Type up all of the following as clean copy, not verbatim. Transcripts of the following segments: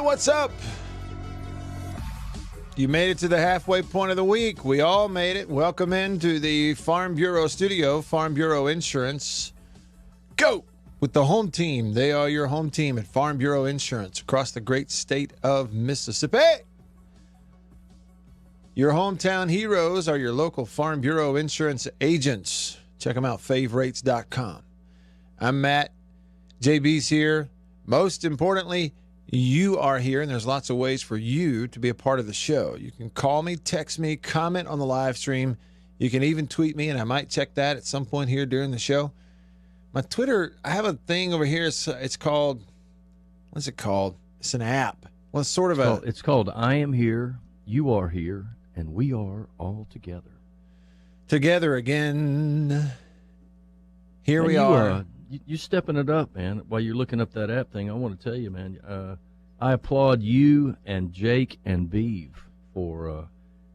what's up? You made it to the halfway point of the week. We all made it. Welcome into the Farm Bureau studio, Farm Bureau Insurance. Go with the home team. They are your home team at Farm Bureau Insurance across the great state of Mississippi. Your hometown heroes are your local Farm Bureau Insurance agents. Check them out, favrates.com. I'm Matt. JB's here. Most importantly, you are here, and there's lots of ways for you to be a part of the show. You can call me, text me, comment on the live stream. You can even tweet me, and I might check that at some point here during the show. My Twitter, I have a thing over here. It's called, what's it called? It's an app. Well, it's sort of It's called I Am Here, You Are Here, and We Are All Together. Together again. Here we are. You stepping it up, man. While you're looking up that app thing, I want to tell you, man, I applaud you and Jake and Beeve for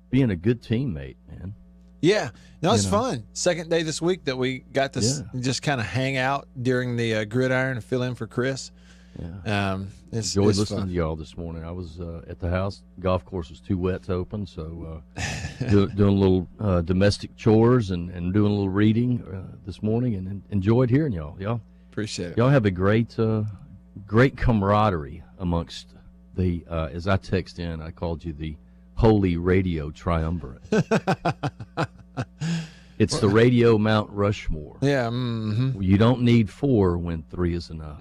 being a good teammate, man. Yeah. No, it's fun. Second day this week that we got to just kind of hang out during the gridiron and fill in for Chris. Yeah. Enjoyed listening to y'all this morning. I was at the house. Golf course was too wet to open, so doing a little domestic chores and doing a little reading this morning, and enjoyed hearing y'all. Y'all appreciate it. Y'all have a great camaraderie amongst the. As I text in, I called you the Holy Radio Triumvirate. It's the Radio Mount Rushmore. Yeah. Mm-hmm. You don't need 4 when 3 is enough.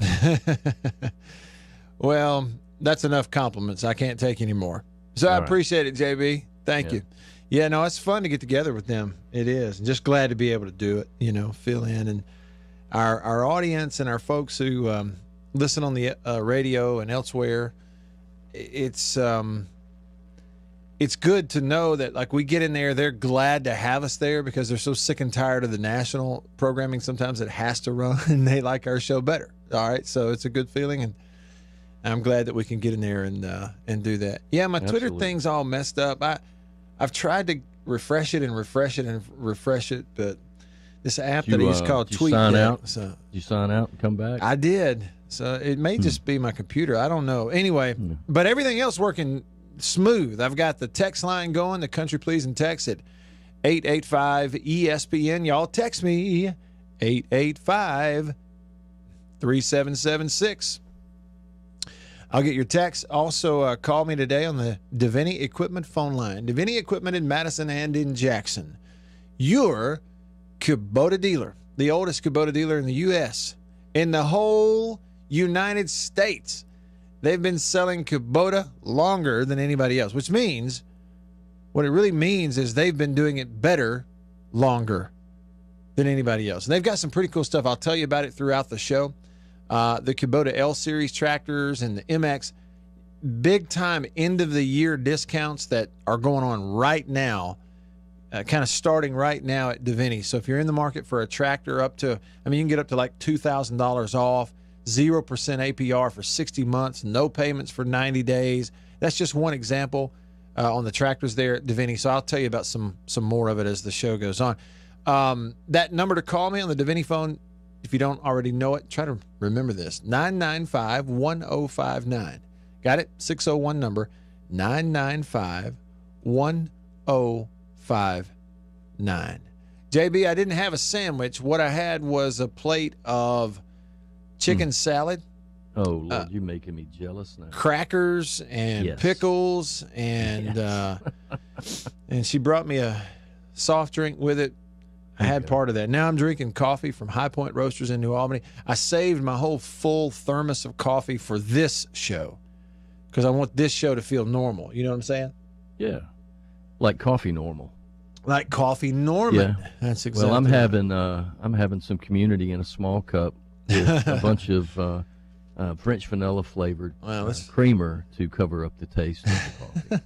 Well, that's enough compliments. I can't take any more. So I appreciate it, JB. Thank you. Yeah, no, it's fun to get together with them. It is. I'm just glad to be able to do it, fill in. And our audience and our folks who listen on the radio and elsewhere, it's good to know that, like, we get in there, they're glad to have us there because they're so sick and tired of the national programming sometimes that has to run, and they like our show better. All right, so it's a good feeling, and I'm glad that we can get in there and do that. Yeah, my Twitter thing's all messed up. I've tried to refresh it, but this app that I use called Tweet. So you sign out and come back? I did. So it may just be my computer. I don't know. Anyway, but everything else working smooth. I've got the text line going, the country pleasing text at 885-ESPN. Y'all text me, 885-3776. I'll get your text. Also, call me today on the Davini Equipment phone line. Davini Equipment in Madison and in Jackson. Your Kubota dealer, the oldest Kubota dealer in the U.S., in the whole United States. They've been selling Kubota longer than anybody else, which means, what it really means is they've been doing it better longer than anybody else. And they've got some pretty cool stuff. I'll tell you about it throughout the show. The Kubota L-Series tractors and the MX, big-time end-of-the-year discounts that are going on right now, kind of starting right now at Davini. So if you're in the market for a tractor you can get up to like $2,000 off, 0% APR for 60 months, no payments for 90 days. That's just one example on the tractors there at Davini. So I'll tell you about some more of it as the show goes on. That number to call me on the Davini phone, if you don't already know it, try to remember this, 995-1059. Got it? 601 number, 995-1059. JB, I didn't have a sandwich. What I had was a plate of chicken salad. Oh, Lord, you're making me jealous now. Crackers and pickles, and and she brought me a soft drink with it. I had part of that. Now I'm drinking coffee from High Point Roasters in New Albany. I saved my whole full thermos of coffee for this show because I want this show to feel normal. You know what I'm saying? Yeah, like coffee normal. Like coffee Norman. Yeah. That's exactly. Well, I'm having some community in a small cup with a bunch of French vanilla flavored creamer to cover up the taste of the coffee.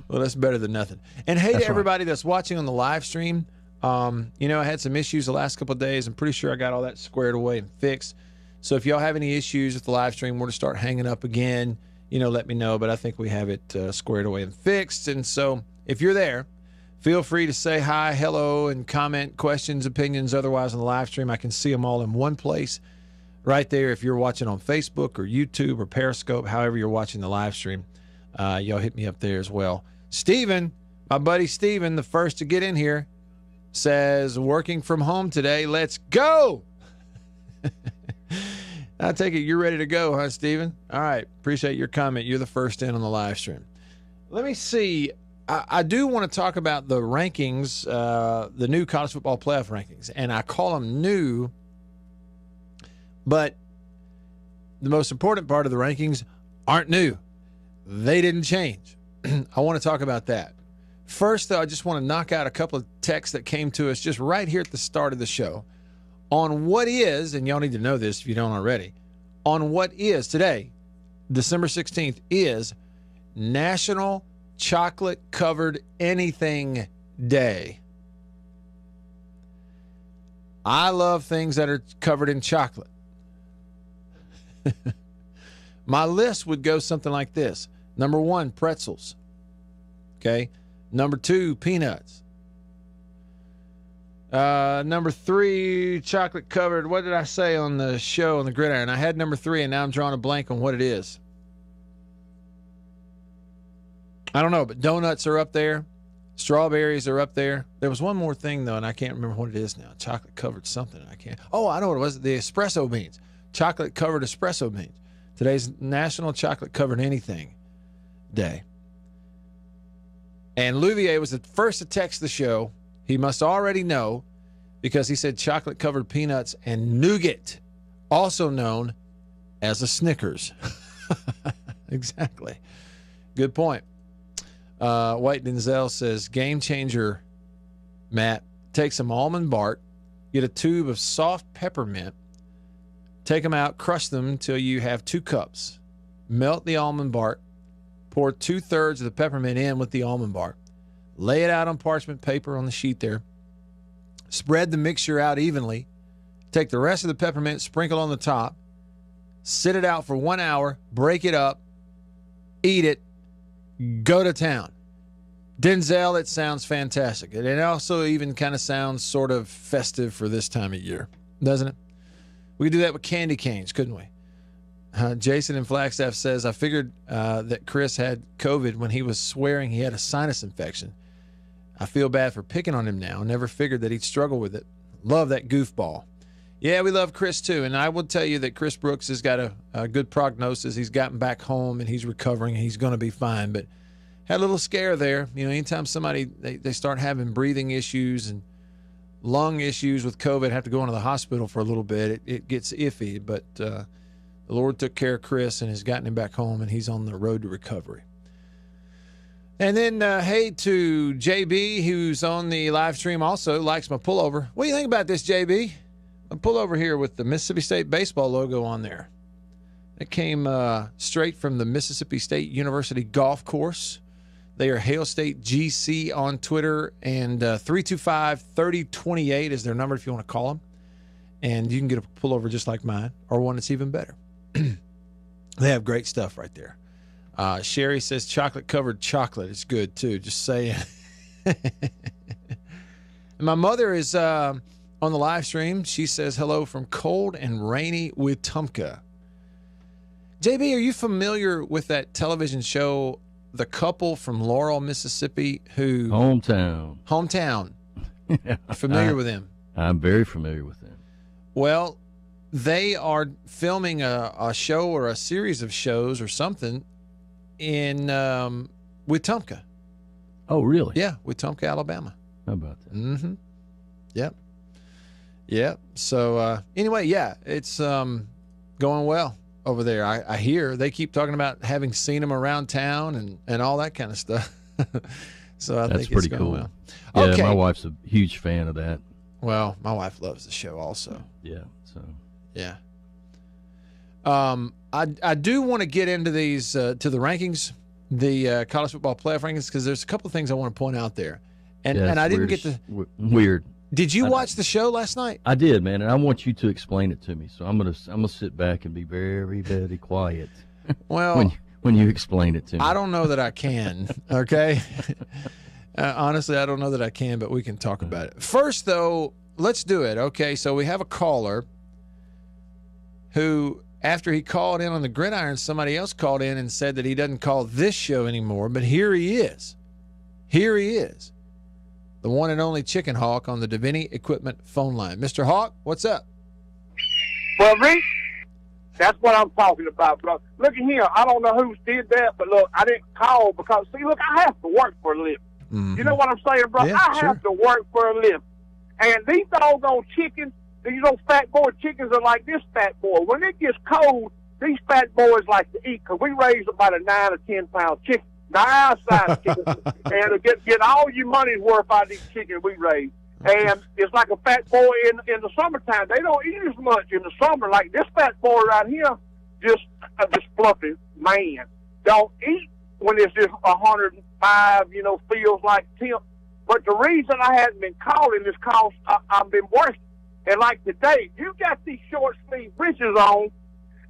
Well, that's better than nothing. And hey, to everybody that's watching on the live stream, I had some issues the last couple of days. I'm pretty sure I got all that squared away and fixed. So if y'all have any issues with the live stream, we're to start hanging up again, let me know. But I think we have it squared away and fixed. And so if you're there, feel free to say hi, hello, and comment questions, opinions, otherwise on the live stream. I can see them all in one place. right there. If you're watching on Facebook or YouTube or Periscope, however you're watching the live stream, y'all hit me up there as well. Steven, my buddy Steven, the first to get in here, says, working from home today. Let's go. I take it you're ready to go, huh, Steven? All right. Appreciate your comment. You're the first in on the live stream. Let me see. I do want to talk about the rankings, the new college football playoff rankings, and I call them new, but the most important part of the rankings aren't new. They didn't change. I want to talk about that. First, though, I just want to knock out a couple of texts that came to us just right here at the start of the show on what is, and y'all need to know this if you don't already, on what is today, December 16th, is National Chocolate Covered Anything Day. I love things that are covered in chocolate. My list would go something like this. Number 1, pretzels. Okay. Number 2, peanuts. Number 3, chocolate covered. What did I say on the show on the gridiron? I had number 3, and now I'm drawing a blank on what it is. I don't know, but donuts are up there. Strawberries are up there. There was one more thing, though, and I can't remember what it is now. Chocolate covered something. I can't. Oh, I know what it was. The espresso beans. Chocolate covered espresso beans. Today's National Chocolate Covered Anything Day. And Louvier was the first to text the show. He must already know because he said chocolate covered peanuts and nougat, also known as a Snickers. Exactly. Good point. White Denzel says, game changer, Matt. Take some almond bark, get a tube of soft peppermint, take them out, crush them until you have 2 cups. Melt the almond bark, pour 2/3 of the peppermint in with the almond bark. Lay it out on parchment paper on the sheet there. Spread the mixture out evenly. Take the rest of the peppermint, sprinkle on the top. Sit it out for 1 hour, break it up, eat it, go to town. Denzel, it sounds fantastic. And it also even kind of sounds sort of festive for this time of year, doesn't it? We could do that with candy canes, couldn't we? Jason in Flagstaff says, I figured that Chris had COVID when he was swearing he had a sinus infection. I feel bad for picking on him now. Never figured that he'd struggle with it. Love that goofball. Yeah, we love Chris too. And I will tell you that Chris Brooks has got a good prognosis. He's gotten back home and he's recovering. He's going to be fine. But had a little scare there. You know, anytime somebody, they start having breathing issues and lung issues with COVID, have to go into the hospital for a little bit, it gets iffy. But the Lord took care of Chris and has gotten him back home, and he's on the road to recovery. And then, hey, to JB, who's on the live stream, also likes my pullover. What do you think about this, JB? A pullover here with the Mississippi State baseball logo on there. It came straight from the Mississippi State University golf course. They are Hail State GC on Twitter, and 325-3028 is their number if you want to call them. And you can get a pullover just like mine, or one that's even better. They have great stuff right there. Sherry says chocolate-covered chocolate is good, too. Just saying. And my mother is on the live stream. She says hello from cold and rainy Wetumpka. JB, are you familiar with that television show, The Couple from Laurel, Mississippi, who... Hometown. Yeah, familiar with them? I'm very familiar with them. Well, they are filming a show or a series of shows or something in Wetumpka. Oh, really? Yeah, Wetumpka, Alabama. How about that? Mm-hmm. Yep. Yep. So, anyway, yeah, it's going well over there. I hear they keep talking about having seen them around town and all that kind of stuff. So I think it's going well. Yeah, okay. My wife's a huge fan of that. Well, my wife loves the show also. Yeah, so. Yeah. I do want to get into these, to the rankings, the college football playoff rankings, because there's a couple of things I want to point out there. And I didn't get to. Weird. Did you watch the show last night? I did, man, and I want you to explain it to me. So I'm gonna sit back and be very, very quiet. Well, when you explain it to me, I don't know that I can. Okay. Honestly, I don't know that I can, but we can talk about it. First, though, let's do it. Okay, so we have a caller who, after he called in on the gridiron, somebody else called in and said that he doesn't call this show anymore, but here he is. Here he is. The one and only Chicken Hawk on the Davini Equipment phone line. Mr. Hawk, what's up? Well, Rick, that's what I'm talking about, bro. Look at here. I don't know who did that, but look, I didn't call because, see, look, I have to work for a living. Mm-hmm. You know what I'm saying, bro? Yeah, I have to work for a living. And these doggone chickens, these old fat boy chickens are like this fat boy. When it gets cold, these fat boys like to eat because we raise about a 9 or 10 pound chicken. Nice size chicken. And get all your money's worth out of these chickens we raise. And it's like a fat boy in the summertime. They don't eat as much in the summer. Like this fat boy right here, just this fluffy man, don't eat when it's just 105, feels like temp. But the reason I hadn't been calling is because I've been working. And like today, you got these short sleeve breeches on,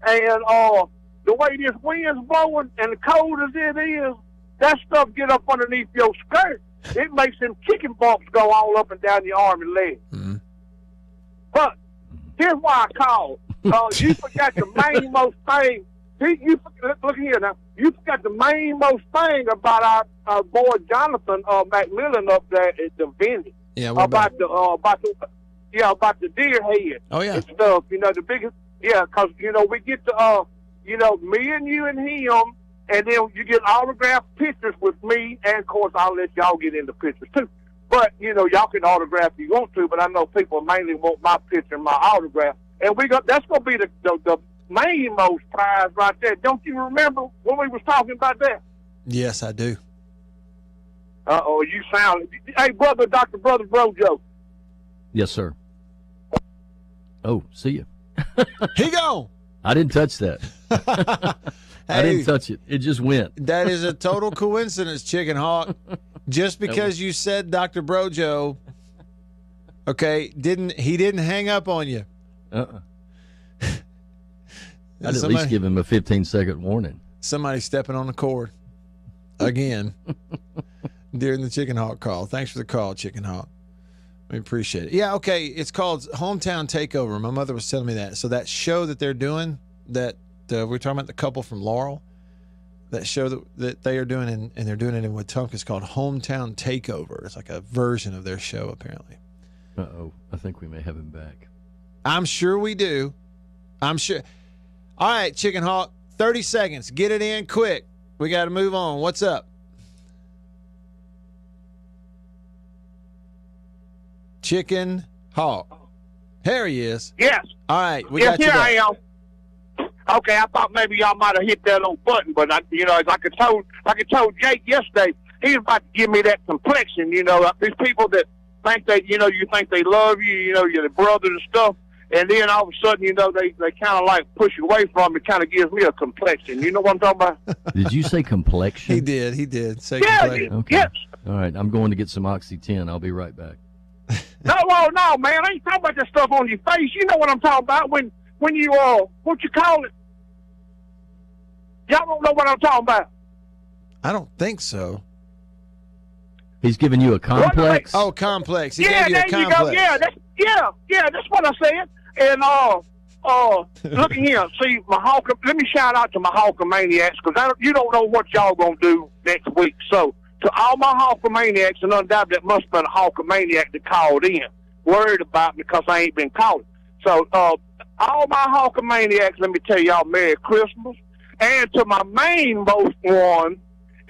and the way this wind's blowing and the cold as it is, that stuff get up underneath your skirt. It makes them chicken bumps go all up and down your arm and leg. Mm-hmm. But here's why I called. You forgot the main most thing. Look here now. You forgot the main most thing about our boy Jonathan McMillan up there at the vending. Yeah, about the deer head. Oh yeah, and stuff. The biggest. Yeah, because we get to me and you and him. And then you get autographed pictures with me, and, of course, I'll let y'all get into pictures, too. But, y'all can autograph if you want to, but I know people mainly want my picture and my autograph. And that's going to be the main most prize right there. Don't you remember when we was talking about that? Yes, I do. Uh-oh, you sound... Hey, Brother Brojo. Yes, sir. Oh, see you. He gone. I didn't touch that. I didn't touch it. It just went. That is a total coincidence, Chicken Hawk. Just because you said Dr. Brojo, okay, he didn't hang up on you. I'd at least give him a 15-second warning. Somebody stepping on the cord again during the Chicken Hawk call. Thanks for the call, Chicken Hawk. We appreciate it. Yeah, okay, it's called Hometown Takeover. My mother was telling me that. So that show that they're doing, that we're talking about the couple from Laurel, that show that they are doing, and they're doing it in Wetumpka, is called Hometown Takeover. It's like a version of their show, apparently. Uh-oh, I think we may have him back. I'm sure we do. I'm sure. All right, Chicken Hawk, 30 seconds. Get it in quick. We got to move on. What's up? Chicken Hawk. There he is. Yes. All right, we got you back. Here I am. Okay, I thought maybe y'all might have hit that old button, but like I told Jake yesterday, he was about to give me that complexion. These people that think they, you think they love you, you're the brother and stuff, and then all of a sudden, they kind of like push you away from it. Kind of gives me a complexion. You know what I'm talking about? Did you say complexion? He did. Say yeah, complexion. Okay. Yes. All right, I'm going to get some Oxy-10. I'll be right back. No, man, I ain't talking about that stuff on your face. You know what I'm talking about when you what you call it? Y'all don't know what I'm talking about. I don't think so. He's giving you a complex? Oh, complex. He yeah, gave you a there complex. you go. Yeah, that's what I said. And look here. See, let me shout out to my Hulkamaniacs, because you don't know what y'all gonna do next week. So to all my Hulkamaniacs, and undoubtedly that must have been a Hulkamaniac that called in, worried about me because I ain't been calling. So all my Hulkamaniacs, let me tell y'all Merry Christmas. And to my main most one,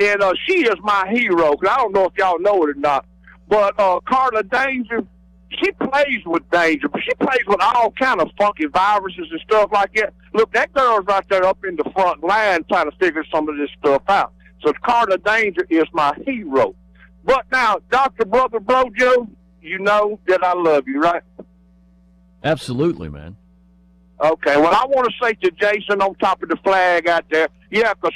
and she is my hero, because I don't know if y'all know it or not, but Carla Danger, she plays with danger, but she plays with all kind of funky viruses and stuff like that. Look, that girl's right there up in the front line trying to figure some of this stuff out. So Carla Danger is my hero. But now, Dr. Brother Brojo, you know that I love you, right? Absolutely, man. Okay, well, I want to say to Jason on top of the flag out there, yeah, because,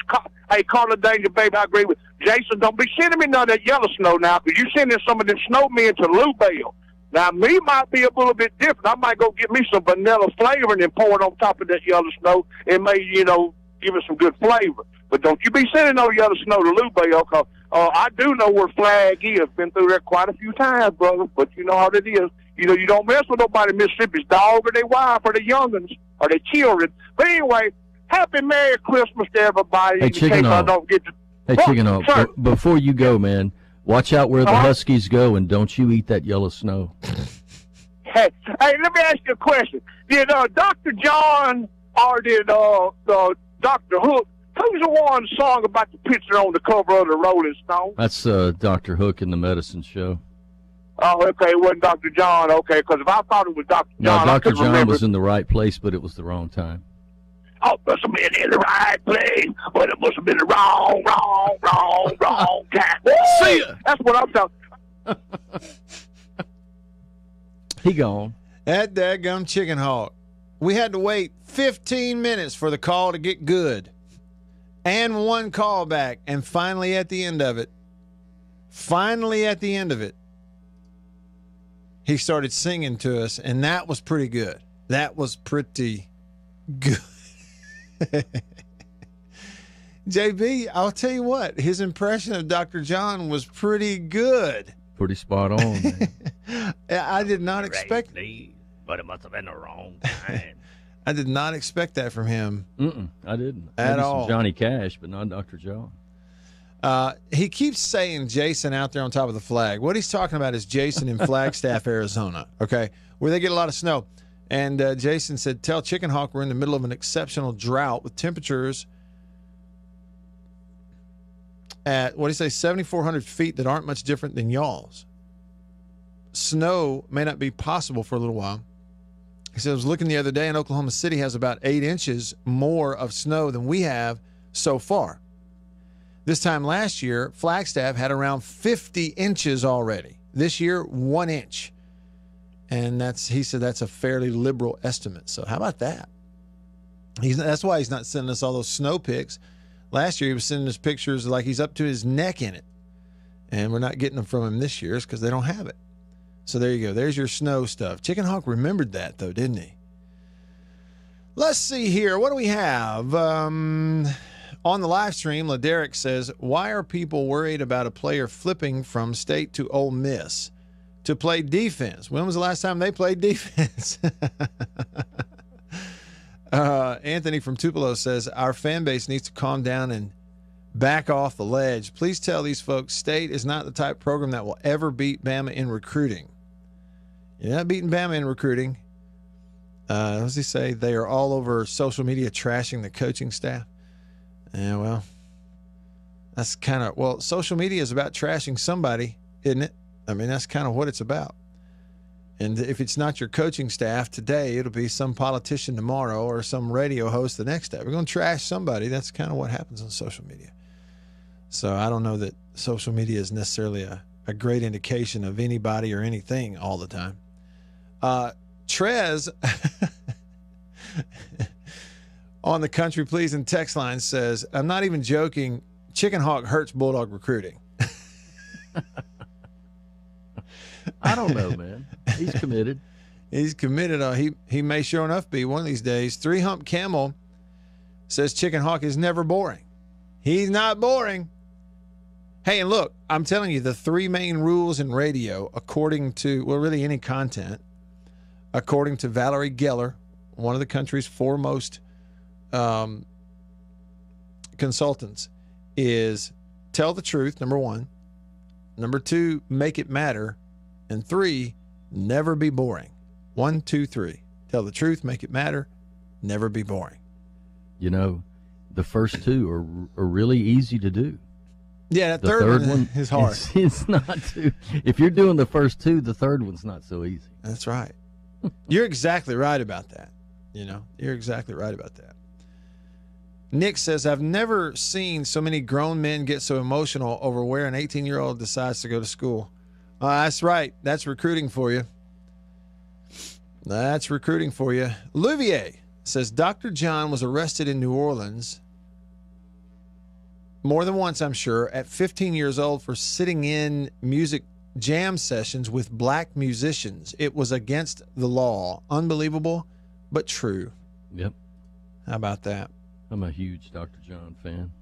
hey, Carla Danger, baby, I agree with Jason. Don't be sending me none of that yellow snow now, because you sending some of them snowmen to Lou Bell. Now, me might be a little bit different. I might go get me some vanilla flavor and then pour it on top of that yellow snow and maybe, give it some good flavor. But don't you be sending no yellow snow to Lou Bell, because I do know where Flag is. Been through there quite a few times, brother, but you know how it is. You don't mess with nobody in Mississippi's dog or their wife or their young'uns. or their children. But anyway, happy Merry Christmas to everybody. Hey, Chicken Hawk. Hey, Chicken Hawk, before you go, man, watch out where the Huskies go, and don't you eat that yellow snow. Hey, let me ask you a question. Did Dr. John or did Dr. Hook, who's the one song about the picture on the cover of the Rolling Stone? That's Dr. Hook in the medicine show. Oh, okay, it wasn't Dr. John. Okay, because if I thought it was Dr. John, no, Dr. John was in the right place, but it was the wrong time. Oh, must have been in the right place, but it must have been the wrong time. See ya. That's what I'm talking. He gone. That daggum Chicken Hawk. We had to wait 15 minutes for the call to get good. And one call back. And finally at the end of it, he started singing to us, and that was pretty good. That was pretty good. JB, I'll tell you what, his impression of Dr. John was pretty good. Pretty spot on, man. I did not expect, but it must have been the wrong time. I did not expect that from him. I didn't. At Maybe all. Some Johnny Cash, but not Dr. John. He keeps saying Jason out there on top of the flag. What he's talking about is Jason in Flagstaff, Arizona, okay, where they get a lot of snow. And Jason said, tell Chicken Hawk we're in the middle of an exceptional drought with temperatures at, what do you say, 7,400 feet that aren't much different than y'all's. Snow may not be possible for a little while. He said, I was looking the other day, and Oklahoma City has about 8 inches more of snow than we have so far. This time last year, Flagstaff had around 50 inches already. This year, 1 inch. And he said that's a fairly liberal estimate. So how about that? That's why he's not sending us all those snow pics. Last year, he was sending us pictures like he's up to his neck in it. And we're not getting them from him this year because they don't have it. So there you go. There's your snow stuff. Chicken Hawk remembered that, though, didn't he? Let's see here. What do we have? On the live stream, LaDerrick says, why are people worried about a player flipping from State to Ole Miss to play defense? When was the last time they played defense? Anthony from Tupelo says, our fan base needs to calm down and back off the ledge. Please tell these folks State is not the type of program that will ever beat Bama in recruiting. You're not beating Bama in recruiting. What does he say? They are all over social media trashing the coaching staff. Yeah, well, that's kind of, well, social media is about trashing somebody, isn't it? I mean, that's kind of what it's about. And if it's not your coaching staff today, it'll be some politician tomorrow or some radio host the next day. We're going to trash somebody. That's kind of what happens on social media. So I don't know that social media is necessarily a great indication of anybody or anything all the time. Trez on the Country Pleasing text line says, I'm not even joking. Chicken Hawk hurts Bulldog recruiting. I don't know, man. He's committed. He's committed. He may sure enough be one of these days. 3-Hump Camel says Chicken Hawk is never boring. He's not boring. Hey, and look, I'm telling you, the 3 main rules in radio, according to, well, really any content, according to Valerie Geller, one of the country's foremost consultants, is tell the truth, number 1. Number 2, make it matter. And 3, never be boring. 1, 2, 3. Tell the truth, make it matter, never be boring. You know, the first 2 are really easy to do. Yeah, that third one is hard. It's not too. If you're doing the first 2, the third one's not so easy. That's right. You're exactly right about that. You know, you're exactly right about that. Nick says, I've never seen so many grown men get so emotional over where an 18-year-old decides to go to school. That's right. That's recruiting for you. That's recruiting for you. Louvier says, Dr. John was arrested in New Orleans more than once, I'm sure, at 15 years old for sitting in music jam sessions with black musicians. It was against the law. Unbelievable, but true. Yep. How about that? I'm a huge Dr. John fan.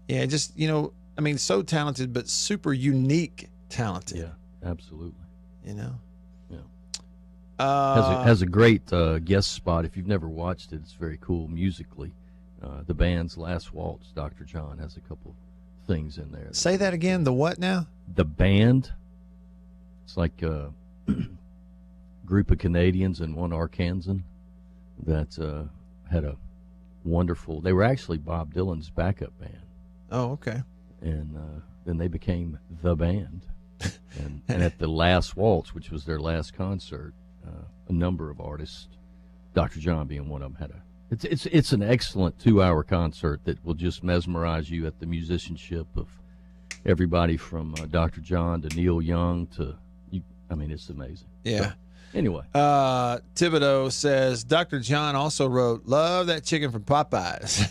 Yeah, just, you know, I mean, so talented, but super unique talented. Yeah, absolutely. You know? Yeah. Has a great guest spot. If you've never watched it, it's very cool musically. The band's Last Waltz, Dr. John, has a couple things in there. Say that again. The what now? The band. It's like a group of Canadians and one Arkansan that had a wonderful. They were actually Bob Dylan's backup band. Oh, okay. And then they became the band. And at the Last Waltz, which was their last concert, a number of artists, Dr. John being one of them, had a. It's an excellent 2-hour concert that will just mesmerize you at the musicianship of everybody from Dr. John to Neil Young to you. I mean, it's amazing. Yeah. So, anyway, Thibodeau says Dr. John also wrote "Love That Chicken from Popeyes."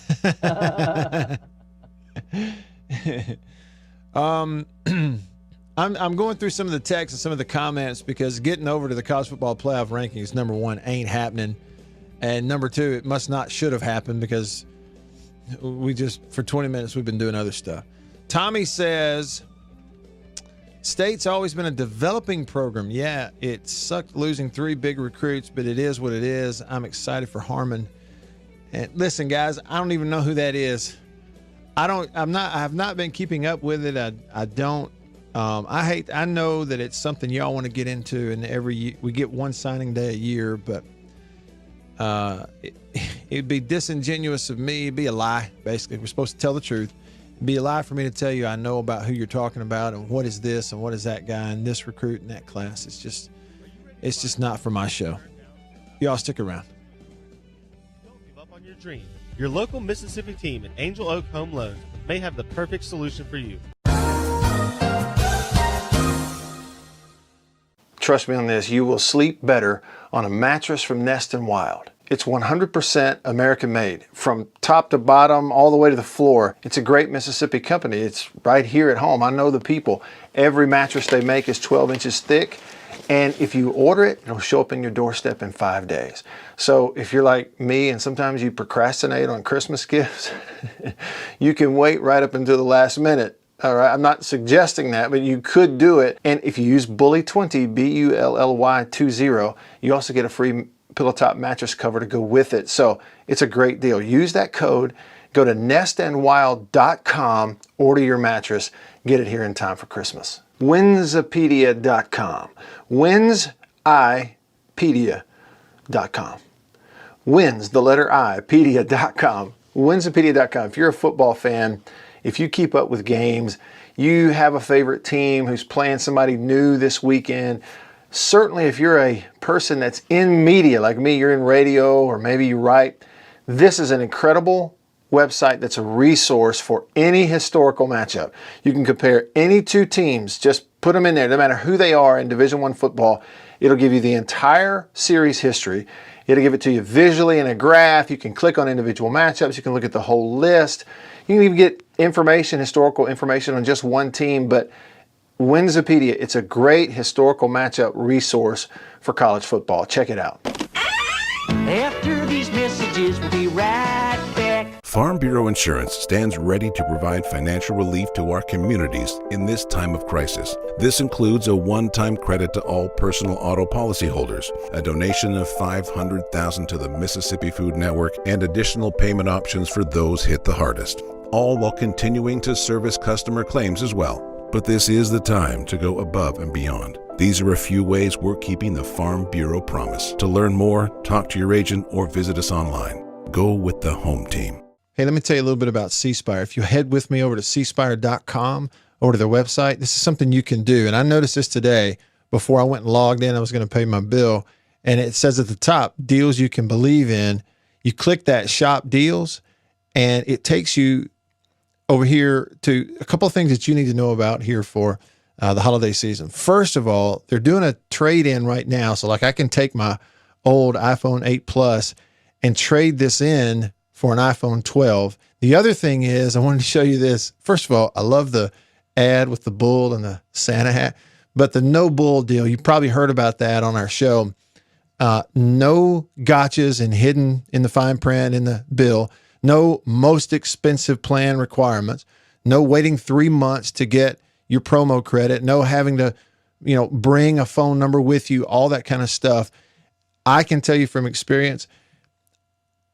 I'm going through some of the texts and some of the comments because getting over to the college football playoff rankings, number one, ain't happening. And number two, it must not should have happened because we just, for 20 minutes, we've been doing other stuff. Tommy says, State's always been a developing program. Yeah, it sucked losing 3 big recruits, but it is what it is. I'm excited for Harmon. And listen, guys, I don't even know who that is. I have not been keeping up with it. I don't. I know that it's something y'all want to get into, and every year we get one signing day a year, but it'd be disingenuous of me. It'd be a lie, basically. We're supposed to tell the truth. It'd be a lie for me to tell you I know about who you're talking about and what is this and what is that guy and this recruit and that class. It's just not for my show. Y'all stick around. Don't give up on your dream. Your local Mississippi team at Angel Oak Home Loans may have the perfect solution for you. Trust me on this, you will sleep better on a mattress from Nest and Wild. It's 100% American made, from top to bottom, all the way to the floor. It's a great Mississippi company. It's right here at home. I know the people. Every mattress they make is 12 inches thick, and if you order it, it'll show up in your doorstep in 5 days. So if you're like me and sometimes you procrastinate on Christmas gifts, you can wait right up until the last minute. All right, I'm not suggesting that, but you could do it. And if you use Bully20, BULLY20, you also get a free pillow top mattress cover to go with it. So it's a great deal. Use that code. Go to nestandwild.com, order your mattress, get it here in time for Christmas. Winsipedia.com. Winsipedia.com. Wins, the letter I, pedia.com. Winsipedia.com. If you're a football fan, if you keep up with games, you have a favorite team who's playing somebody new this weekend, certainly if you're a person that's in media, like me, you're in radio or maybe you write, this is an incredible website that's a resource for any historical matchup. You can compare any two teams, just put them in there, no matter who they are in Division I football. It'll give you the entire series history. It'll give it to you visually in a graph. You can click on individual matchups. You can look at the whole list. You can even get information, historical information on just one team, but Winsipedia, it's a great historical matchup resource for college football. Check it out. After these messages, we'll be right back. Farm Bureau Insurance stands ready to provide financial relief to our communities in this time of crisis. This includes a one-time credit to all personal auto policyholders, a donation of $500,000 to the Mississippi Food Network, and additional payment options for those hit the hardest, all while continuing to service customer claims as well. But this is the time to go above and beyond. These are a few ways we're keeping the Farm Bureau promise. To learn more, talk to your agent or visit us online. Go with the home team. Hey, let me tell you a little bit about C-Spire. If you head with me over to cspire.com, over to their website, this is something you can do. And I noticed this today before I went and logged in. I was going to pay my bill. And it says at the top, deals you can believe in. You click that shop deals, and it takes you over here to a couple of things that you need to know about here for the holiday season. First of all, they're doing a trade-in right now. So like I can take my old iPhone 8 Plus and trade this in for an iPhone 12. The other thing is, I wanted to show you this. First of all, I love the ad with the bull and the Santa hat, but the no bull deal, you probably heard about that on our show. No gotchas and hidden in the fine print in the bill. No most expensive plan requirements. No waiting 3 months to get your promo credit. No having to, bring a phone number with you, all that kind of stuff. I can tell you from experience,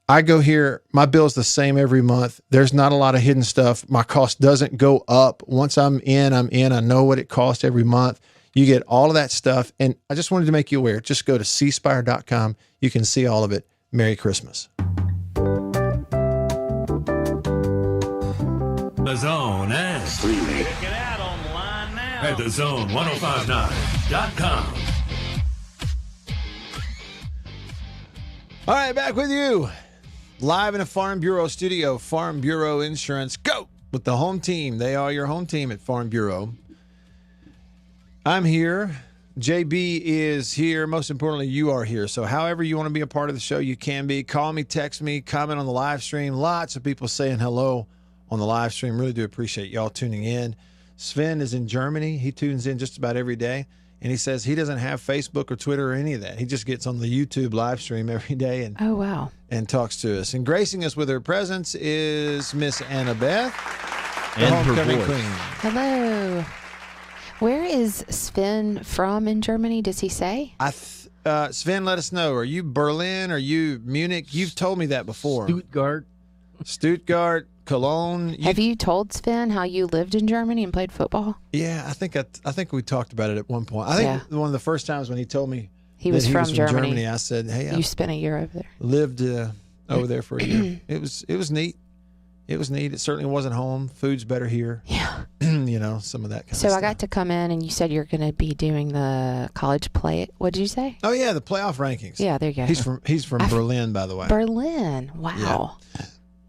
I go here, my bill's the same every month. There's not a lot of hidden stuff. My cost doesn't go up. Once I'm in. I know what it costs every month. You get all of that stuff. And I just wanted to make you aware. Just go to cspire.com. You can see all of it. Merry Christmas. The Zone and streaming. Check it out online now. At thezone1059.com. All right, back with you. Live in a Farm Bureau studio, Farm Bureau Insurance. Go with the home team. They are your home team at Farm Bureau. I'm here. JB is here. Most importantly, you are here. So however you want to be a part of the show, you can be. Call me, text me, comment on the live stream. Lots of people saying hello on the live stream. Really do appreciate y'all tuning in. Sven is in Germany. He tunes in just about every day. And he says he doesn't have Facebook or Twitter or any of that. He just gets on the YouTube live stream every day and oh wow, and talks to us. And gracing us with her presence is Miss Annabeth, the and homecoming her voice. queen. Hello. Where is Sven from in Germany? Does he say? Sven, let us know. Are you Berlin? Are you Munich? You've told me that before. Stuttgart, Cologne. Have you told Sven how you lived in Germany and played football? Yeah, I think we talked about it at one point. I think one of the first times when he told me he was from Germany. I said, "Hey, you spent a year over there. Lived over there for a year. It was neat. It was neat. It certainly wasn't home. Food's better here. Yeah, some of that kind of So stuff. I got to come in, and you said you're going to be doing the college play. What did you say? Oh yeah, the playoff rankings. Yeah, there you go. He's from Berlin, by the way. Berlin. Wow,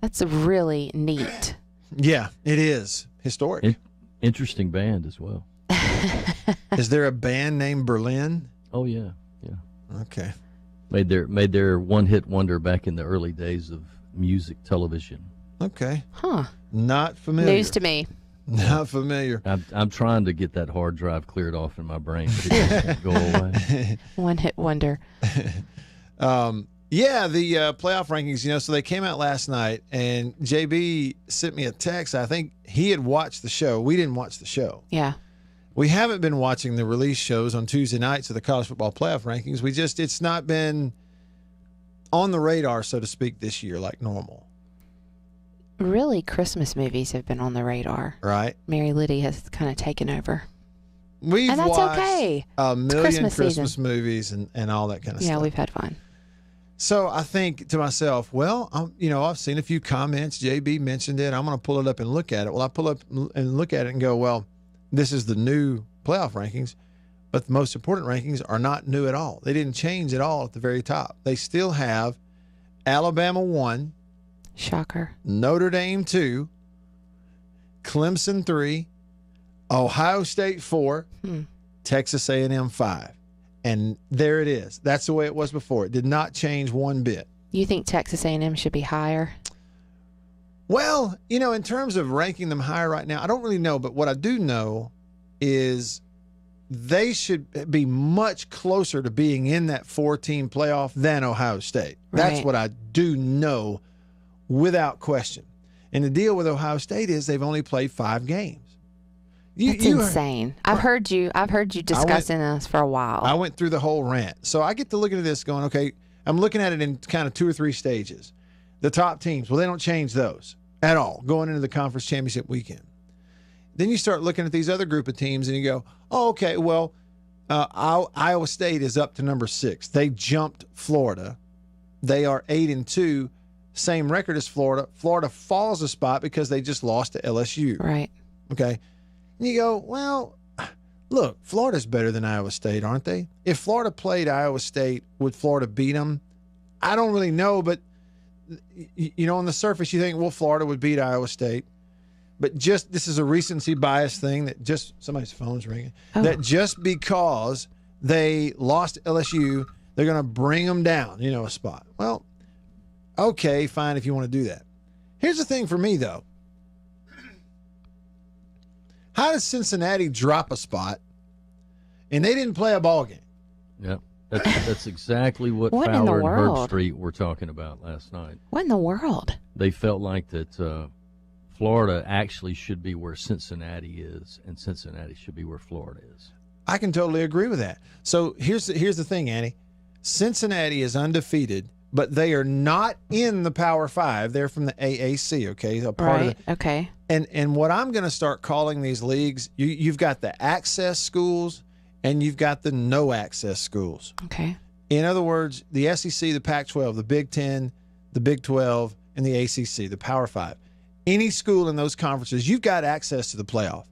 that's really neat. Yeah, it is historic. Interesting band as well. Is there a band named Berlin? Oh yeah. Okay. Made their one-hit wonder back in the early days of music television. Okay. Huh. Not familiar. News to me. Not familiar. I'm trying to get that hard drive cleared off in my brain, but it doesn't go away. One hit wonder. Yeah, the playoff rankings, so they came out last night, and JB sent me a text. I think he had watched the show. We didn't watch the show. Yeah. We haven't been watching the release shows on Tuesday nights of the college football playoff rankings. It's not been on the radar, so to speak, this year like normal. Really, Christmas movies have been on the radar. Right. Mary Liddy has kind of taken over. We've and that's watched okay. a million Christmas movies and all that kind of stuff. Yeah, we've had fun. So I think to myself, well, I've seen a few comments. JB mentioned it. I'm going to pull it up and look at it. Well, I pull up and look at it and go, well, this is the new playoff rankings, but the most important rankings are not new at all. They didn't change at all at the very top. They still have Alabama 1. Shocker. Notre Dame 2. Clemson 3. Ohio State 4. Texas A&M 5. And there it is. That's the way it was before. It did not change one bit. You think Texas A&M should be higher? Well, in terms of ranking them higher right now, I don't really know. But what I do know is they should be much closer to being in that 4-team playoff than Ohio State. That's Right. what I do know without question. And the deal with Ohio State is they've only played 5 games. That's insane. I've heard you discussing this for a while. I went through the whole rant. So I get to looking at this going, okay, I'm looking at it in kind of 2 or 3 stages. The top teams, well, they don't change those at all going into the conference championship weekend. Then you start looking at these other group of teams and you go, oh, okay, well, Iowa State is up to number 6. They jumped Florida. They are 8-2, same record as Florida. Florida falls a spot because they just lost to LSU. Right. Okay. And you go, well, look, Florida's better than Iowa State, aren't they? If Florida played Iowa State, would Florida beat them? I don't really know, but, on the surface, you think, well, Florida would beat Iowa State. But this is a recency bias thing somebody's phone's ringing, that just because they lost to LSU, they're going to bring them down, a spot. Well, okay, fine if you want to do that. Here's the thing for me, though. How does Cincinnati drop a spot and they didn't play a ball game? Yeah, that's exactly what What in Fowler the and world? Herbstreit were talking about last night. What in the world? They felt like that Florida actually should be where Cincinnati is, and Cincinnati should be where Florida is. I can totally agree with that. So here's the thing, Annie. Cincinnati is undefeated, but they are not in the Power Five. They're from the AAC, okay? A part of the, okay. And what I'm going to start calling these leagues, you've got the access schools and you've got the no access schools. Okay. In other words, the SEC, the Pac-12, the Big 10, the Big 12, and the ACC, the Power Five. Any school in those conferences, you've got access to the playoff.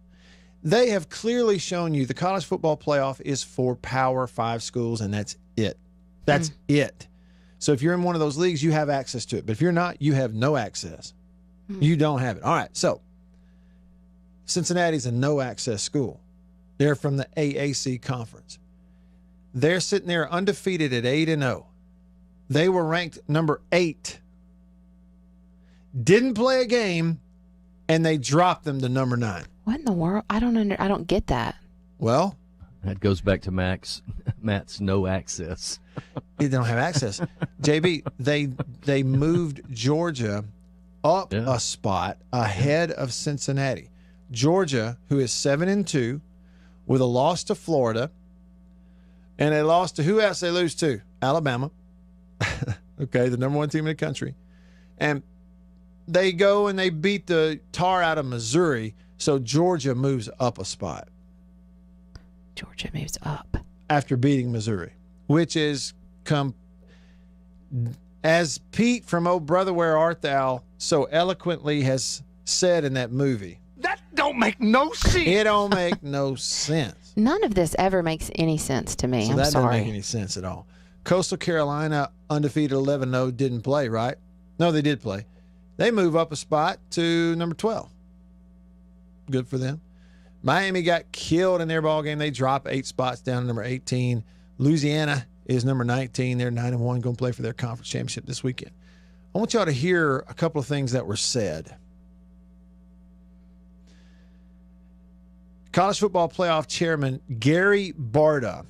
They have clearly shown you the college football playoff is for Power Five schools, and that's it. That's it. So if you're in one of those leagues, you have access to it. But if you're not, you have no access. You don't have it. All right, so Cincinnati's a no-access school. They're from the AAC conference. They're sitting there undefeated at 8-0. They were ranked number 8. Didn't play a game, and they dropped them to number 9. What in the world? I don't get that. Well, that goes back to Matt's no access. They don't have access. JB, they moved Georgia up a spot ahead of Cincinnati. Georgia, who is 7-2, with a loss to Florida, and they lost to who else they lose to? Alabama. Okay, the number 1 team in the country. And they go and they beat the tar out of Missouri, so Georgia moves up a spot. Georgia moves up. After beating Missouri, which is as Pete from Oh Brother Where Art Thou so eloquently has said in that movie. That don't make no sense. It don't make no sense. None of this ever makes any sense to me. So I'm that sorry. doesn't make any sense at all. Coastal Carolina, undefeated 11-0, didn't play, right? No, they did play. They move up a spot to number 12. Good for them. Miami got killed in their ball game. They drop 8 spots down to number 18. Louisiana is number 19. They're 9-1, going to play for their conference championship this weekend. I want y'all to hear a couple of things that were said. College Football Playoff Chairman Gary Barta.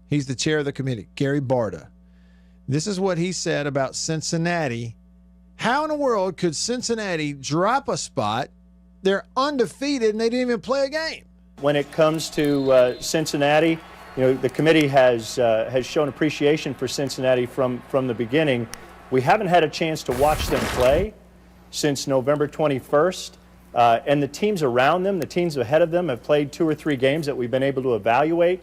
He's the chair of the committee, Gary Barta. This is what he said about Cincinnati. How in the world could Cincinnati drop a spot? They're undefeated and they didn't even play a game. When it comes to Cincinnati, the committee has shown appreciation for Cincinnati from the beginning. We haven't had a chance to watch them play since November 21st. And the teams around them, the teams ahead of them, have played 2 or 3 games that we've been able to evaluate.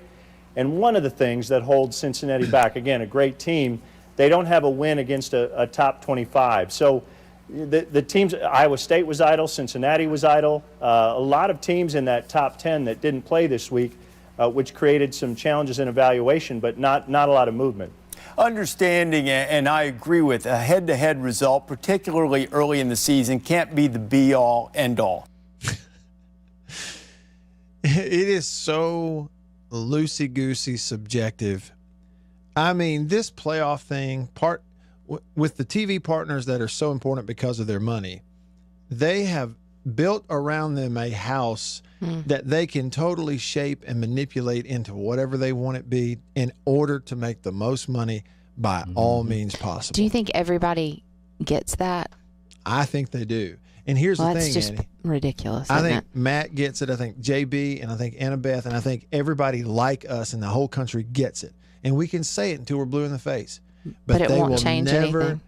And one of the things that holds Cincinnati back, again, a great team, they don't have a win against a top 25. So the teams, Iowa State was idle, Cincinnati was idle, a lot of teams in that top 10 that didn't play this week, which created some challenges in evaluation, but not a lot of movement. Understanding, and I agree with, a head-to-head result, particularly early in the season, can't be the be-all, end-all. It is so loosey-goosey subjective. I mean, this playoff thing, with the TV partners that are so important because of their money, they have built around them a house that they can totally shape and manipulate into whatever they want it be in order to make the most money by all means possible. Do you think everybody gets that? I think they do. And here's the thing, that's just Annie. Ridiculous. I think it? Matt gets it. I think JB and I think Annabeth and I think everybody like us in the whole country gets it. And we can say it until we're blue in the face. But it they won't will change never,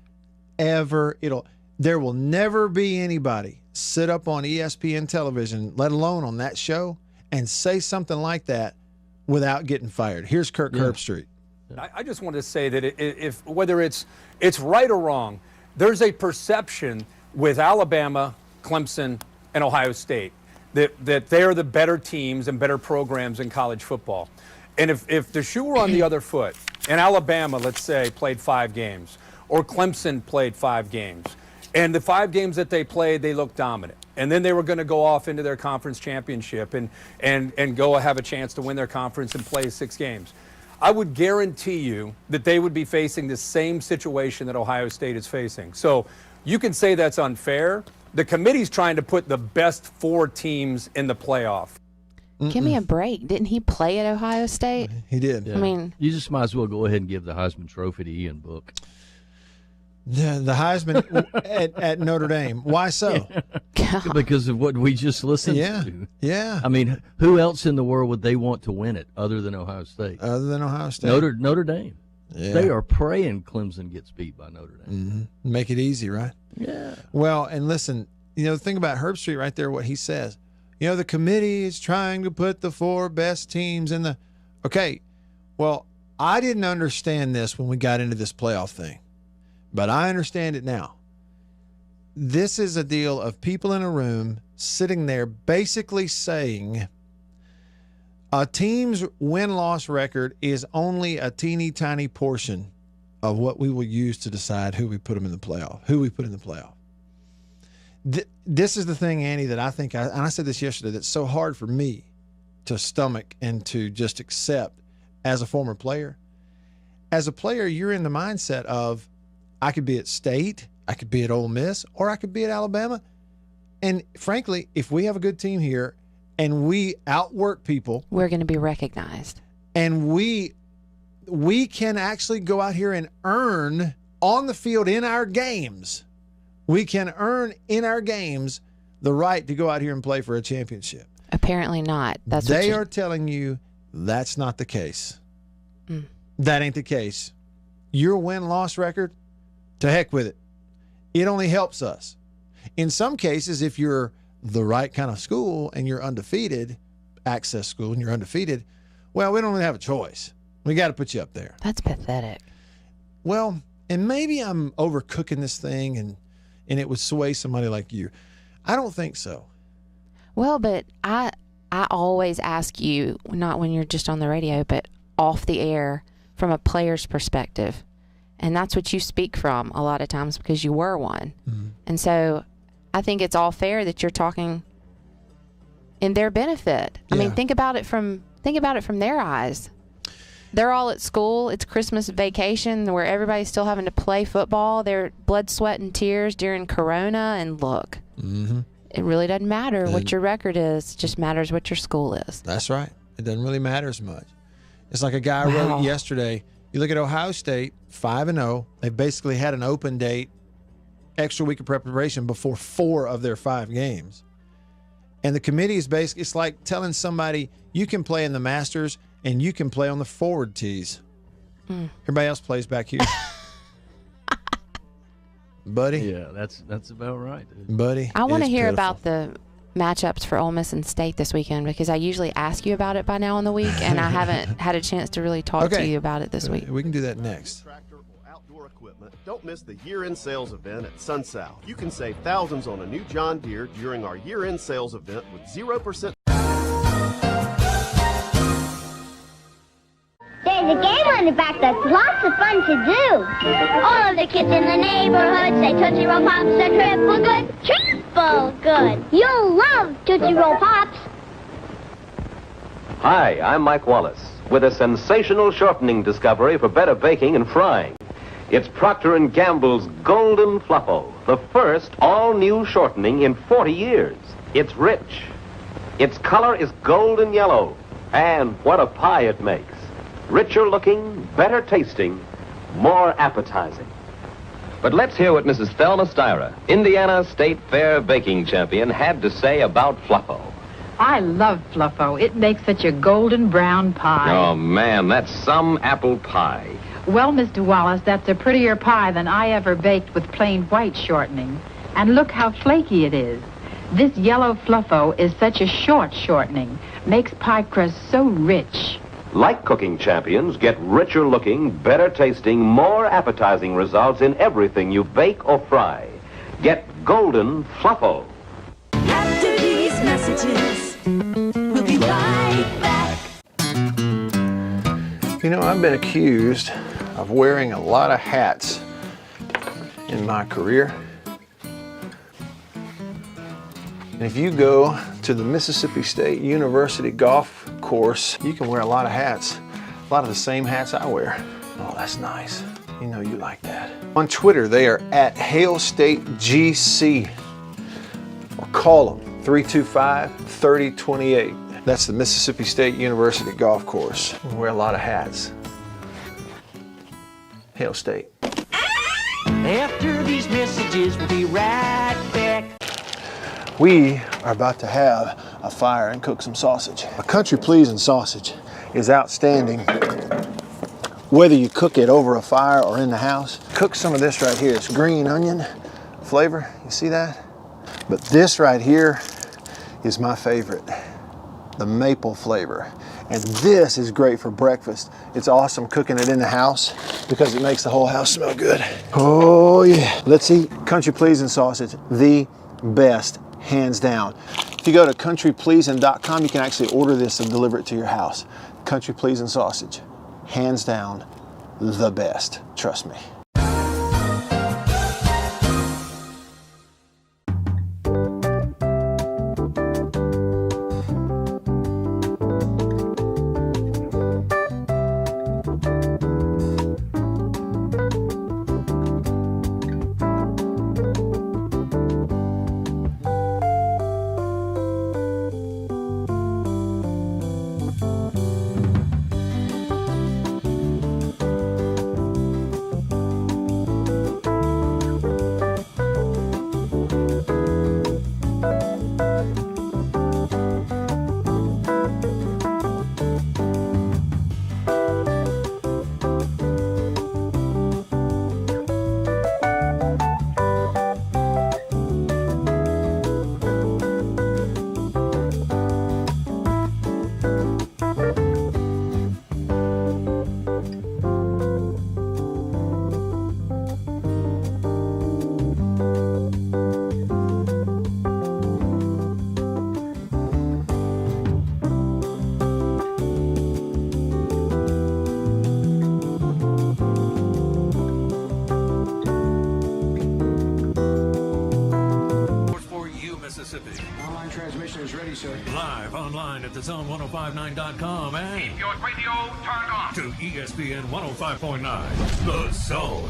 anything. There will never be anybody sit up on ESPN television, let alone on that show, and say something like that without getting fired. Here's Kirk Herbstreit. I just want to say that if whether it's right or wrong, there's a perception with Alabama, Clemson, and Ohio State that they're the better teams and better programs in college football. And if the shoe were on the other foot, and Alabama, let's say, played 5 games, or Clemson played 5 games, and the 5 games that they played, they looked dominant. And then they were going to go off into their conference championship and go have a chance to win their conference and play 6 games. I would guarantee you that they would be facing the same situation that Ohio State is facing. So you can say that's unfair. The committee's trying to put the best 4 teams in the playoff. Give me a break. Didn't he play at Ohio State? He did. Yeah. I mean, you just might as well go ahead and give the Heisman Trophy to Ian Book. The Heisman at Notre Dame. Why so? Because of what we just listened to. Yeah. I mean, who else in the world would they want to win it other than Ohio State? Other than Ohio State. Notre Dame. They are praying Clemson gets beat by Notre Dame. Mm-hmm. Make it easy, right? Yeah. Well, and listen, the thing about Herb Street right there, what he says, the committee is trying to put the 4 best teams in the – okay, well, I didn't understand this when we got into this playoff thing, but I understand it now. This is a deal of people in a room sitting there basically saying a team's win-loss record is only a teeny tiny portion of what we will use to decide who we put in the playoff. This is the thing, Andy, that I think, and I said this yesterday, that's so hard for me to stomach and to just accept as a former player. As a player, you're in the mindset of, I could be at State, I could be at Ole Miss, or I could be at Alabama. And frankly, if we have a good team here and we outwork people, we're going to be recognized. And we can actually go out here and earn on the field in our games. We can earn in our games the right to go out here and play for a championship. Apparently not. They are telling you that's not the case. That ain't the case. Your win-loss record, to heck with it. It only helps us. In some cases, if you're the right kind of school and you're undefeated, access school, and you're undefeated, well, we don't really have a choice. We got to put you up there. That's pathetic. Well, and maybe I'm overcooking this thing and it would sway somebody like you. I don't think so. Well, but I always ask you, not when you're just on the radio, but off the air from a player's perspective. And that's what you speak from a lot of times because you were one. Mm-hmm. And so I think it's all fair that you're talking in their benefit. I mean, think about it from their eyes. They're all at school. It's Christmas vacation where everybody's still having to play football. They're blood, sweat, and tears during Corona. And look, it really doesn't matter what your record is. It just matters what your school is. That's right. It doesn't really matter as much. It's like a guy wrote yesterday. You look at Ohio State, 5-0. They basically had an open date, extra week of preparation before 4 of their 5 games. And the committee is basically, it's like telling somebody you can play in the Masters and you can play on the forward tees. Everybody else plays back here. Buddy? Yeah, that's about right, dude. Buddy? I want to hear about the matchups for Ole Miss and State this weekend because I usually ask you about it by now in the week, and I haven't had a chance to really talk to you about it this week. We can do that next. Don't miss the year-end sales event at SunSouth. You can save thousands on a new John Deere during our year-end sales event with 0%. There's a game on the back that's lots of fun to do. All of the kids in the neighborhood say Tootsie Roll Pops are triple good. Triple good. You'll love Tootsie Roll Pops. Hi, I'm Mike Wallace with a sensational shortening discovery for better baking and frying. It's Procter & Gamble's Golden Fluffle, the first all-new shortening in 40 years. It's rich. Its color is golden yellow. And what a pie it makes. Richer looking, better tasting, more appetizing. But let's hear what Mrs. Thelma Styra, Indiana State Fair baking champion, had to say about Fluffle. I love Fluffle. It makes such a golden brown pie. Oh, man, that's some apple pie. Well, Mr. Wallace, that's a prettier pie than I ever baked with plain white shortening. And look how flaky it is. This yellow Fluffle is such a short shortening. Makes pie crust so rich. Like cooking champions, get richer looking, better tasting, more appetizing results in everything you bake or fry. Get Golden Fluffle. After these messages, we'll be right back. I've been accused of wearing a lot of hats in my career. And if you go to the Mississippi State University golf course, you can wear a lot of hats, a lot of the same hats I wear. Oh, that's nice. You know you like that. On Twitter, they are at HailStateGC, or call them 325-3028. That's the Mississippi State University golf course. We wear a lot of hats. Hail State. After these messages, we'll be right back. We are about to have a fire and cook some sausage. A country pleasing sausage is outstanding whether you cook it over a fire or in the house. Cook some of this right here. It's green onion flavor. You see that? But this right here is my favorite, the maple flavor. And this is great for breakfast. It's awesome cooking it in the house because it makes the whole house smell good. Oh yeah. Let's eat country pleasing sausage, the best, hands down. If you go to countrypleasing.com, you can actually order this and deliver it to your house. Country pleasing sausage, hands down, the best. Trust me. Online transmission is ready, sir. Live online at thezone1059.com and keep your radio turned on to ESPN 105.9, The Zone.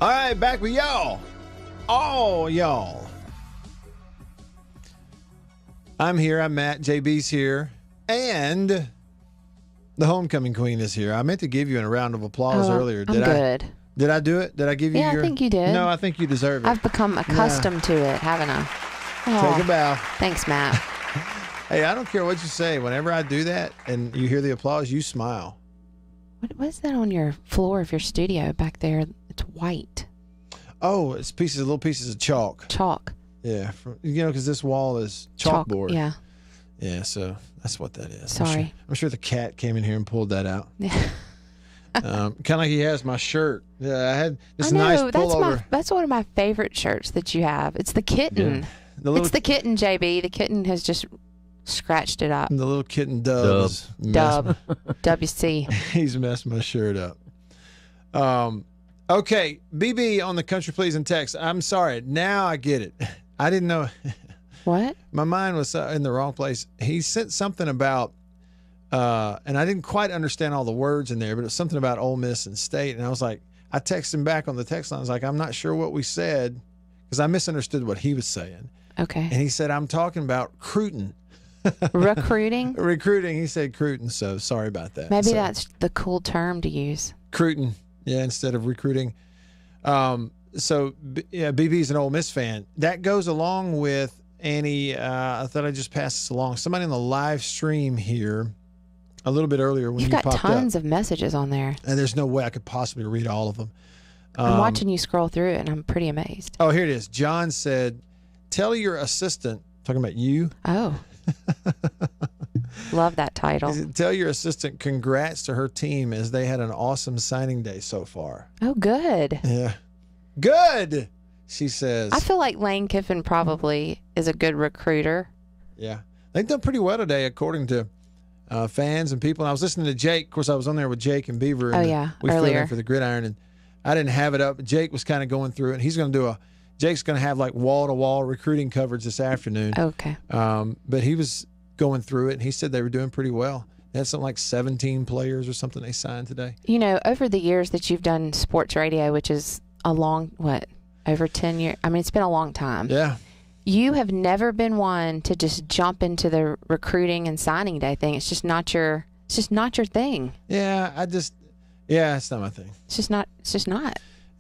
All right, back with y'all. All y'all. I'm here. I'm Matt. JB's here. And the homecoming queen is here. I meant to give you a round of applause earlier. I'm good. Did I do it? Did I give you your... I think you did. No, I think you deserve it. I've become accustomed to it, haven't I? Oh, take a bow. Thanks, Matt. Hey, I don't care what you say. Whenever I do that and you hear the applause, you smile. What is that on your floor of your studio back there? It's white. Oh, it's little pieces of chalk. Chalk. Yeah. Because this wall is chalkboard. Yeah. Yeah, so that's what that is. Sorry. I'm sure the cat came in here and pulled that out. Yeah. Kind of like he has my shirt. Yeah, I had this nice pullover. That's one of my favorite shirts that you have. It's the kitten. Yeah. It's the kitten, JB. The kitten has just scratched it up. The little kitten Dub. WC. He's messed my shirt up. Okay, BB on the Country Pleasing text. I'm sorry. Now I get it. I didn't know. What? My mind was in the wrong place. He sent something about, and I didn't quite understand all the words in there, but it was something about Ole Miss and State. And I was like, I texted him back on the text line. I was like, I'm not sure what we said because I misunderstood what he was saying. Okay. And he said, I'm talking about recruiting. Recruiting? He said recruiting, so sorry about that. Maybe that's the cool term to use. Recruiting, yeah, instead of recruiting. So, yeah, BB's an Ole Miss fan. That goes along with Annie. I thought I'd just pass this along. Somebody in the live stream here a little bit earlier when you popped up. You've got tons of messages on there. And there's no way I could possibly read all of them. I'm watching you scroll through it, and I'm pretty amazed. Oh, here it is. John said, tell your assistant, talking about you. Oh. Love that title. Tell your assistant congrats to her team as they had an awesome signing day so far. Oh, good. Yeah. Good, she says. I feel like Lane Kiffin probably is a good recruiter. Yeah. They've done pretty well today, according to fans and people. And I was listening to Jake. Of course, I was on there with Jake and Beaver. And we filled in for the gridiron, and I didn't have it up. Jake was kind of going through it. And he's going to do Jake's going to have like wall-to-wall recruiting coverage this afternoon. Okay. But he was going through it, and he said they were doing pretty well. They had something like 17 players or something they signed today. You know, over the years that you've done sports radio, which is a long, over 10 years? I mean, it's been a long time. Yeah. You have never been one to just jump into the recruiting and signing day thing. It's just not your thing. Yeah, it's not my thing. It's just not.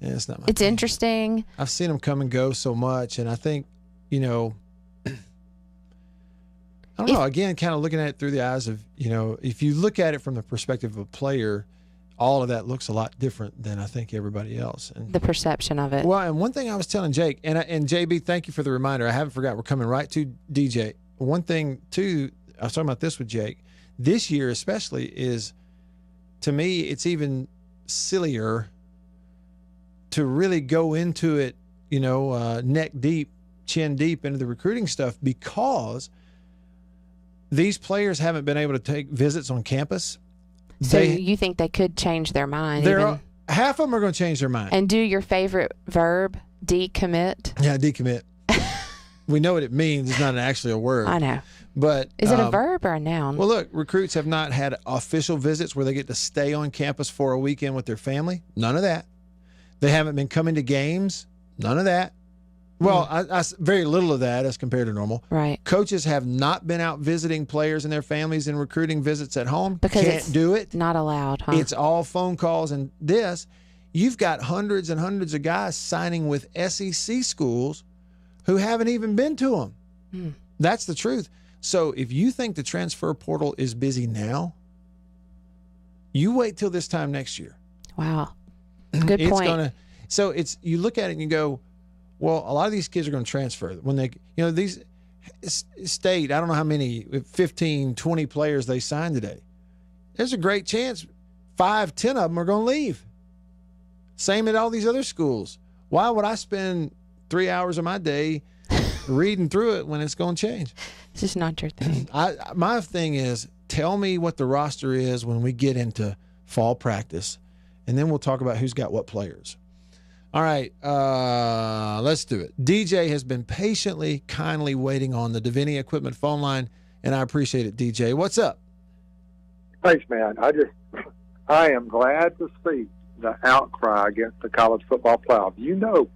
Yeah, it's not my thing. thing. Interesting. I've seen them come and go so much, and I think, I I don't know. Again, kind of looking at it through the eyes of, if you look at it from the perspective of a player, all of that looks a lot different than I think everybody else. And the perception of it. Well, and one thing I was telling Jake, and JB, thank you for the reminder. I haven't forgot. We're coming right to DJ. One thing, too, I was talking about this with Jake. This year especially is, to me, it's even sillier to really go into it, neck deep, chin deep into the recruiting stuff, because these players haven't been able to take visits on campus. So you think they could change their mind? Half of them are going to change their mind. And do your favorite verb, decommit? Yeah, decommit. We know what it means. It's not actually a word. I know. But is it a verb or a noun? Well, look, recruits have not had official visits where they get to stay on campus for a weekend with their family. None of that. They haven't been coming to games. None of that. Well, I very little of that as compared to normal. Right. Coaches have not been out visiting players and their families and recruiting visits at home. Because Can't do it. Not allowed, huh? It's all phone calls. And you've got hundreds and hundreds of guys signing with SEC schools who haven't even been to them. That's the truth. So if you think the transfer portal is busy now, you wait till this time next year. Wow. Good point. So you look at it and you go, well, a lot of these kids are going to transfer when they, these state, I don't know how many, 15, 20 players they signed today. There's a great chance 5, 10 of them are going to leave. Same at all these other schools. Why would I spend 3 hours of my day reading through it when it's going to change? It's just not your thing. My thing is, tell me what the roster is when we get into fall practice, and then we'll talk about who's got what players. All right, let's do it. DJ has been patiently, kindly waiting on the Davini Equipment phone line, and I appreciate it, DJ. What's up? Thanks, man. I am glad to see the outcry against the college football playoff.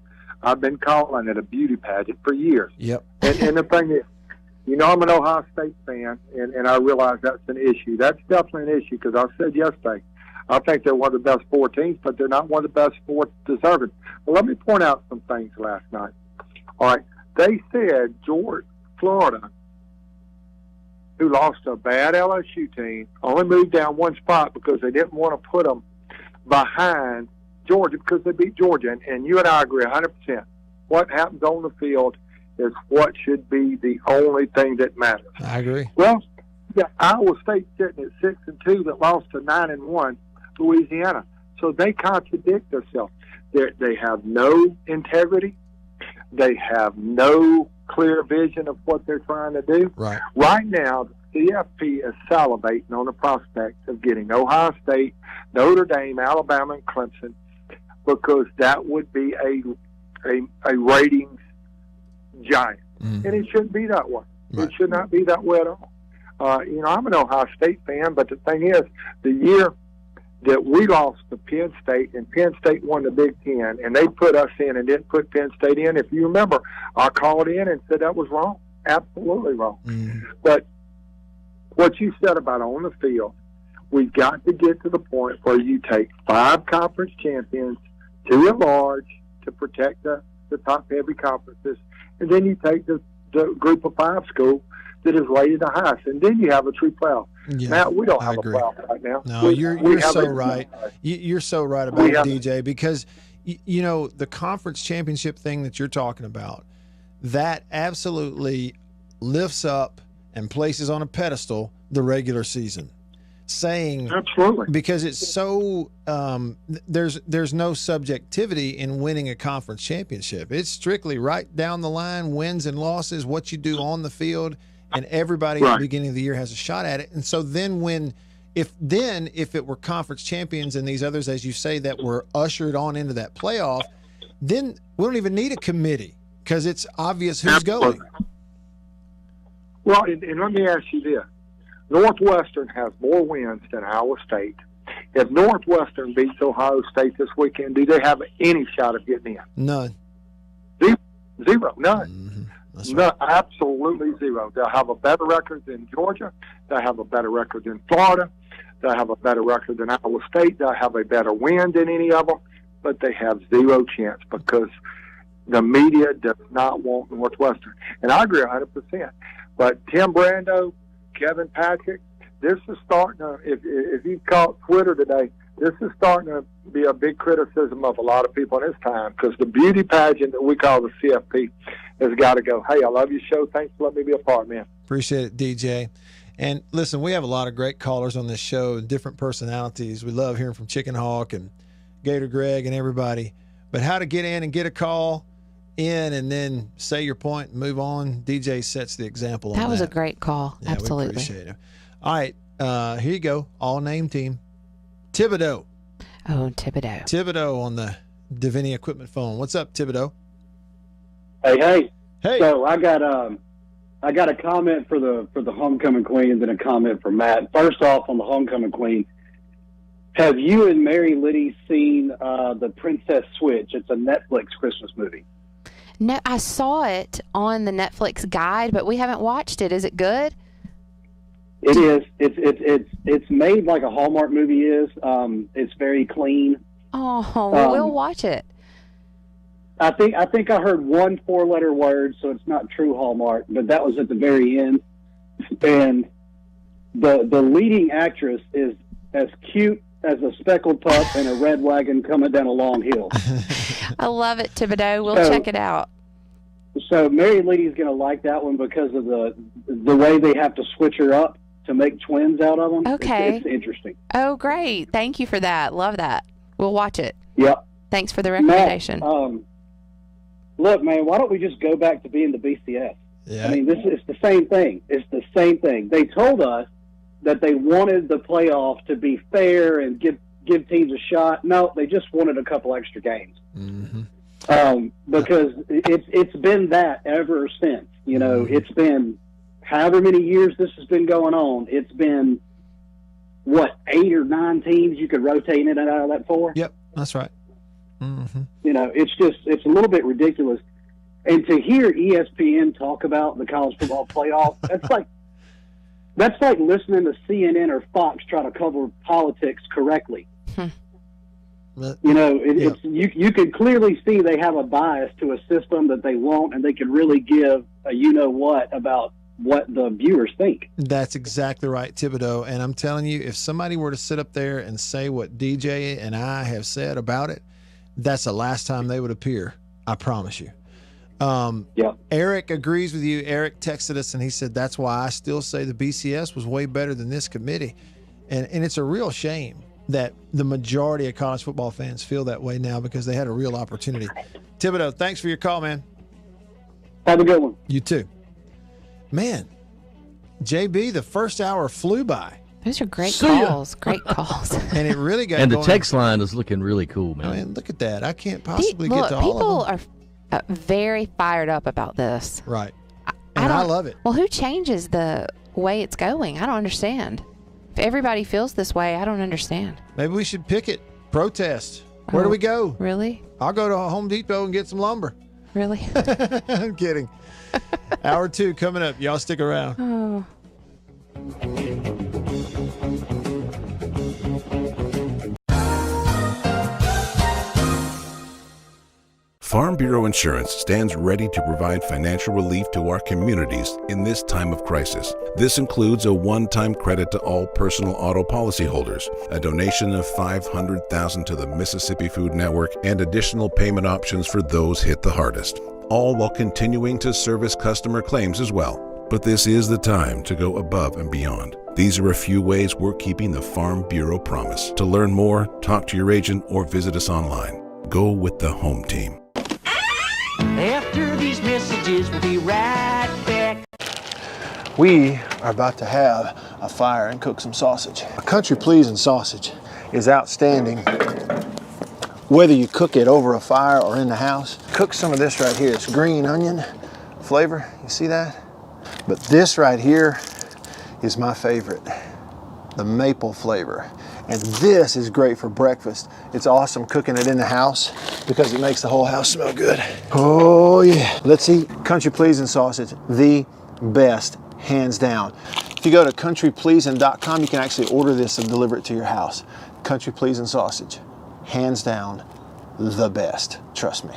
I've been calling it a beauty pageant for years. Yep. And the thing is, I'm an Ohio State fan, and I realize that's an issue. That's definitely an issue because I said yesterday, I think they're one of the best 4 teams, but they're not one of the best 4 deserving. Well, let me point out some things last night. All right. They said Florida, who lost to a bad LSU team, only moved down one spot because they didn't want to put them behind Georgia because they beat Georgia. And you and I agree 100%. What happens on the field is what should be the only thing that matters. I agree. Well, Iowa State sitting at 6-2 that lost to 9-1 Louisiana. So they contradict themselves. They have no integrity. They have no clear vision of what they're trying to do. Right. Right now, the CFP is salivating on the prospect of getting Ohio State, Notre Dame, Alabama, and Clemson, because that would be a ratings giant. And it shouldn't be that way. Right. It should not be that way at all. I'm an Ohio State fan, but the thing is, the year that we lost to Penn State, and Penn State won the Big Ten, and they put us in and didn't put Penn State in, if you remember, I called in and said that was wrong. Absolutely wrong. But what you said about on the field, we've got to get to the point where you take 5 conference champions, 2 at large, to protect the top-heavy conferences, and then you take the group of 5 school that is rated the highest, and then you have a true playoff. Yeah, Matt, we don't have a playoff right now. No, you're so right. You're so right about it, DJ, because the conference championship thing that you're talking about, that absolutely lifts up and places on a pedestal the regular season. Saying absolutely, because it's so there's no subjectivity in winning a conference championship. It's strictly right down the line, wins and losses, what you do on the field, and everybody at the beginning of the year has a shot at it. And so then if it were conference champions and these others, as you say, that were ushered on into that playoff, then we don't even need a committee because it's obvious who's going. Well, and let me ask you this. Northwestern has more wins than Iowa State. If Northwestern beats Ohio State this weekend, do they have any shot of getting in? None. Zero. None. No, absolutely zero. They'll have a better record than Georgia. They'll have a better record than Florida. They'll have a better record than Iowa State. They'll have a better win than any of them. But they have zero chance because the media does not want Northwestern. And I agree 100%. But Tim Brando, Kevin Patrick, this is starting to, if you caught Twitter today, this is starting to be a big criticism of a lot of people in this time, because the beauty pageant that we call the CFP has got to go. Hey, I love your show. Thanks for letting me be a part, man. Appreciate it, DJ. And listen, we have a lot of great callers on this show and different personalities. We love hearing from Chicken Hawk and Gator Greg and everybody. But how to get in and get a call in and then say your point and move on, DJ sets the example on that. That was a great call. Yeah, absolutely. We appreciate it. All right, here you go. All name team. Thibodeau. Oh, Thibodeau. Thibodeau on the Davini equipment phone. What's up, Thibodeau? Hey. Hey. So I got a comment for the homecoming queen and then a comment for Matt. First off, on the homecoming queen, have you and Mary Liddy seen the Princess Switch? It's a Netflix Christmas movie. No, I saw it on the Netflix guide, but we haven't watched it. Is it good? It is. It's made like a Hallmark movie is. It's very clean. Oh, we'll watch it. I think I heard one 4-letter word, so it's not true Hallmark, but that was at the very end. And the leading actress is as cute as a speckled pup in a red wagon coming down a long hill. I love it, Thibodeau. We'll check it out. So Mary Liddy's going to like that one because of the way they have to switch her up to make twins out of them. Okay. It's interesting. Oh, great. Thank you for that. Love that. We'll watch it. Yep. Thanks for the recommendation. Matt, look, man, why don't we just go back to being the BCS? Yeah. I mean, it's the same thing. It's the same thing. They told us that they wanted the playoff to be fair and give teams a shot. No, they just wanted a couple extra games. Mm-hmm. Because it's been that ever since. You know, it's been however many years this has been going on. It's been, 8 or 9 teams you could rotate in and out of that for? Yep, that's right. Mm-hmm. You know, it's a little bit ridiculous. And to hear ESPN talk about the college football playoff, that's like listening to CNN or Fox try to cover politics correctly. You know, you can clearly see they have a bias to a system that they want, and they can really give a you-know-what about what the viewers think. That's exactly right, Thibodeau. And I'm telling you, if somebody were to sit up there and say what DJ and I have said about it, that's the last time they would appear. I promise you. Eric agrees with you. Eric texted us and he said, that's why I still say the BCS was way better than this committee. And it's a real shame that the majority of college football fans feel that way now because they had a real opportunity. Thibodeau, thanks for your call, man. Have a good one. You too. Man, JB, the first hour flew by. Those are great calls. Great calls. And it really got And the going. text line is looking really cool, man. I mean, look at that. I can't possibly get to all people of them. are very fired up about this. Right. And I love it. Well, who changes the way it's going? I don't understand. If everybody feels this way, I don't understand. Maybe we should picket, protest. Where do we go? Really? I'll go to Home Depot and get some lumber. Really? I'm kidding. Hour 2 coming up. Y'all stick around. Oh. Farm Bureau Insurance stands ready to provide financial relief to our communities in this time of crisis. This includes a one-time credit to all personal auto policyholders, a donation of $500,000 to the Mississippi Food Network, and additional payment options for those hit the hardest, all while continuing to service customer claims as well. But this is the time to go above and beyond. These are a few ways we're keeping the Farm Bureau promise. To learn more, talk to your agent or visit us online. Go with the home team. After these messages, we'll be right back. We are about to have a fire and cook some sausage. A country pleasing sausage is outstanding. Whether you cook it over a fire or in the house, cook some of this right here. It's green onion flavor. You see that? But this right here is my favorite, the maple flavor. And this is great for breakfast. It's awesome cooking it in the house because it makes the whole house smell good. Oh yeah. Let's eat country pleasing sausage, the best, hands down. If you go to countrypleasing.com, you can actually order this and deliver it to your house. Country pleasing sausage, hands down, the best. Trust me.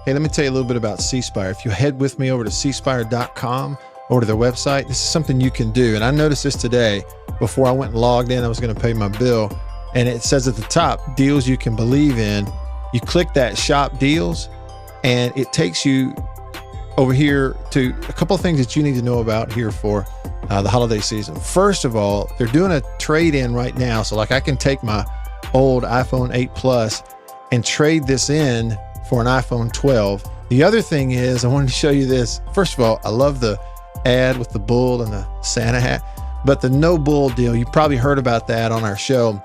Hey, let me tell you a little bit about C Spire. If you head with me over to cspire.com, over to their website, this is something you can do. And I noticed this today before I went and logged in. I was going to pay my bill. And it says at the top, deals you can believe in. You click that shop deals, and it takes you over here to a couple of things that you need to know about here for the holiday season. First of all, they're doing a trade-in right now. So like I can take my old iPhone 8 Plus and trade this in for an iPhone 12. The other thing is, I wanted to show you this. First of all, I love the ad with the bull and the Santa hat, but the no bull deal, you probably heard about that on our show.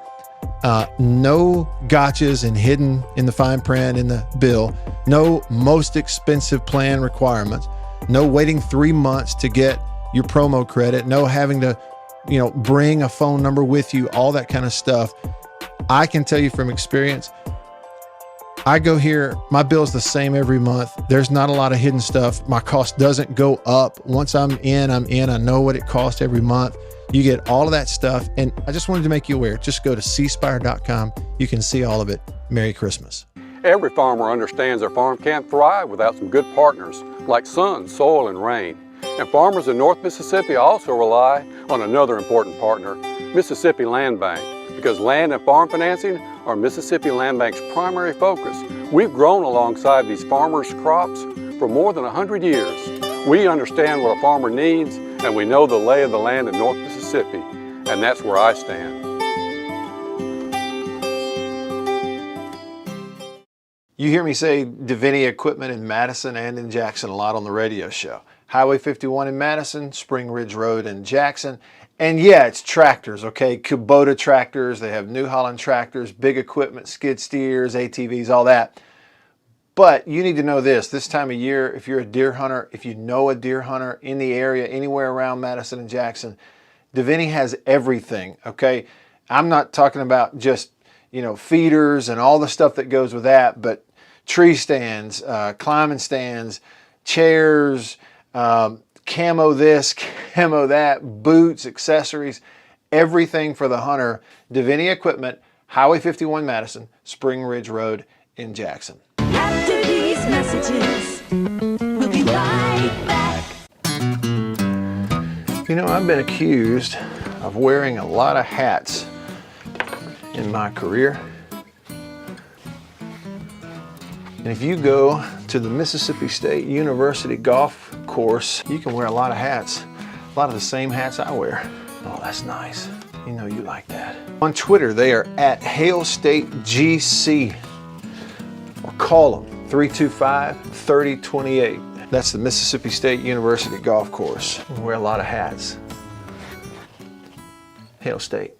No gotchas and hidden in the fine print in the bill, no most expensive plan requirements, no waiting 3 months to get your promo credit, no having to, bring a phone number with you, all that kind of stuff. I can tell you from experience, I go here, my bill's the same every month. There's not a lot of hidden stuff. My cost doesn't go up. Once I'm in. I know what it costs every month. You get all of that stuff. And I just wanted to make you aware. Just go to cspire.com. You can see all of it. Merry Christmas. Every farmer understands their farm can't thrive without some good partners like sun, soil, and rain. And farmers in North Mississippi also rely on another important partner, Mississippi Land Bank. Because land and farm financing are Mississippi Land Bank's primary focus. We've grown alongside these farmers' crops for more than 100 years. We understand what a farmer needs, and we know the lay of the land in North Mississippi, and that's where I stand. You hear me say Deviney Equipment in Madison and in Jackson a lot on the radio show. Highway 51 in Madison, Spring Ridge Road in Jackson. And yeah, it's tractors, okay? Kubota tractors, they have New Holland tractors, big equipment, skid steers, ATVs, all that. But you need to know this time of year, if you're a deer hunter, if you know a deer hunter in the area, anywhere around Madison and Jackson, Deviney has everything, okay? I'm not talking about just, feeders and all the stuff that goes with that, but tree stands, climbing stands, chairs, camo this, camo that, boots, accessories, everything for the hunter. Deviney Equipment, Highway 51 Madison, Spring Ridge Road in Jackson. After these messages, we'll be right back. I've been accused of wearing a lot of hats in my career. And if you go to the Mississippi State University golf course, you can wear a lot of hats, a lot of the same hats I wear. Oh, that's nice. You like that. On Twitter, they are at Hail State GC, or call them 325-3028. That's the Mississippi State University golf course. We wear a lot of hats. Hail State.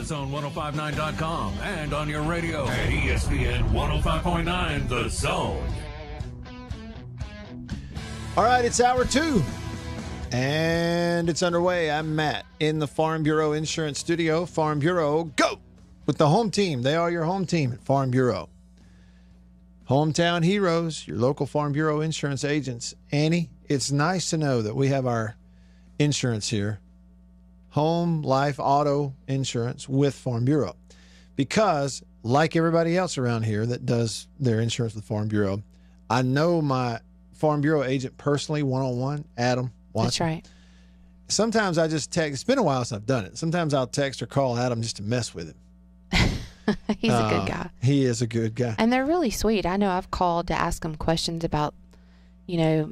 Zone1059.com and on your radio at ESPN 105.9 The Zone. All right, it's hour 2 And it's underway. I'm Matt in the Farm Bureau Insurance Studio. Farm Bureau, go! With the home team. They are your home team at Farm Bureau. Hometown heroes, your local Farm Bureau insurance agents. Annie, it's nice to know that we have our insurance here. Home, life, auto insurance with Farm Bureau. Because, like everybody else around here that does their insurance with Farm Bureau, I know my Farm Bureau agent personally, one-on-one, Adam Watson. That's right. Sometimes I just text. It's been a while since I've done it. Sometimes I'll text or call Adam just to mess with him. He's a good guy. He is a good guy. And they're really sweet. I know I've called to ask them questions about,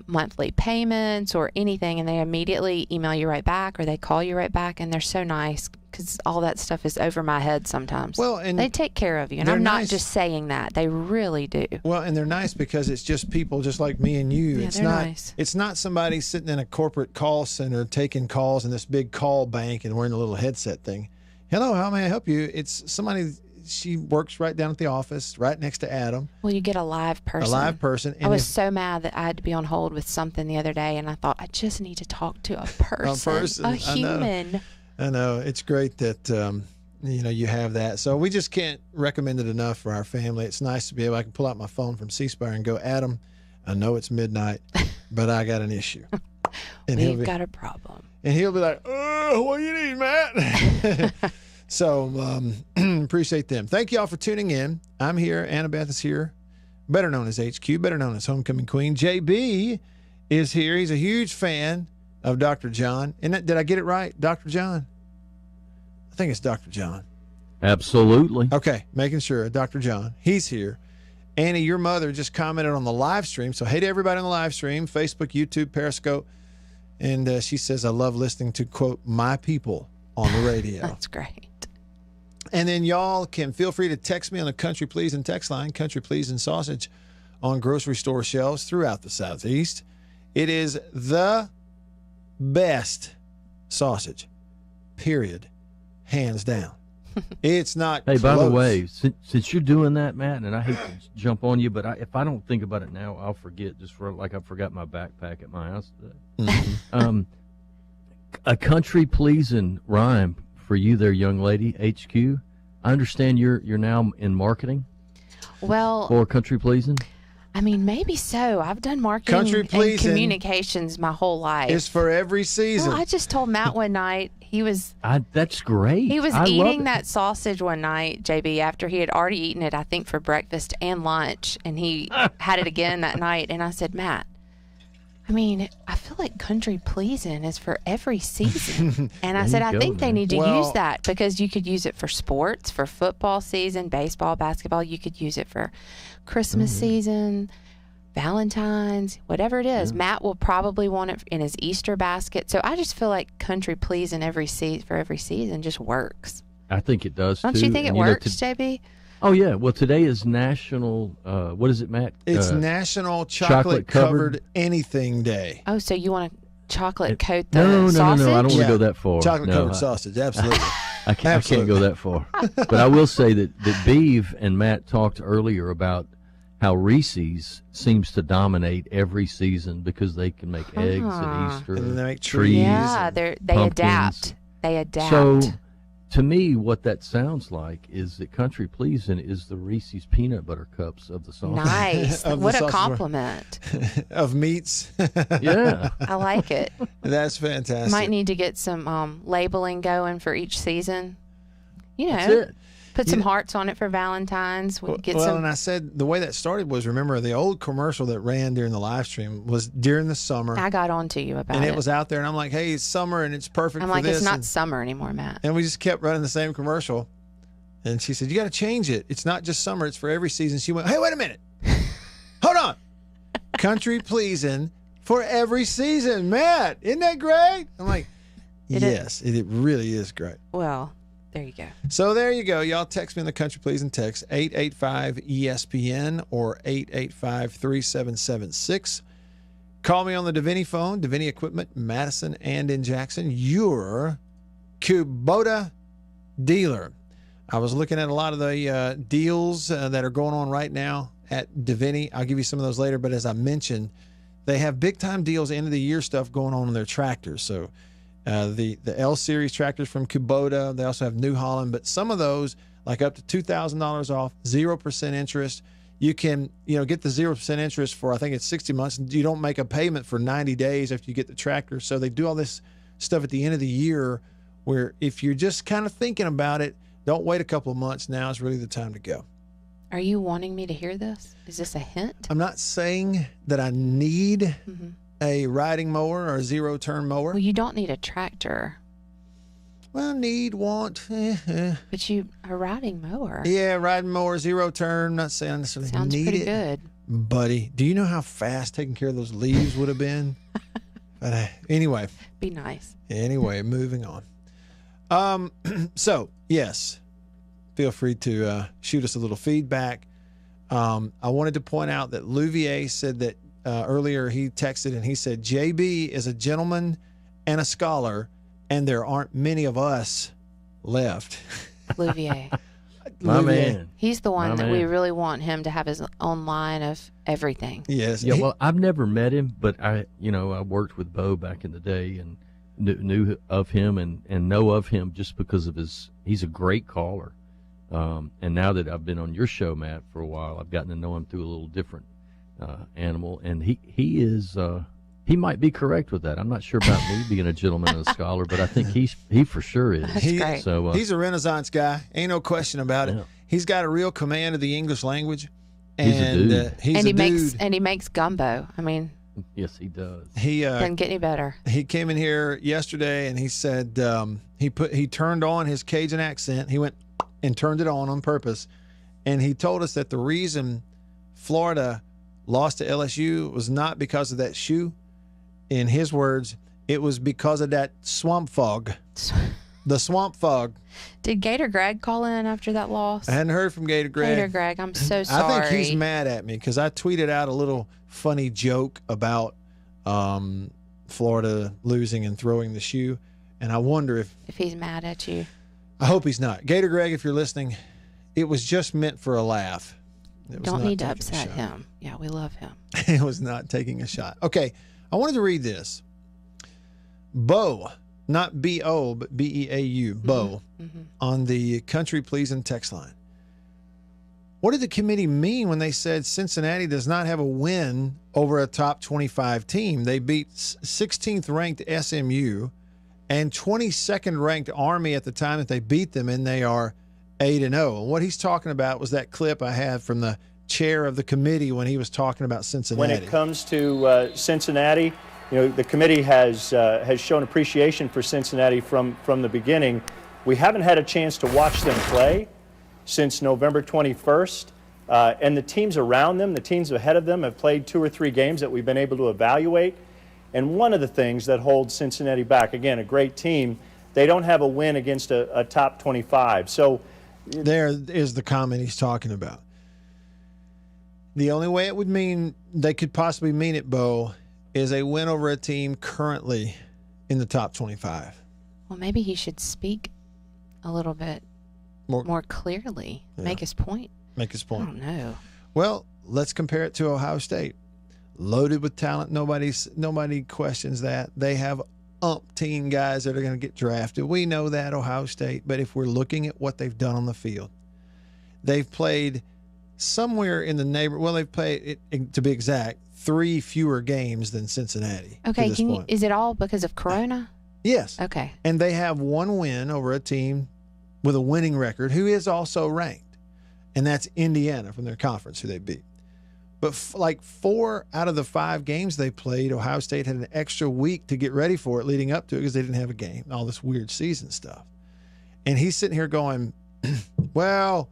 monthly payments or anything, and they immediately email you right back or they call you right back, and they're so nice because all that stuff is over my head sometimes. Well, and they take care of you, and I'm not just saying that. They really do. Well, and they're nice because it's just people just like me and you. Yeah, it's they're not nice. It's not somebody sitting in a corporate call center taking calls in this big call bank and wearing a little headset thing. Hello, how may I help you? It's somebody. She works right down at the office, right next to Adam. Well, you get a live person. A live person. I was so mad that I had to be on hold with something the other day, and I thought, I just need to talk to a person. A human. I know. It's great that, you have that. So we just can't recommend it enough for our family. It's nice to be able, I can pull out my phone from C-Spire and go, Adam, I know it's midnight, but I got an issue. And We've got a problem. And he'll be like, what do you need, Matt? So appreciate them. Thank you all for tuning in. I'm here. Annabeth is here, better known as HQ, better known as Homecoming Queen. JB is here. He's a huge fan of Dr. John. Did I get it right? Dr. John? I think it's Dr. John. Absolutely. Okay, making sure. Dr. John. He's here. Annie, your mother just commented on the live stream. So hey to everybody on the live stream, Facebook, YouTube, Periscope. And she says, I love listening to, quote, my people on the radio. That's great. And then y'all can feel free to text me on the Country Pleasin' text line, Country Pleasin' sausage on grocery store shelves throughout the Southeast. It is the best sausage, period, hands down. It's not Hey, close. by the way, since you're doing that, Matt, and I hate to jump on you, but if I don't think about it now, I'll forget, just like I forgot my backpack at my house today. Mm-hmm. A country pleasing rhyme for you there, young lady, HQ. I understand you're now in marketing. Well, for country pleasing. I mean, maybe so. I've done marketing and communications my whole life. It's for every season. Well, I just told Matt one night that's great. He was eating that sausage one night, JB, after he had already eaten it, I think, for breakfast and lunch, and he had it again that night. And I said, Matt, I mean, I feel like country pleasing is for every season. And I said, I think they need to use that because you could use it for sports, for football season, baseball, basketball. You could use it for Christmas season, Valentine's, whatever it is. Matt will probably want it in his Easter basket. So I just feel like country pleasing for every season just works. I think it does, Don't you think it works, JB? Oh, yeah. Well, today is National, what is it, Matt? It's National Chocolate Covered Anything Day. Oh, so you want to chocolate coat the sausage? No. I don't want to go that far. Chocolate covered sausage, absolutely. I can't go that far. But I will say that Beeve and Matt talked earlier about how Reese's seems to dominate every season because they can make eggs at Easter. And they make trees. Yeah, they adapt. They adapt. So, to me, what that sounds like is that country pleasing is the Reese's peanut butter cups of the sausage. Nice. What a compliment. Of meats. Yeah. I like it. That's fantastic. Might need to get some labeling going for each season. That's it. Put some hearts on it for Valentine's. And I said the way that started was, remember, the old commercial that ran during the live stream was during the summer. I got on to you about it. And it was out there, and I'm like, hey, it's summer, and it's perfect for this. It's not summer anymore, Matt. And we just kept running the same commercial. And she said, you got to change it. It's not just summer. It's for every season. She went, hey, wait a minute. Hold on. Country pleasing for every season. Matt, isn't that great? I'm like, yes, it really is great. Well, there you go. So there you go. Y'all text me in the Country Pleasing text, 885-ESPN or 885-3776. Call me on the Davini phone, Davini Equipment, Madison and in Jackson, your Kubota dealer. I was looking at a lot of the deals that are going on right now at Davini. I'll give you some of those later, but as I mentioned, they have big time deals, end of the year stuff going on in their tractors. So the L Series tractors from Kubota, they also have New Holland, but some of those, like up to $2,000 off, 0% interest. You can, get the 0% interest for, I think it's 60 months. And you don't make a payment for 90 days after you get the tractor. So they do all this stuff at the end of the year where if you're just kind of thinking about it, don't wait a couple of months. Now is really the time to go. Are you wanting me to hear this? Is this a hint? I'm not saying that I need a riding mower or a zero-turn mower. Well, you don't need a tractor. Well, want. But a riding mower. Yeah, riding mower, zero-turn. I'm not saying I necessarily Sounds need pretty it. good. Buddy, do you know how fast taking care of those leaves would have been? But anyway. Be nice. Anyway, moving on. So, yes, feel free to shoot us a little feedback. I wanted to point out that Louvier said that earlier he texted and he said, JB is a gentleman and a scholar, and there aren't many of us left. Louvier. My man. He's the one that we really want him to have his own line of everything. Yes. Yeah, well, I've never met him, but I worked with Bo back in the day and knew of him and know of him just because of he's a great caller. And now that I've been on your show, Matt, for a while, I've gotten to know him through a little different animal, and he is he might be correct with that. I'm not sure about me being a gentleman and a scholar, but I think he for sure is. That's great. So he's a Renaissance guy. Ain't no question about it. He's got a real command of the English language, he's and a dude. He makes gumbo. I mean, yes, he does. He doesn't get any better. He came in here yesterday and he said he turned on his Cajun accent. He went and turned it on purpose, and he told us that the reason Florida lost to LSU was not because of that shoe. In his words, it was because of that swamp fog. The swamp fog. Did Gator Greg call in after that loss? I hadn't heard from Gator Greg. Gator Greg, I'm so sorry. I think he's mad at me because I tweeted out a little funny joke about Florida losing and throwing the shoe, and I wonder if he's mad at you. I hope he's not. Gator Greg, if you're listening, it was just meant for a laugh. Don't need to upset him. Yeah, we love him. It was not taking a shot. Okay, I wanted to read this. Bo, not B-O, but B-E-A-U, Bo, on the Country Pleasing text line. What did the committee mean when they said Cincinnati does not have a win over a top 25 team? They beat 16th ranked SMU and 22nd ranked Army at the time that they beat them, and they are 8-0. And what he's talking about was that clip I had from the chair of the committee when he was talking about Cincinnati. When it comes to Cincinnati, the committee has shown appreciation for Cincinnati from the beginning. We haven't had a chance to watch them play since November 21st, and the teams around them, the teams ahead of them, have played 2 or 3 games that we've been able to evaluate. And one of the things that holds Cincinnati back, again, a great team, they don't have a win against a top 25. So there is the comment he's talking about. The only way it would mean they could possibly mean it, Bo, is a win over a team currently in the top 25. Well, maybe he should speak a little bit more clearly. Yeah. Make his point. Make his point. I don't know. Well, let's compare it to Ohio State. Loaded with talent. Nobody questions that. They have umpteen guys that are going to get drafted. We know that, Ohio State. But if we're looking at what they've done on the field, they've played somewhere in the neighborhood. Well, they've played, to be exact, 3 fewer games than Cincinnati. Okay, is it all because of Corona? Yes. Okay. And they have 1 win over a team with a winning record who is also ranked, and that's Indiana from their conference who they beat. But like 4 out of the 5 games they played, Ohio State had an extra week to get ready for it leading up to it because they didn't have a game, all this weird season stuff. And he's sitting here going, well,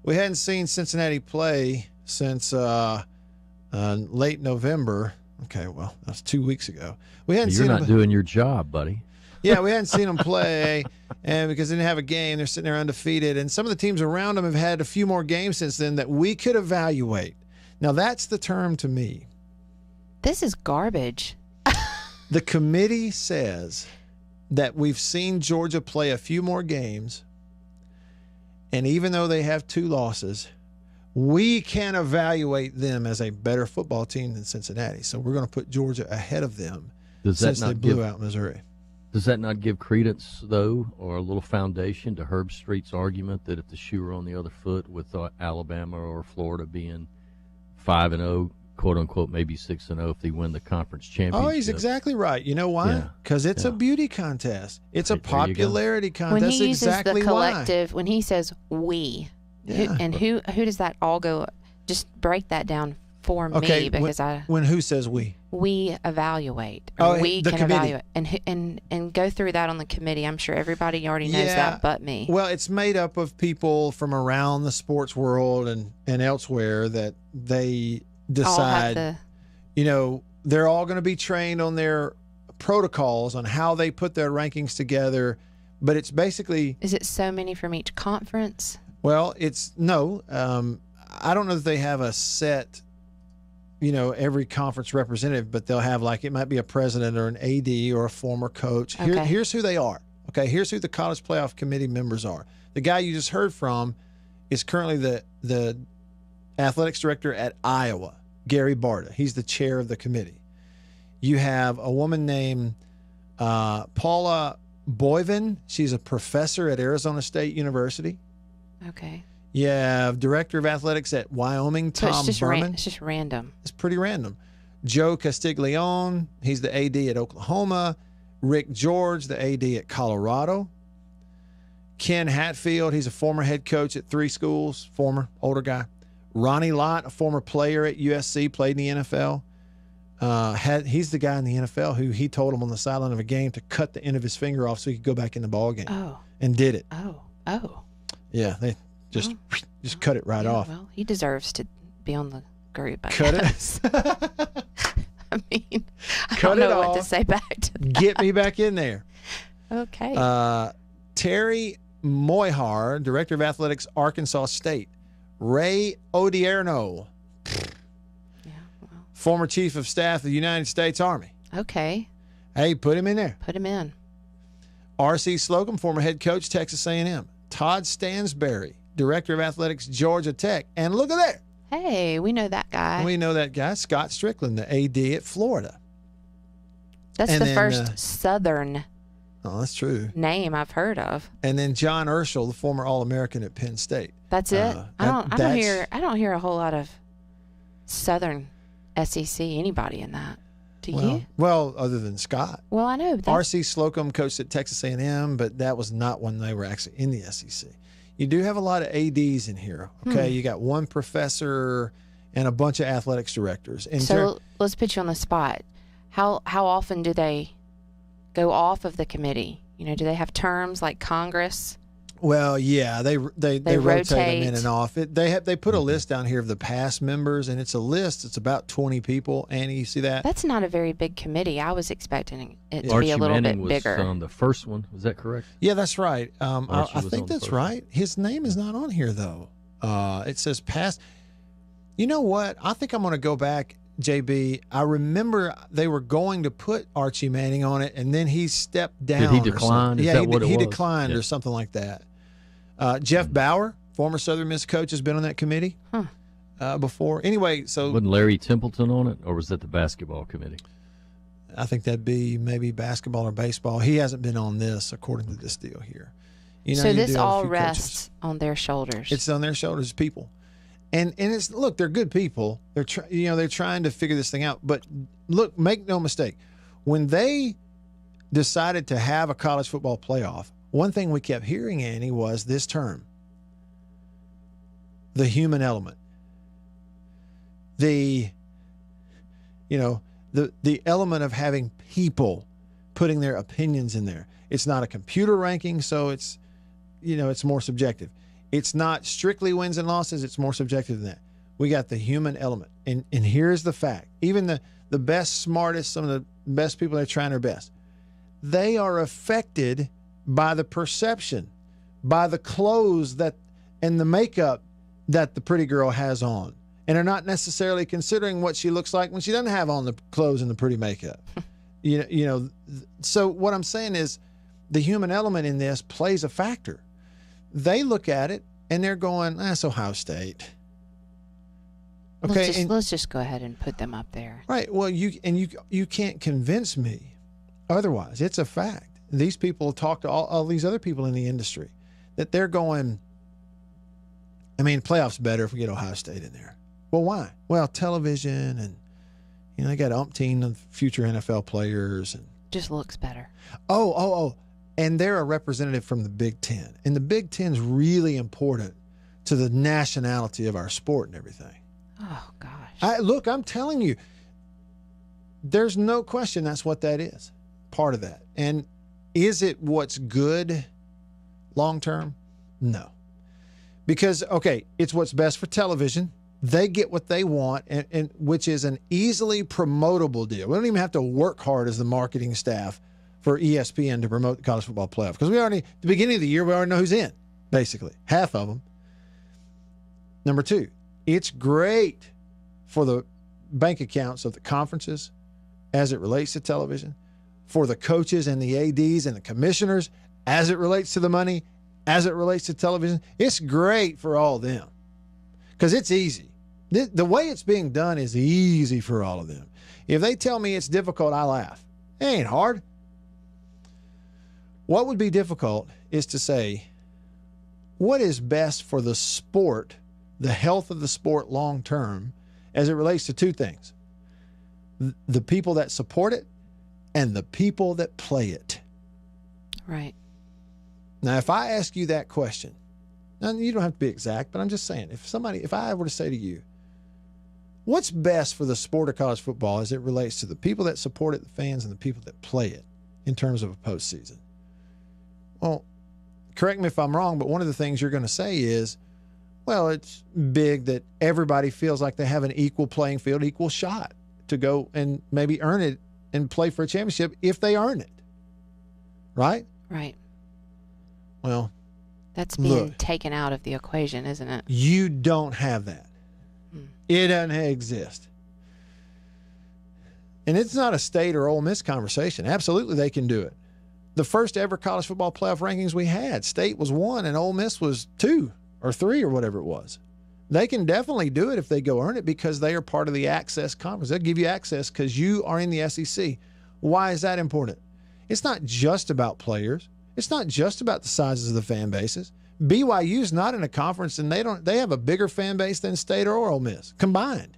we hadn't seen Cincinnati play since late November. Okay, well, that's 2 weeks ago. We hadn't You're seen not doing your job, buddy. Yeah, we hadn't seen them play, and because they didn't have a game, they're sitting there undefeated. And some of the teams around them have had a few more games since then that we could evaluate. Now, that's the term to me. This is garbage. The committee says that we've seen Georgia play a few more games, and even though they have 2 losses, we can evaluate them as a better football team than Cincinnati. So we're going to put Georgia ahead of them since they blew out Missouri. Does that not give credence, though, or a little foundation to Herb Street's argument that if the shoe were on the other foot with Alabama or Florida being 5-0, quote unquote, maybe 6-0 if they win the conference championship? Oh, he's exactly right. You know why? Because it's a beauty contest. It's a popularity contest. When he uses exactly the collective, when he says we, who does that all go? Just break that down for me, because when who says we? We evaluate. We can evaluate and go through that on the committee. I'm sure everybody already knows that, but me. Well, it's made up of people from around the sports world and elsewhere that they decide. They're all going to be trained on their protocols on how they put their rankings together. But it's basically. Is it so many from each conference? Well, it's no. I don't know that they have a set. Every conference representative, but they'll have it might be a president or an AD or a former coach. Okay. Here's who they are. Okay, here's who the college playoff committee members are. The guy you just heard from is currently the athletics director at Iowa, Gary Barta. He's the chair of the committee. You have a woman named Paula Boyven. She's a professor at Arizona State University. Okay. You have director of athletics at Wyoming, Tom Berman. It's just random. It's pretty random. Joe Castiglione, he's the AD at Oklahoma. Rick George, the AD at Colorado. Ken Hatfield, he's a former head coach at 3 schools, older guy. Ronnie Lott, a former player at USC, played in the NFL. He's the guy in the NFL who he told him on the sideline of a game to cut the end of his finger off so he could go back in the ball game. Oh. And did it. Oh. Yeah, they just cut it right off. Well, he deserves to be on the group. I Cut guess. I mean, I Cut don't know it what off. to say back to that. Get me back in there. Okay. Terry Moyhar, director of athletics, Arkansas State. Ray Odierno, former chief of staff of the United States Army. Okay. Hey, put him in there. Put him in. R.C. Slocum, former head coach, Texas A&M. Todd Stansberry, director of athletics, Georgia Tech. And look at there. Hey, we know that guy. We know that guy, Scott Strickland, the AD at Florida. That's the first Southern that's true. name I've heard of. And then John Urschel, the former All-American at Penn State. That's it. I don't hear a whole lot of Southern SEC anybody in that. Do you? Well, other than Scott. Well, I know. R.C. Slocum coached at Texas A&M, but that was not when they were actually in the SEC. You do have a lot of ADs in here. Okay, you got one professor and a bunch of athletics directors. So let's put you on the spot. How often do they go off of the committee? Do they have terms like Congress? Well, yeah, they rotate them in and off. They put a list down here of the past members, and it's a list. It's about 20 people. Annie, you see that? That's not a very big committee. I was expecting it to Archie be a little Manning bit bigger. was on the first one. Was that correct? Yeah, that's right. I think that's first right. His name is not on here, though. It says past. You know what? I think I'm going to go back, JB. I remember they were going to put Archie Manning on it, and then he stepped down. Did he decline? Is that what it was? He declined or something like that. Jeff Bauer, former Southern Miss coach, has been on that committee before. Anyway, so wasn't Larry Templeton on it, or was that the basketball committee? I think that'd be maybe basketball or baseball. He hasn't been on this, according to this deal here. So this all rests on their shoulders. It's on their shoulders, people, and it's look, they're good people. They're they're trying to figure this thing out. But look, make no mistake, when they decided to have a college football playoff. One thing we kept hearing, Annie, was this term, the human element. The element of having people putting their opinions in there. It's not a computer ranking, so it's more subjective. It's not strictly wins and losses, it's more subjective than that. We got the human element. And here's the fact. Even the best, smartest, some of the best people that are trying their best, they are affected by the perception, by the clothes and the makeup that the pretty girl has on, and are not necessarily considering what she looks like when she doesn't have on the clothes and the pretty makeup. So what I'm saying is the human element in this plays a factor. They look at it and they're going, that's Ohio State. Okay, Let's just go ahead and put them up there. Right. Well, you can't convince me otherwise. It's a fact. These people talk to all these other people in the industry that they're going, I mean, playoffs better if we get Ohio State in there. Well, why? Well, television and, they got umpteen of future NFL players. And just looks better. Oh. And they're a representative from the Big Ten. And the Big Ten's really important to the nationality of our sport and everything. Oh, gosh. Look, I'm telling you, there's no question that's what that is, part of that. And is it what's good long term? No. Because, okay, it's what's best for television. They get what they want, and which is an easily promotable deal. We don't even have to work hard as the marketing staff for ESPN to promote the college football playoff. Because at the beginning of the year, we already know who's in, basically. Half of them. Number two, it's great for the bank accounts of the conferences as it relates to television, for the coaches and the ADs and the commissioners as it relates to the money, as it relates to television. It's great for all of them because it's easy. The way it's being done is easy for all of them. If they tell me it's difficult, I laugh. It ain't hard. What would be difficult is to say, what is best for the sport, the health of the sport long term, as it relates to two things: the people that support it and the people that play it. Right. Now, if I ask you that question, now you don't have to be exact, but I'm just saying, if I were to say to you, what's best for the sport of college football as it relates to the people that support it, the fans, and the people that play it in terms of a postseason? Well, correct me if I'm wrong, but one of the things you're going to say is, well, it's big that everybody feels like they have an equal playing field, equal shot to go and maybe earn it and play for a championship if they earn it. Right? Right. Well, that's being taken out of the equation, isn't it? You don't have that. It doesn't exist. And it's not a State or Ole Miss conversation. Absolutely, they can do it. The first ever college football playoff rankings we had, State was 1 and Ole Miss was 2 or 3 or whatever it was. They can definitely do it if they go earn it because they are part of the Access Conference. They'll give you access because you are in the SEC. Why is that important? It's not just about players. It's not just about the sizes of the fan bases. BYU's not in a conference, and they have a bigger fan base than State or Ole Miss combined.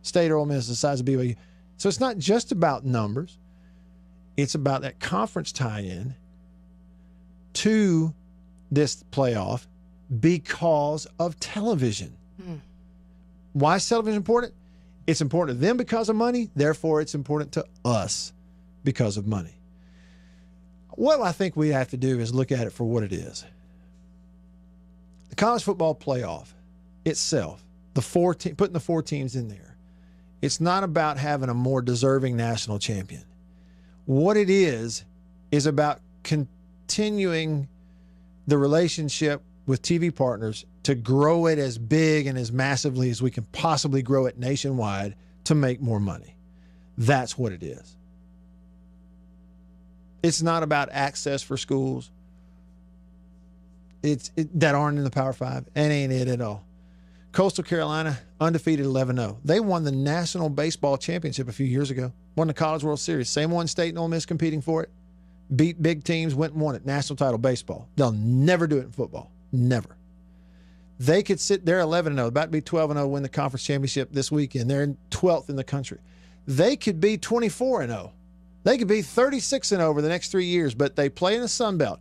State or Ole Miss the size of BYU. So it's not just about numbers. It's about that conference tie-in to this playoff because of television. Why is television important? It's important to them because of money. Therefore, it's important to us because of money. What I think we have to do is look at it for what it is. The college football playoff itself, putting the 4 teams in there, it's not about having a more deserving national champion. What it is about continuing the relationship with TV partners to grow it as big and as massively as we can possibly grow it nationwide to make more money. That's what it is. It's not about access for schools that aren't in the Power 5. That ain't it at all. Coastal Carolina, undefeated 11-0. They won the National Baseball Championship a few years ago. Won the College World Series. Same one State and Ole Miss competing for it. Beat big teams, went and won it. National title baseball. They'll never do it in football. Never. They could sit there 11-0, about to be 12-0, win the conference championship this weekend. They're 12th in the country. They could be 24-0. They could be 36-0 over the next 3 years, but they play in the Sun Belt.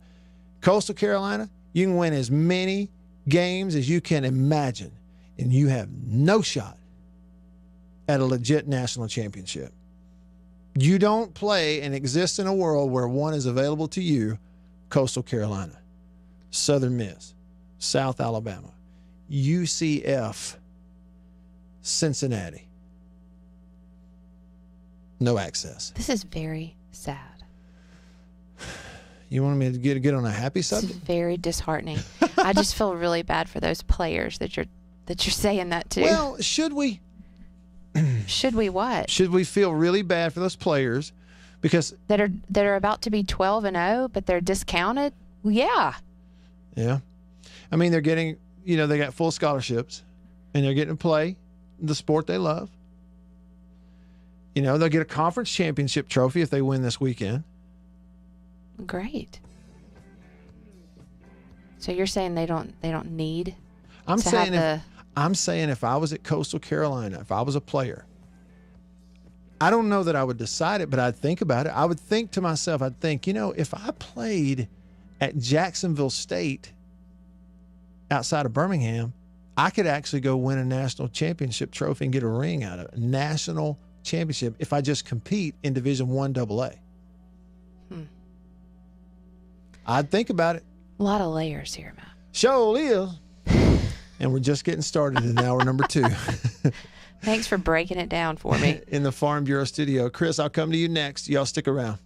Coastal Carolina, you can win as many games as you can imagine, and you have no shot at a legit national championship. You don't play and exist in a world where one is available to you: Coastal Carolina, Southern Miss, South Alabama, UCF, Cincinnati. No access. This is very sad. You want me to get on a happy subject? It's very disheartening. I just feel really bad for those players that you're saying that to. Well, should we? Should we what? Should we feel really bad for those players because that are about to be 12-0, but they're discounted? Well, yeah. Yeah. I mean, they're getting, they got full scholarships and they're getting to play the sport they love. You know, they'll get a conference championship trophy if they win this weekend. Great. So you're saying they don't need I'm to saying have if I was at Coastal Carolina, if I was a player, I don't know that I would decide it, but I'd think about it. I would think to myself, you know, if I played at Jacksonville State outside of Birmingham, I could actually go win a national championship trophy and get a ring out of it. A national championship if I just compete in Division I AA. I'd think about it. A lot of layers here, Matt. Show is. And we're just getting started in hour number 2. Thanks for breaking it down for me. In the Farm Bureau studio. Chris, I'll come to you next. Y'all stick around.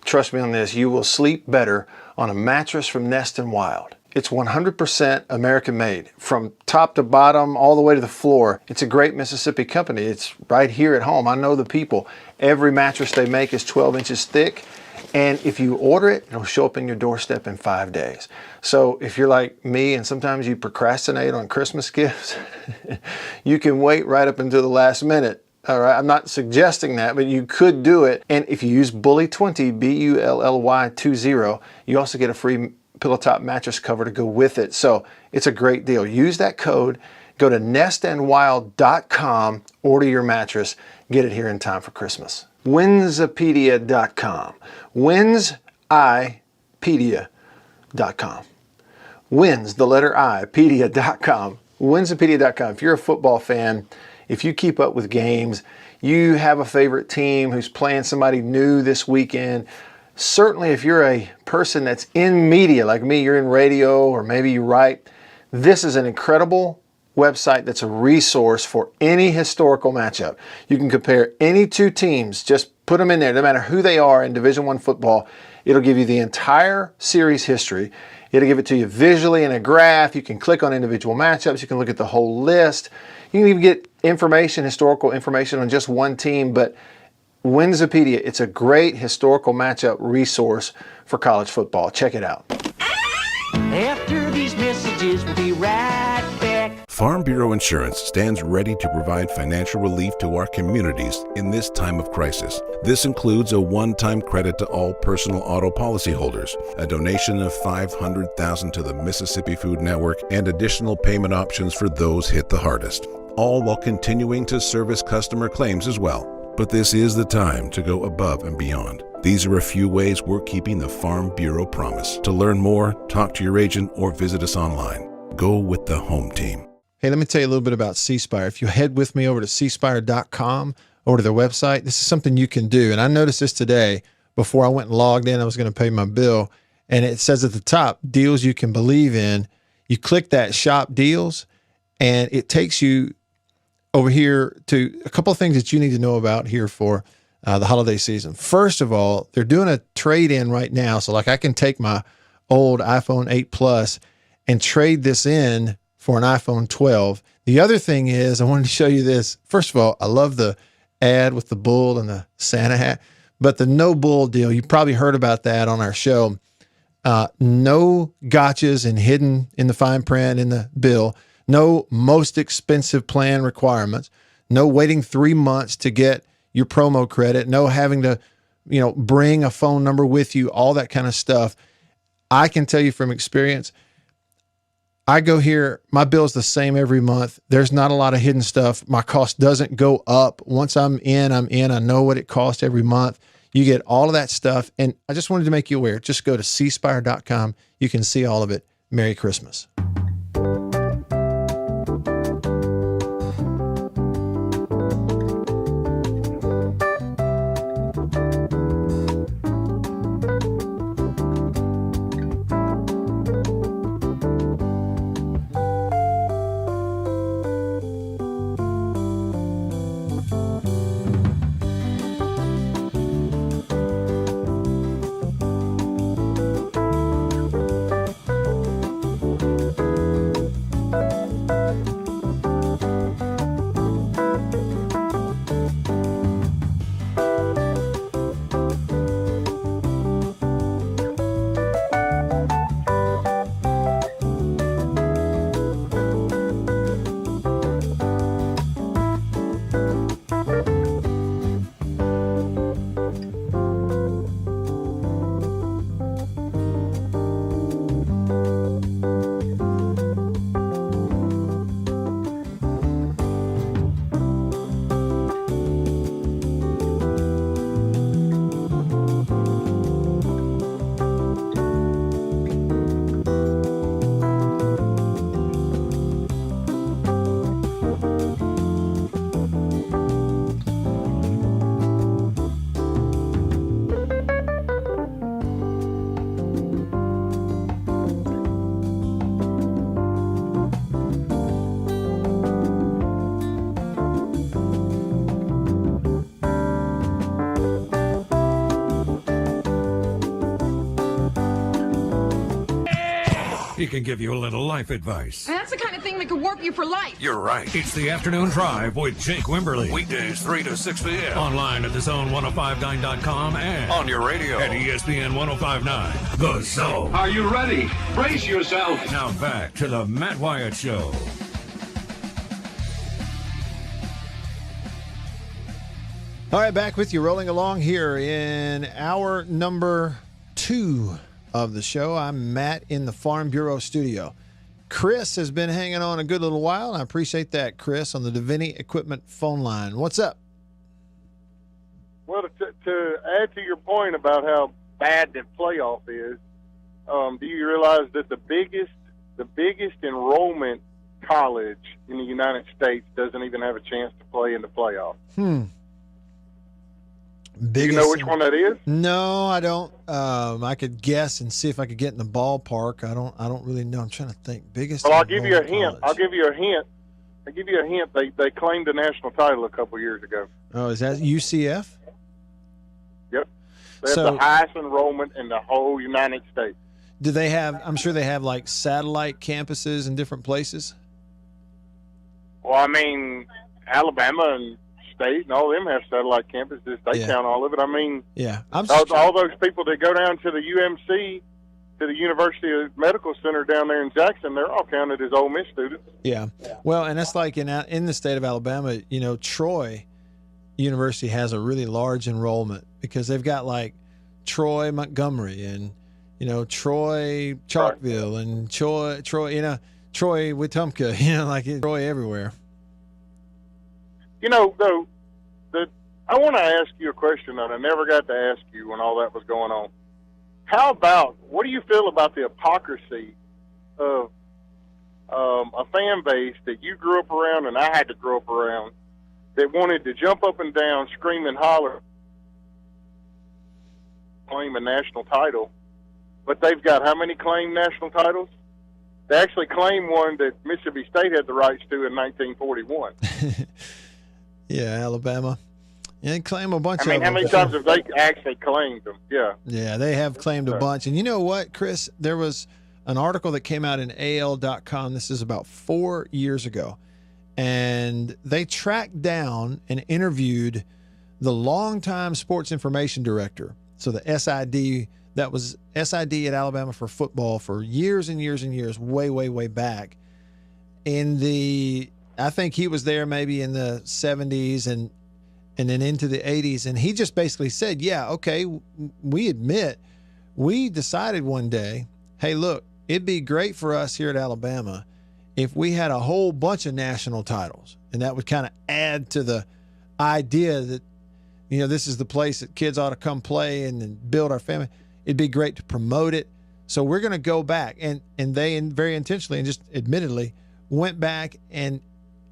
Trust me on this, you will sleep better on a mattress from Nest & Wild. It's 100% American made, from top to bottom, all the way to the floor. It's a great Mississippi company. It's right here at home. I know the people. Every mattress they make is 12 inches thick, and if you order it, it'll show up in your doorstep in 5 days. So if you're like me and sometimes you procrastinate on Christmas gifts, you can wait right up until the last minute. All right, I'm not suggesting that, but you could do it. And if you use Bully20, BULLY20, you also get a free pillow top mattress cover to go with it. So it's a great deal. Use that code. Go to nestandwild.com, order your mattress, get it here in time for Christmas. Winsipedia.com. Winsipedia.com. Wins, the letter I, pedia.com. Winsipedia.com. If you're a football fan, if you keep up with games, you have a favorite team who's playing somebody new this weekend, certainly if you're a person that's in media like me, you're in radio or maybe you write, this is an incredible website that's a resource for any historical matchup. You can compare any two teams, just put them in there, no matter who they are in Division I football. It'll give you the entire series history. It'll give it to you visually in a graph. You can click on individual matchups. You can look at the whole list. You can even get information, historical information on just one team, but Winsipedia, it's a great historical matchup resource for college football. Check it out. After these messages, we'll be right back. Farm Bureau Insurance stands ready to provide financial relief to our communities in this time of crisis. This includes a one-time credit to all personal auto policyholders, a donation of $500,000 to the Mississippi Food Network, and additional payment options for those hit the hardest, all while continuing to service customer claims as well. But this is the time to go above and beyond. These are a few ways we're keeping the Farm Bureau promise. To learn more, talk to your agent or visit us online. Go with the home team. Hey, let me tell you a little bit about C-Spire. If you head with me over to cspire.com, over to their website, this is something you can do. And I noticed this today before I went and logged in. I was going to pay my bill. And it says at the top, deals you can believe in. You click that shop deals, and it takes you over here to a couple of things that you need to know about here for the holiday season. First of all, they're doing a trade-in right now. So like I can take my old iPhone 8 Plus and trade this in for an iPhone 12. The other thing is, I wanted to show you this. First of all, I love the ad with the bull and the Santa hat, but the no bull deal, you probably heard about that on our show. No gotchas and hidden in the fine print in the bill. No most expensive plan requirements. No waiting 3 months to get your promo credit. No having to, bring a phone number with you, all that kind of stuff. I can tell you from experience, I go here, my bill's the same every month. There's not a lot of hidden stuff. My cost doesn't go up. Once I'm in. I know what it costs every month. You get all of that stuff. And I just wanted to make you aware. Just go to cspire.com. You can see all of it. Merry Christmas. can give you a little life advice. And that's the kind of thing that could warp you for life. You're right. It's the Afternoon Drive with Jake Wimberly. Weekdays 3 to 6 p.m. Online at thezone1059.com and on your radio at ESPN 1059. The Zone. Are you ready? Brace yourself. Now back to the Matt Wyatt Show. All right, back with you, rolling along here in hour number 2 of the show. I'm Matt in the Farm Bureau studio. Chris has been hanging on a good little while, and I appreciate that, Chris, on the Deviney Equipment phone line. What's up? Well, to add to your point about how bad the playoff is, do you realize that the biggest enrollment college in the United States doesn't even have a chance to play in the playoff? Do you know which one that is? No, I don't. I could guess and see if I could get in the ballpark. I don't really know. I'm trying to think. Biggest. Well, I'll give you a hint. College. I'll give you a hint. They claimed a national title a couple years ago. Oh, is that UCF? Yep. They have the highest enrollment in the whole United States. Do they have? I'm sure they have like satellite campuses in different places. Well, I mean, Alabama and State and all of them have satellite campuses. They count all of it. I mean, all those people that go down to the UMC, to the University of Medical Center down there in Jackson, they're all counted as Ole Miss students. Yeah. Well, and that's like in the state of Alabama, Troy University has a really large enrollment because they've got like Troy Montgomery and, Troy Chalkville and Troy Wetumpka, like Troy everywhere. Though, I want to ask you a question that I never got to ask you when all that was going on. What do you feel about the hypocrisy of a fan base that you grew up around and I had to grow up around that wanted to jump up and down, scream and holler, claim a national title, but they've got how many claimed national titles? They actually claimed one that Mississippi State had the rights to in 1941. Yeah, Alabama. Yeah, they claim a bunch of them. How many times have they actually claimed them? Yeah. Yeah, they have claimed a bunch. And you know what, Chris? There was an article that came out in AL.com. This is about 4 years ago. And they tracked down and interviewed the longtime sports information director. So the SID, that was SID at Alabama for football for years and years and years, way, way, way back. I think he was there maybe in the 70s and then into the 80s. And he just basically said, yeah, okay, we admit, we decided one day, hey, look, it'd be great for us here at Alabama if we had a whole bunch of national titles. And that would kind of add to the idea that, this is the place that kids ought to come play and then build our family. It'd be great to promote it. So we're going to go back. And they very intentionally and just admittedly went back and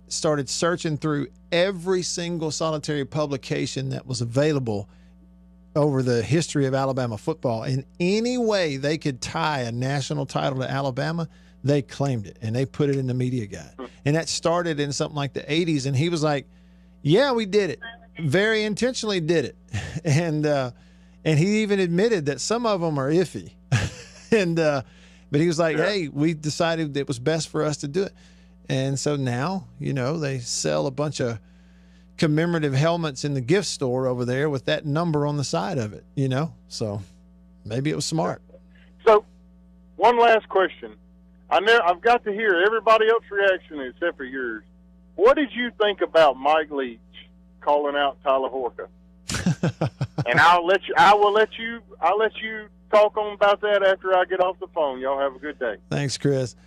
started searching through every single solitary publication that was available over the history of Alabama football. In any way they could tie a national title to Alabama, they claimed it, and they put it in the media guide. And that started in something like the 80s, and he was like, yeah, we did it. Very intentionally did it. And he even admitted that some of them are iffy. But he was like, hey, we decided it was best for us to do it. And so now, they sell a bunch of commemorative helmets in the gift store over there with that number on the side of it, So maybe it was smart. So one last question. I've got to hear everybody else's reaction except for yours. What did you think about Mike Leach calling out Tyler Horka? And I'll let you talk on about that after I get off the phone. Y'all have a good day. Thanks, Chris.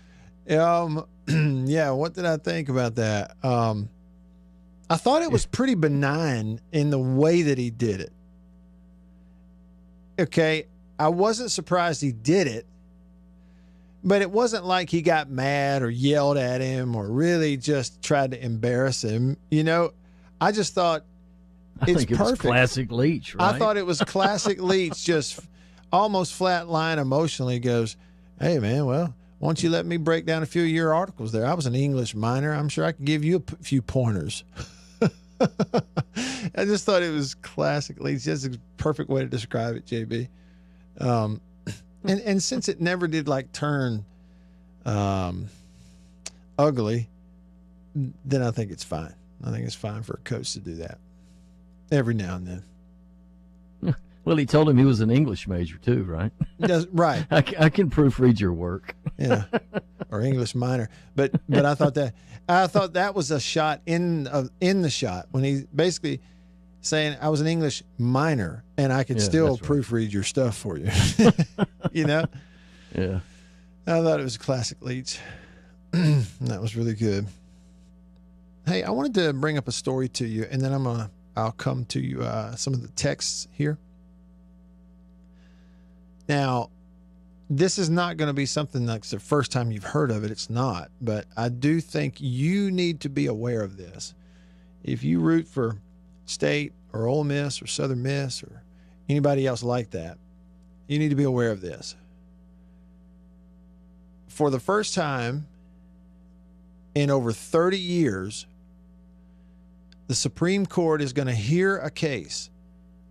Yeah, what did I think about that? I thought it was pretty benign in the way that he did it. Okay, I wasn't surprised he did it, but it wasn't like he got mad or yelled at him or really just tried to embarrass him. I just thought it's perfect. It was classic Leach, right? I thought it was classic Leach, just almost flat line emotionally goes, hey, man, well, why don't you let me break down a few of your articles there? I was an English minor. I'm sure I could give you a few pointers. I just thought it was classically just a perfect way to describe it, JB. And since it never did like turn ugly, then I think it's fine. I think it's fine for a coach to do that every now and then. Well, he told him he was an English major too, right? Right. I can proofread your work. Yeah, or English minor. But I thought that was a shot in the shot when he basically saying I was an English minor and I could still proofread your stuff for you. You know? Yeah. I thought it was a classic Leach. That was really good. Hey, I wanted to bring up a story to you, and then I'll come to you some of the texts here. Now, this is not going to be something like the first time you've heard of it. It's not, but I do think you need to be aware of this. If you root for State or Ole Miss or Southern Miss or anybody else like that, you need to be aware of this. For the first time in over 30 years, the Supreme Court is going to hear a case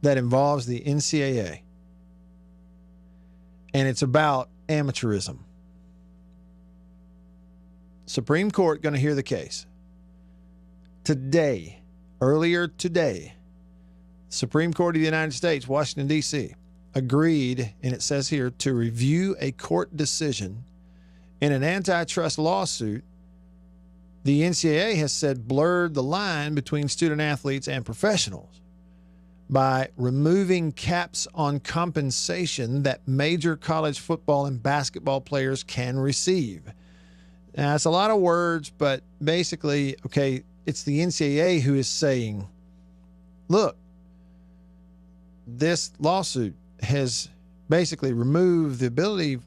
that involves the NCAA. And it's about amateurism. Supreme Court going to hear the case. Earlier today, Supreme Court of the United States, Washington, D.C., agreed, and it says here, to review a court decision in an antitrust lawsuit the NCAA has said blurred the line between student athletes and professionals by removing caps on compensation that major college football and basketball players can receive. Now, it's a lot of words, but basically, okay, it's the NCAA who is saying, look, this lawsuit has basically removed the ability,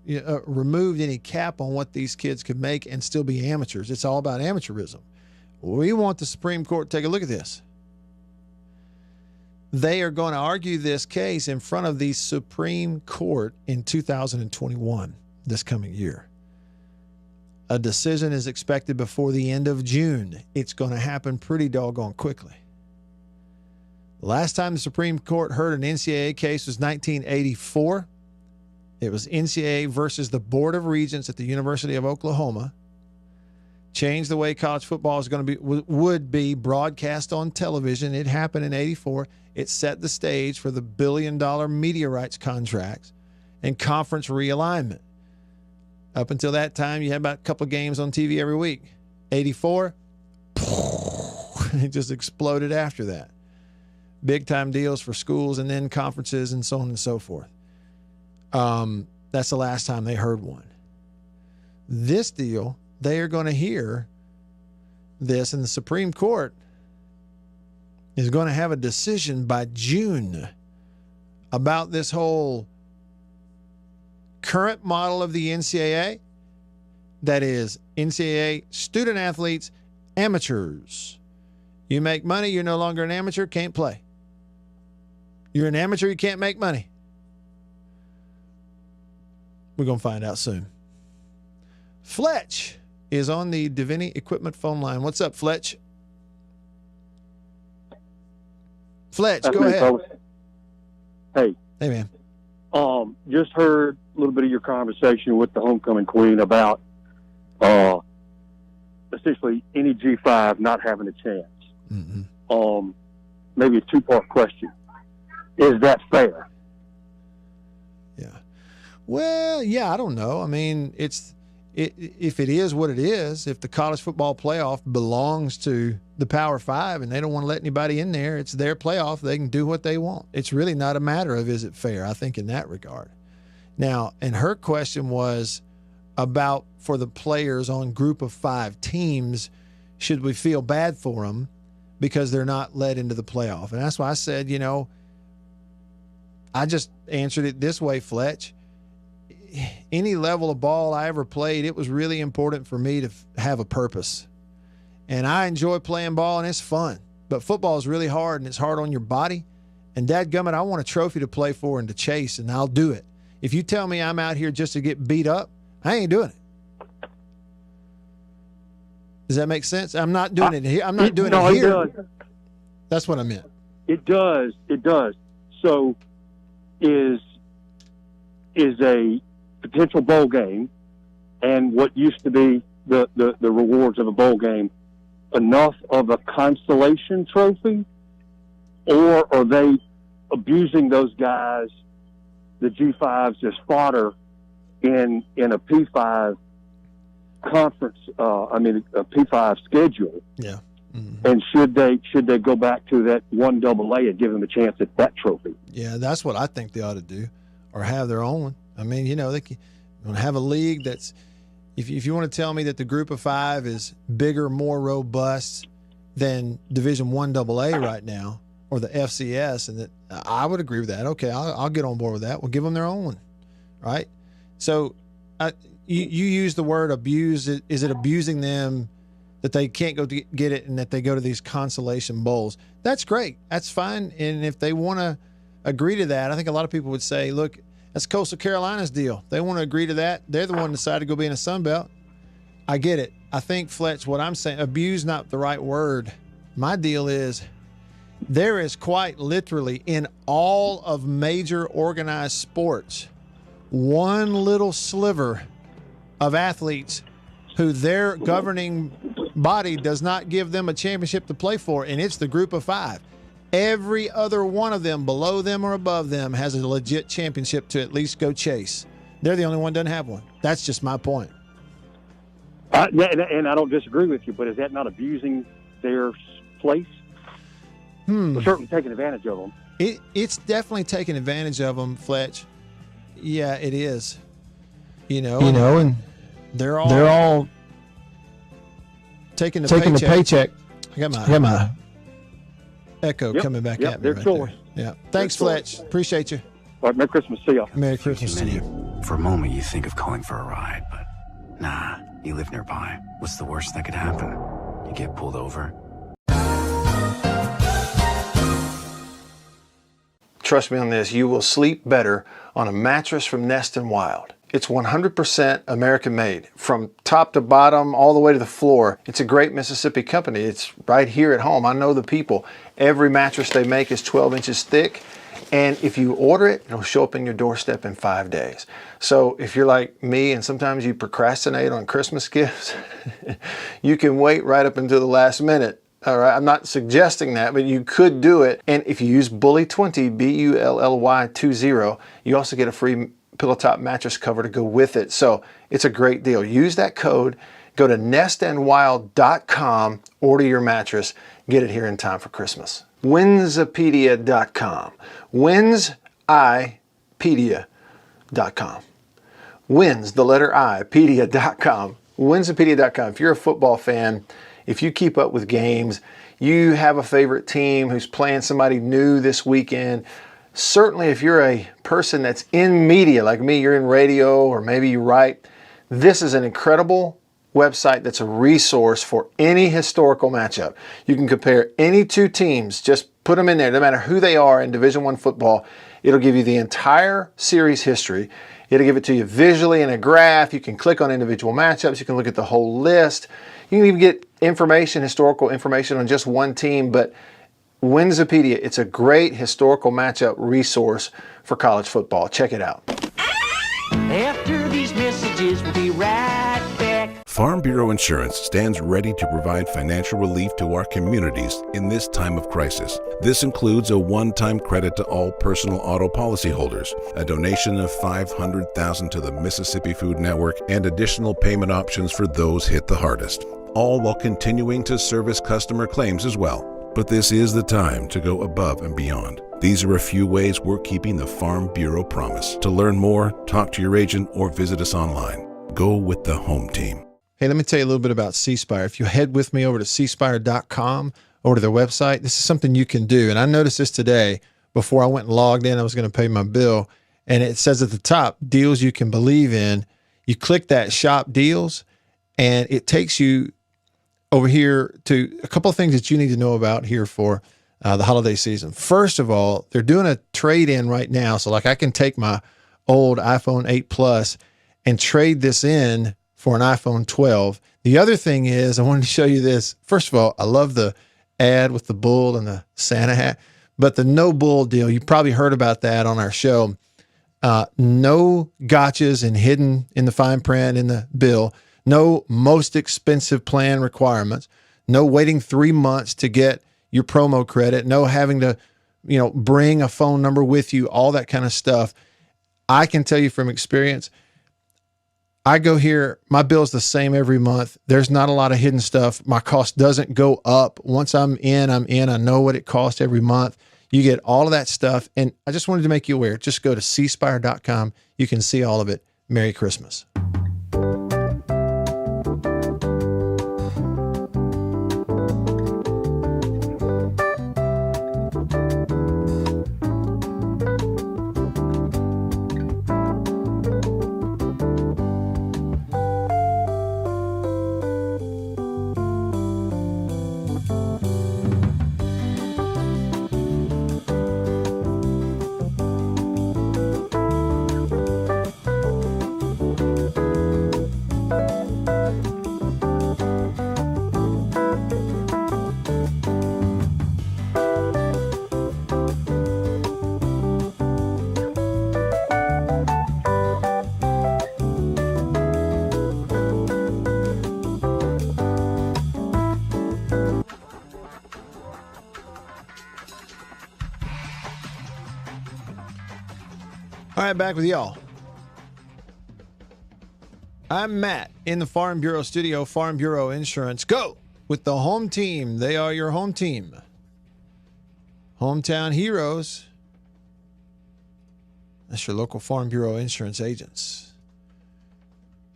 removed any cap on what these kids could make and still be amateurs. It's all about amateurism. We want the Supreme Court to take a look at this. They are going to argue this case in front of the Supreme Court in 2021, this coming year. A decision is expected before the end of June. It's going to happen pretty doggone quickly. The last time the Supreme Court heard an NCAA case was 1984. It was NCAA versus the Board of Regents at the University of Oklahoma. Changed the way college football is going to be, would be broadcast on television. It happened in 84. It set the stage for the billion-dollar media rights contracts and conference realignment. Up until that time, you had about a couple of games on TV every week. 84, it just exploded after that. Big-time deals for schools and then conferences and so on and so forth. That's the last time they heard one. This deal, they are going to hear this, and the Supreme Court is going to have a decision by June about this whole current model of the NCAA, that is NCAA student athletes, amateurs. You make money, you're no longer an amateur, can't play. You're an amateur, you can't make money. We're going to find out soon. Fletch is on the Davini Equipment phone line. What's up, Fletch? Fletch, go ahead. Hey. Hey, man. Just heard a little bit of your conversation with the homecoming queen about essentially any G5 not having a chance. Mm-hmm. Maybe a two-part question. Is that fair? Yeah. Well, yeah, I don't know. I mean, if it is what it is, if the college football playoff belongs to the Power Five and they don't want to let anybody in there, it's their playoff. They can do what they want. It's really not a matter of is it fair, I think, in that regard. Now, and her question was about for the players on group of 5 teams, should we feel bad for them because they're not let into the playoff? And that's why I said, I just answered it this way, Fletch. Any level of ball I ever played, it was really important for me to have a purpose. And I enjoy playing ball, and it's fun. But football is really hard, and it's hard on your body. And dadgummit, I want a trophy to play for and to chase, and I'll do it. If you tell me I'm out here just to get beat up, I ain't doing it. Does that make sense? I'm not doing it here. I'm not doing it here. It does. That's what I meant. It does. It does. So is a potential bowl game and what used to be the rewards of a bowl game enough of a consolation trophy, or are they abusing those guys, the G5s, as fodder in a P5 conference? A P5 schedule. Yeah. And should they go back to that 1AA and give them a chance at that trophy? Yeah, that's what I think they ought to do, or have their own. I mean, they can have a league that's. If you want to tell me that the Group of Five is bigger, more robust than Division I AA right now, or the FCS, and that I would agree with that. Okay, I'll get on board with that. We'll give them their own one, right? So, you use the word abuse. Is it abusing them that they can't go to get it and that they go to these consolation bowls? That's great. That's fine. And if they want to agree to that, I think a lot of people would say, look, that's Coastal Carolina's deal. They want to agree to that. They're the one who decided to go be in a Sun Belt. I get it. I think, Fletch, what I'm saying, abuse not the right word. My deal is there is quite literally in all of major organized sports one little sliver of athletes who their governing body does not give them a championship to play for, and it's the Group of Five. Every other one of them, below them or above them, has a legit championship to at least go chase. They're the only one that doesn't have one. That's just my point. And I don't disagree with you, but is that not abusing their place? We're certainly taking advantage of them. It's definitely taking advantage of them, Fletch. Yeah, it is. And they're all taking the paycheck. I got my echo coming back at me right there. Yeah. Thanks, Fletch. Appreciate you. All right, Merry Christmas to you. Merry Christmas to you. For a moment, you think of calling for a ride, but nah, you live nearby. What's the worst that could happen? You get pulled over. Trust me on this, you will sleep better on a mattress from Nest & Wild. It's 100% American made, from top to bottom, all the way to the floor. It's a great Mississippi company. It's right here at home. I know the people. Every mattress they make is 12 inches thick, and if you order it, it'll show up in your doorstep in 5 days. So if you're like me and sometimes you procrastinate on Christmas gifts, you can wait right up until the last minute. All right, I'm not suggesting that, but you could do it. And if you use Bully20, BULLY20, you also get a free pillow top mattress cover to go with it. So it's a great deal. Use that code. Go to nestandwild.com, order your mattress, get it here in time for Christmas. Winsipedia.com. Winsipedia.com. Wins, the letter I, pedia.com. Winsipedia.com. If you're a football fan, if you keep up with games, you have a favorite team who's playing somebody new this weekend, certainly if you're a person that's in media like me, you're in radio or maybe you write, this is an incredible website that's a resource for any historical matchup. You can compare any two teams, just put them in there, no matter who they are in Division I football. It'll give you the entire series history. It'll give it to you visually in a graph. You can click on individual matchups. You can look at the whole list. You can even get information, historical information on just one team, but Winsipedia, it's a great historical matchup resource for college football. Check it out. After these messages, we'll be right back. Farm Bureau Insurance stands ready to provide financial relief to our communities in this time of crisis. This includes a one-time credit to all personal auto policyholders, a donation of $500,000 to the Mississippi Food Network, and additional payment options for those hit the hardest, all while continuing to service customer claims as well. But this is the time to go above and beyond. These are a few ways we're keeping the Farm Bureau promise. To learn more, talk to your agent or visit us online. Go with the home team. Hey, let me tell you a little bit about C-Spire. If you head with me over to cspire.com, over to their website, this is something you can do. And I noticed this today before I went and logged in. I was going to pay my bill. And it says at the top, deals you can believe in. You click that shop deals, and it takes you over here to a couple of things that you need to know about here for the holiday season. First of all, they're doing a trade-in right now. So like I can take my old iPhone 8 Plus and trade this in for an iPhone 12. The other thing is, I wanted to show you this. First of all, I love the ad with the bull and the Santa hat, but the no bull deal, you probably heard about that on our show. No gotchas and hidden in the fine print in the bill. No most expensive plan requirements. No waiting 3 months to get your promo credit. No having to, bring a phone number with you, all that kind of stuff. I can tell you from experience, I go here, my bill's the same every month. There's not a lot of hidden stuff. My cost doesn't go up. Once I'm in. I know what it costs every month. You get all of that stuff. And I just wanted to make you aware. Just go to cspire.com. You can see all of it. Merry Christmas. All right, back with y'all. I'm Matt in the Farm Bureau studio, Farm Bureau Insurance. Go with the home team. They are your home team. Hometown heroes. That's your local Farm Bureau Insurance agents.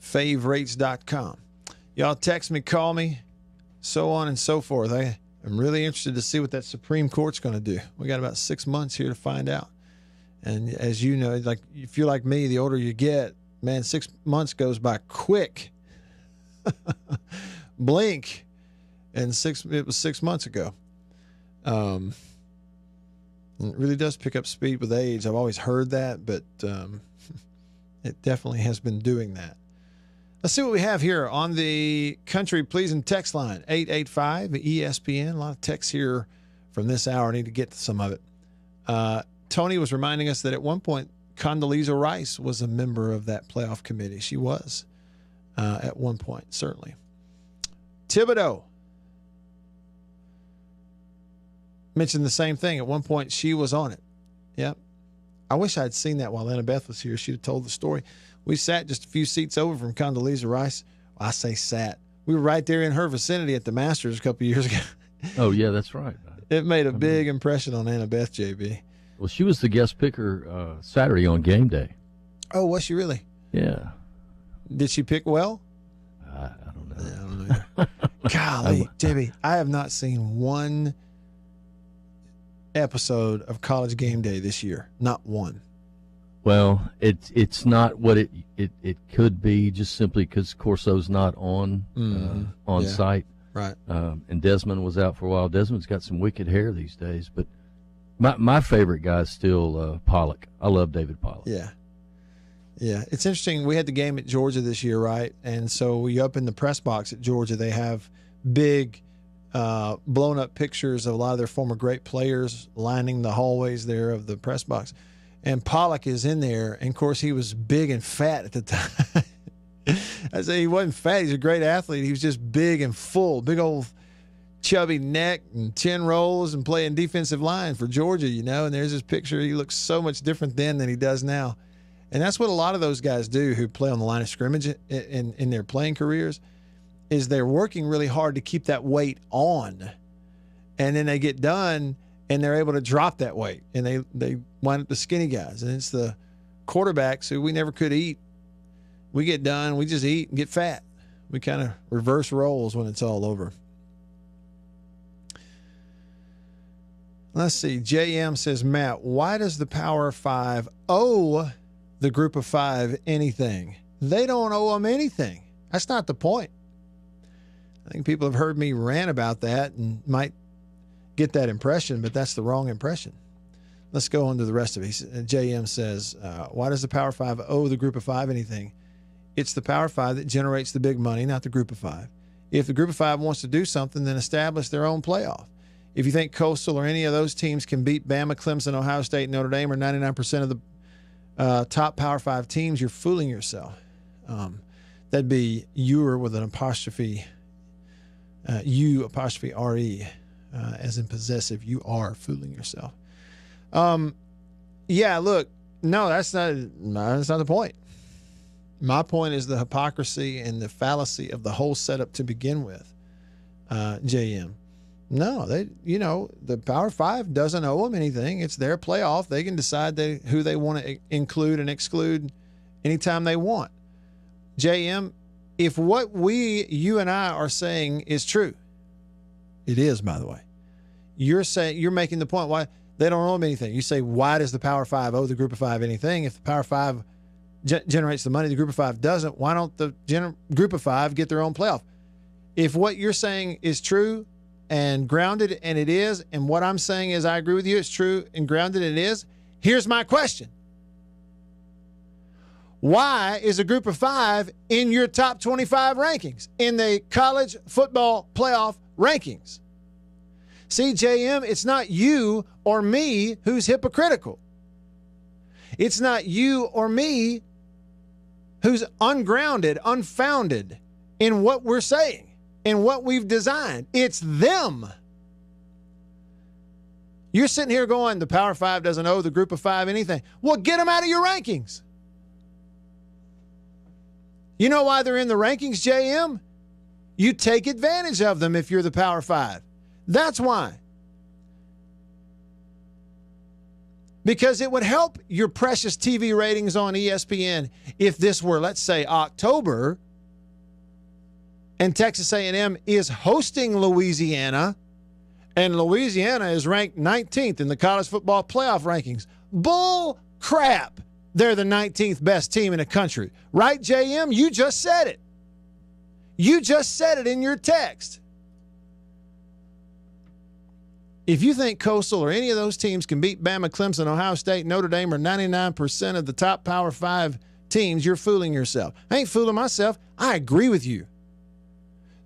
favrates.com. Y'all text me, call me, so on and so forth. I am really interested to see what that Supreme Court's going to do. We got about 6 months here to find out. And as you know, like if you're like me, the older you get, man, 6 months goes by quick. Blink. And it was 6 months ago. And it really does pick up speed with age. I've always heard that, but it definitely has been doing that. Let's see what we have here on the Country Pleasing text line, 885-ESPN. A lot of texts here from this hour. I need to get to some of it. Tony was reminding us that at one point, Condoleezza Rice was a member of that playoff committee. She was at one point, certainly. Thibodeau mentioned the same thing. At one point, she was on it. Yep. I wish I had seen that while Annabeth was here. She'd have told the story. We sat just a few seats over from Condoleezza Rice. Well, I say sat. We were right there in her vicinity at the Masters a couple of years ago. Oh, yeah, that's right. It made a big impression on Annabeth, JB. Well, she was the guest picker Saturday on game day. Oh, was she really? Yeah. Did she pick well? I don't know. Yeah, I don't know. Golly, Debbie, I have not seen one episode of College Game Day this year. Not one. Well, it's not what it could be, just simply because Corso's not on site. Right. And Desmond was out for a while. Desmond's got some wicked hair these days, but my favorite guy is still Pollock. I love David Pollock. Yeah. Yeah. It's interesting. We had the game at Georgia this year, right? And so we up in the press box at Georgia, they have big blown up pictures of a lot of their former great players lining the hallways there of the press box. And Pollock is in there. And of course, he was big and fat at the time. I say he wasn't fat. He's a great athlete. He was just big and full, big old chubby neck and chin rolls and playing defensive line for Georgia, you know. And there's this picture. He looks so much different then than he does now. And that's what a lot of those guys do who play on the line of scrimmage in their playing careers, is they're working really hard to keep that weight on. And then they get done and they're able to drop that weight. And they wind up the skinny guys. And it's the quarterbacks who we never could eat. We get done, we just eat and get fat. We kind of reverse roles when it's all over. Let's see. JM says, Matt, why does the Power Five owe the Group of Five anything? They don't owe them anything. That's not the point. I think people have heard me rant about that and might get that impression, but that's the wrong impression. Let's go on to the rest of it. JM says, why does the Power Five owe the Group of Five anything? It's the Power Five that generates the big money, not the Group of Five. If the Group of Five wants to do something, then establish their own playoff. If you think Coastal or any of those teams can beat Bama, Clemson, Ohio State, Notre Dame, or 99% of the top Power 5 teams, you're fooling yourself. That'd be "you're" with an apostrophe, U apostrophe R-E, as in possessive. You are fooling yourself. Yeah, look, no, that's not the point. My point is the hypocrisy and the fallacy of the whole setup to begin with. JM. No, the Power 5 doesn't owe them anything. It's their playoff. They can decide who they want to include and exclude anytime they want. JM, if what you and I are saying is true, it is, by the way. You're making the point why they don't owe them anything. You say, why does the Power 5 owe the Group of 5 anything? If the Power 5 generates the money, the Group of 5 doesn't. Why don't the Group of 5 get their own playoff? If what you're saying is true and grounded, and it is, and what I'm saying is I agree with you, it's true and grounded, and it is, here's my question. Why is a Group of 5 in your top 25 rankings, in the college football playoff rankings? See, JM, it's not you or me who's hypocritical. It's not you or me who's ungrounded, unfounded in what we're saying, in what we've designed. It's them. You're sitting here going, the Power 5 doesn't owe the Group of 5 anything. Well, get them out of your rankings. You know why they're in the rankings, JM? You take advantage of them if you're the Power 5. That's why. Because it would help your precious TV ratings on ESPN if this were, let's say, October, and Texas A&M is hosting Louisiana, and Louisiana is ranked 19th in the college football playoff rankings. Bull crap. They're the 19th best team in the country. Right, JM? You just said it. You just said it in your text. If you think Coastal or any of those teams can beat Bama, Clemson, Ohio State, Notre Dame, or 99% of the top Power 5 teams, you're fooling yourself. I ain't fooling myself. I agree with you.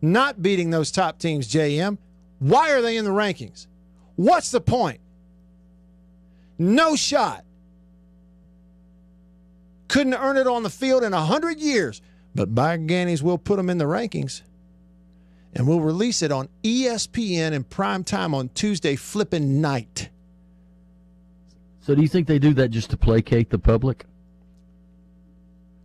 Not beating those top teams, JM. Why are they in the rankings? What's the point? No shot. Couldn't earn it on the field in 100 years. But by Gannies, we'll put them in the rankings. And we'll release it on ESPN in prime time on Tuesday flipping night. So do you think they do that just to placate the public?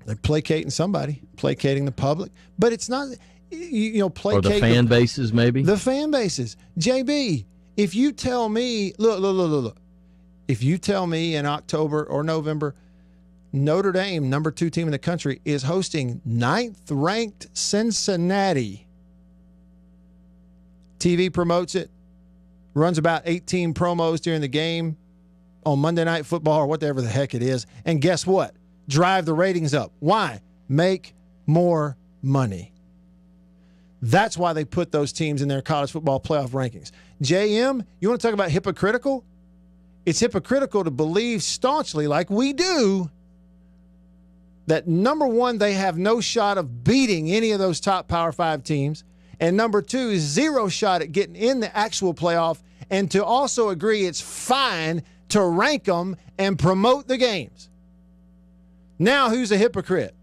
They're placating somebody, placating the public. But it's not, placate. Or the fan bases, maybe? The fan bases. JB, if you tell me, look. If you tell me in October or November, Notre Dame, number 2 team in the country, is hosting 9th-ranked Cincinnati. TV promotes it, runs about 18 promos during the game on Monday Night Football or whatever the heck it is. And guess what? Drive the ratings up. Why? Make more money. That's why they put those teams in their college football playoff rankings. JM, you want to talk about hypocritical? It's hypocritical to believe staunchly, like we do, that number 1, they have no shot of beating any of those top Power 5 teams. And number 2 is 0 shot at getting in the actual playoff, and to also agree it's fine to rank them and promote the games. Now, who's a hypocrite?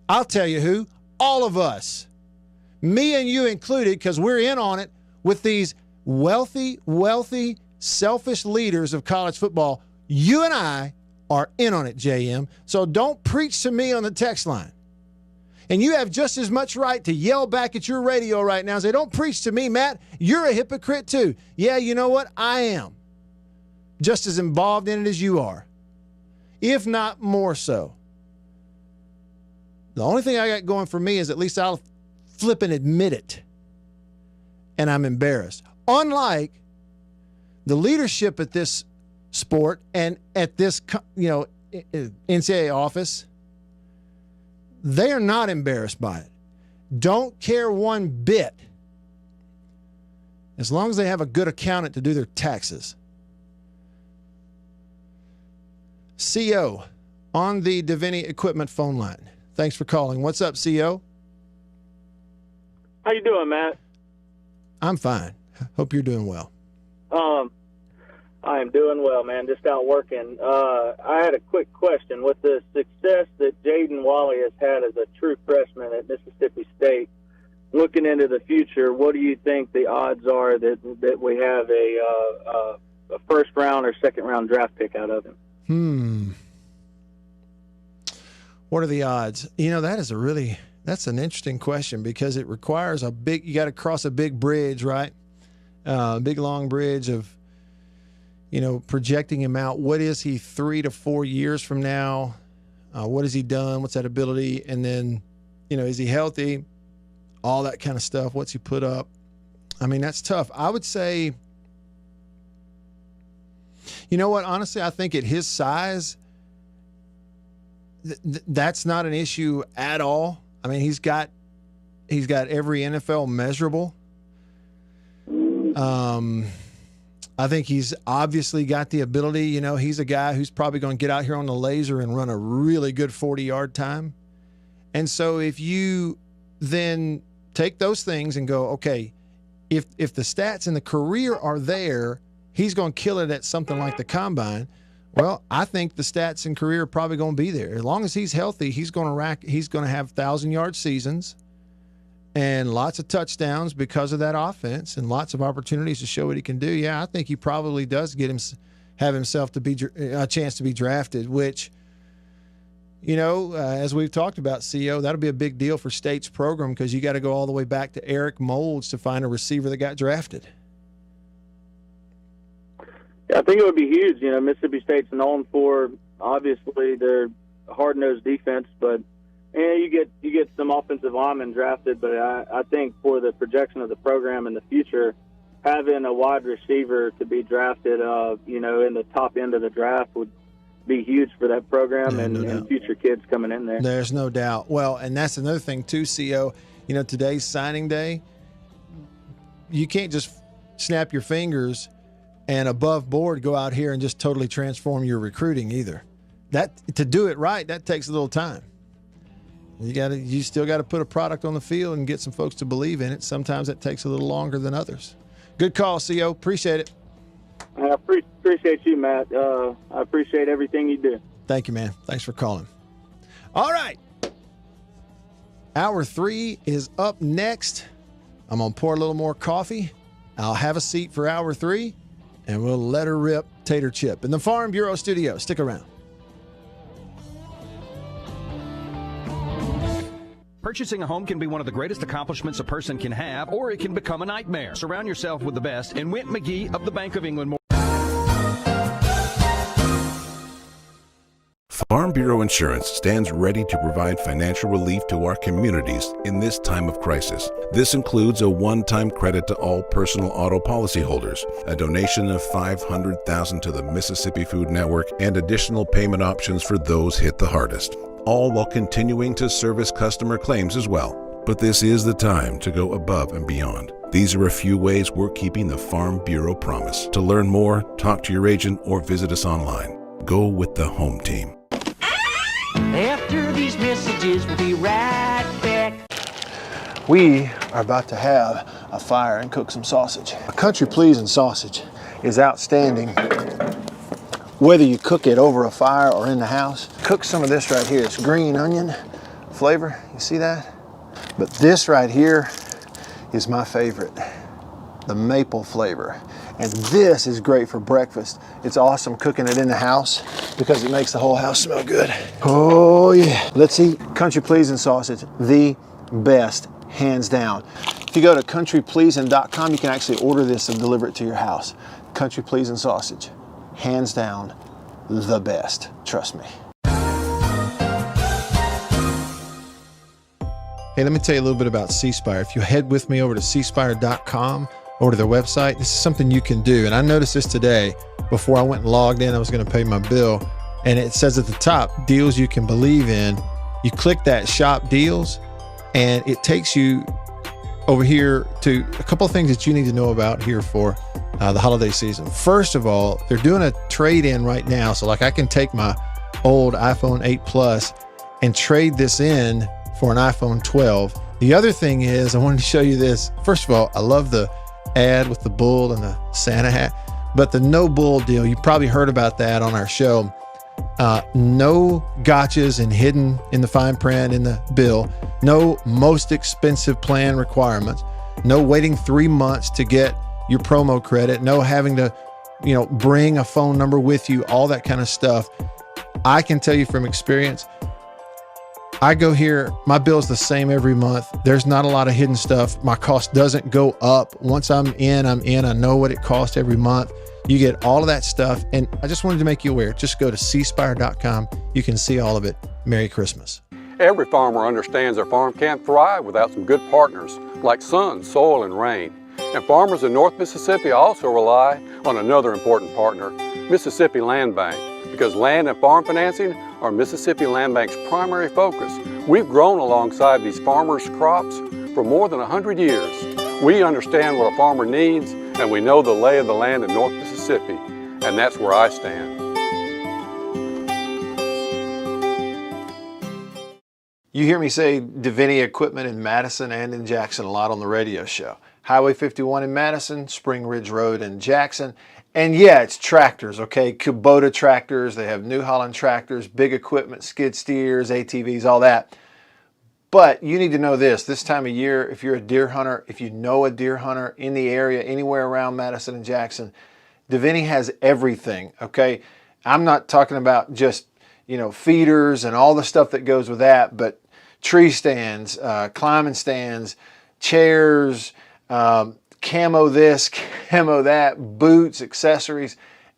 I'll tell you who. All of us. Me and you included, because we're in on it with these wealthy, selfish leaders of college football. You and I are in on it, JM. So don't preach to me on the text line. And you have just as much right to yell back at your radio right now and say, don't preach to me, Matt. You're a hypocrite too. Yeah, you know what? I am. Just as involved in it as you are, if not more so. The only thing I got going for me is at least I'll flip and admit it. And I'm embarrassed. Unlike the leadership at this sport and at this, NCAA office, they are not embarrassed by it. Don't care one bit. As long as they have a good accountant to do their taxes. CO on the Davini Equipment phone line. Thanks for calling. What's up, CO? How you doing, Matt? I'm fine. Hope you're doing well. I am doing well, man. Just out working. I had a quick question. With the success that Jaden Wally has had as a true freshman at Mississippi State, looking into the future, what do you think the odds are that we have a first-round or second-round draft pick out of him? What are the odds? That's an interesting question because it requires you got to cross a big bridge, right? A big, long bridge of, projecting him out. What is he 3 to 4 years from now? What has he done? What's that ability? And then, is he healthy? All that kind of stuff. What's he put up? I mean, that's tough. I would say, you know what? Honestly, I think at his size, that's not an issue at all. I mean, he's got every NFL measurable. I think he's obviously got the ability. He's a guy who's probably going to get out here on the laser and run a really good 40-yard time. And so if you then take those things and go, okay, if the stats in the career are there, he's going to kill it at something like the combine. Well, I think the stats in career are probably going to be there. As long as he's healthy, he's going to have 1,000-yard seasons and lots of touchdowns because of that offense and lots of opportunities to show what he can do. Yeah, I think he probably does have himself to be a chance to be drafted, which, as we've talked about, CO, that'll be a big deal for State's program because you got to go all the way back to Eric Moulds to find a receiver that got drafted. Yeah, I think it would be huge. Mississippi State's known for, obviously, their hard-nosed defense, but you get some offensive linemen drafted. But I think for the projection of the program in the future, having a wide receiver to be drafted, in the top end of the draft would be huge for that program and future kids coming in there. There's no doubt. Well, and that's another thing too, CO. Today's signing day. You can't just snap your fingers and above board go out here and just totally transform your recruiting either. To do it right, that takes a little time. You still got to put a product on the field and get some folks to believe in it. Sometimes that takes a little longer than others. Good call, CO. Appreciate it. I appreciate you, Matt. I appreciate everything you do. Thank you, man. Thanks for calling. All right. Hour 3 is up next. I'm going to pour a little more coffee. I'll have a seat for hour 3, and we'll let her rip Tater Chip in the Farm Bureau studio. Stick around. Purchasing a home can be one of the greatest accomplishments a person can have, or it can become a nightmare. Surround yourself with the best, and Wint McGee of the Bank of England. Farm Bureau Insurance stands ready to provide financial relief to our communities in this time of crisis. This includes a one-time credit to all personal auto policyholders, a donation of $500,000 to the Mississippi Food Network, and additional payment options for those hit the hardest, all while continuing to service customer claims as well. But this is the time to go above and beyond. These are a few ways we're keeping the Farm Bureau promise. To learn more, talk to your agent or visit us online. Go with the home team. After these messages, we'll be right back. We are about to have a fire and cook some sausage. A country pleasing sausage is outstanding. Whether you cook it over a fire or in the house, cook some of this right here. It's green onion flavor. You see that? But this right here is my favorite, the maple flavor. And this is great for breakfast. It's awesome cooking it in the house because it makes the whole house smell good. Oh yeah. Let's eat country pleasing sausage, the best, hands down. If you go to countrypleasing.com, you can actually order this and deliver it to your house. Country pleasing sausage, hands down, the best. Trust me. Hey, let me tell you a little bit about C Spire. If you head with me over to cspire.com, over to their website, this is something you can do. And I noticed this today before I went and logged in. I was going to pay my bill, and it says at the top, deals you can believe in. You click that shop deals, and it takes you over here to a couple of things that you need to know about here for the holiday season. First of all, they're doing a trade-in right now. So like I can take my old iPhone 8 Plus and trade this in for an iPhone 12. The other thing is, I wanted to show you this. First of all, I love the ad with the bull and the Santa hat. But the no bull deal, you probably heard about that on our show. No gotchas and hidden in the fine print in the bill. No most expensive plan requirements. No waiting 3 months to get your promo credit. No having to, bring a phone number with you, all that kind of stuff. I can tell you from experience, I go here, my bill's the same every month. There's not a lot of hidden stuff. My cost doesn't go up. Once I'm in. I know what it costs every month. You get all of that stuff. And I just wanted to make you aware. Just go to cspire.com. You can see all of it. Merry Christmas. Every farmer understands their farm can't thrive without some good partners like sun, soil, and rain. And farmers in North Mississippi also rely on another important partner, Mississippi Land Bank, because land and farm financing are Mississippi Land Bank's primary focus. We've grown alongside these farmers' crops for more than 100 years. We understand what a farmer needs, and we know the lay of the land in North Mississippi, and that's where I stand. You hear me say Deviney Equipment in Madison and in Jackson a lot on the radio show. Highway 51 in Madison, Spring Ridge Road in Jackson. And yeah, it's tractors, okay? Kubota tractors, they have New Holland tractors, big equipment, skid steers, ATVs, all that. But you need to know this time of year, if you're a deer hunter, if you know a deer hunter in the area, anywhere around Madison and Jackson, Deviney has everything, okay? I'm not talking about just, feeders and all the stuff that goes with that, but tree stands, climbing stands, chairs, camo this, camo that, boots, accessories,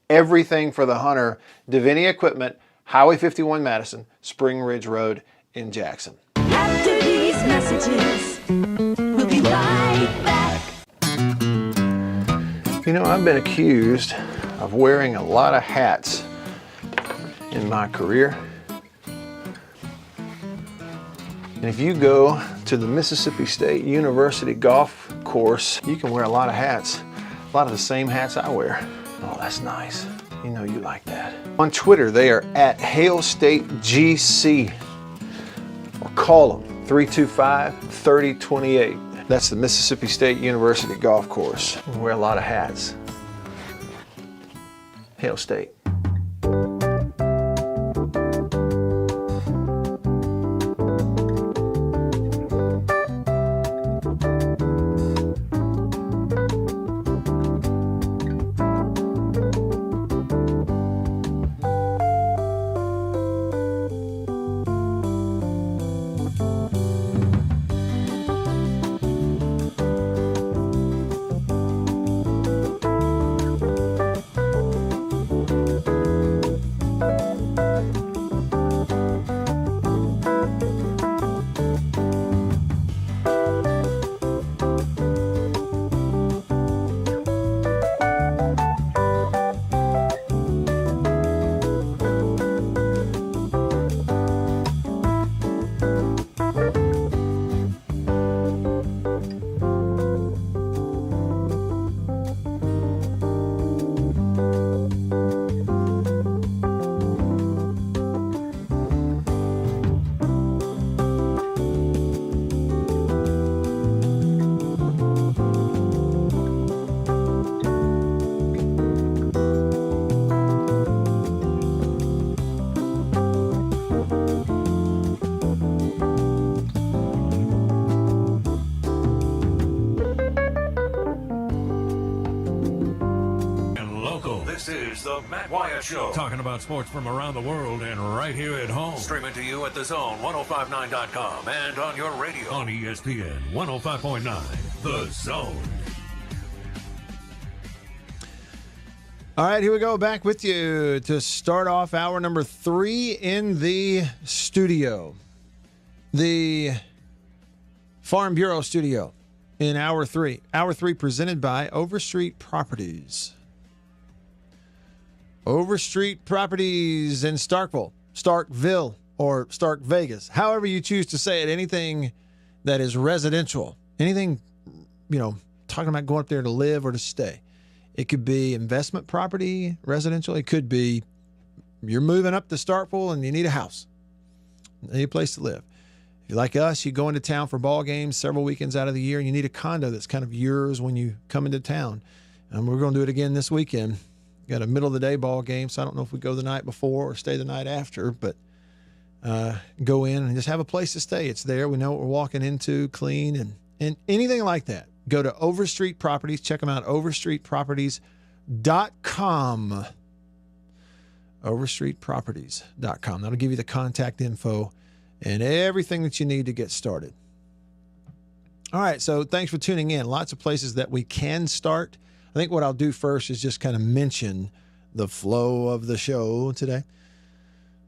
everything for the hunter. Deviney Equipment, Highway 51 Madison, Spring Ridge Road in Jackson. After these messages, we'll be right back. I've been accused of wearing a lot of hats in my career. And if you go to the Mississippi State University golf course, you can wear a lot of hats, a lot of the same hats I wear. Oh, that's nice. You like that. On Twitter, they are at Hail State GC, or call them 325-3028. That's the Mississippi State University golf course. You wear a lot of hats. Hail State. This is the Matt Wyatt Show. Talking about sports from around the world and right here at home. Streaming to you at thezone1059.com and on your radio on ESPN 105.9. The Zone. All right, here we go. Back with you to start off hour number 3 in the studio. The Farm Bureau studio in hour 3. Hour 3 presented by Overstreet Properties. Overstreet Properties in Starkville, or Stark Vegas. However you choose to say it, anything that is residential. Anything, talking about going up there to live or to stay. It could be investment property, residential. It could be you're moving up to Starkville and you need a house. Need a place to live. If you're like us, you go into town for ball games several weekends out of the year and you need a condo that's kind of yours when you come into town. And we're going to do it again this weekend. Got a middle of the day ball game, so I don't know if we go the night before or stay the night after, but go in and just have a place to stay. It's there. We know what we're walking into, clean, and anything like that. Go to Overstreet Properties. Check them out, overstreetproperties.com. Overstreetproperties.com. That'll give you the contact info and everything that you need to get started. All right, so thanks for tuning in. Lots of places that we can start. I think what I'll do first is just kind of mention the flow of the show today.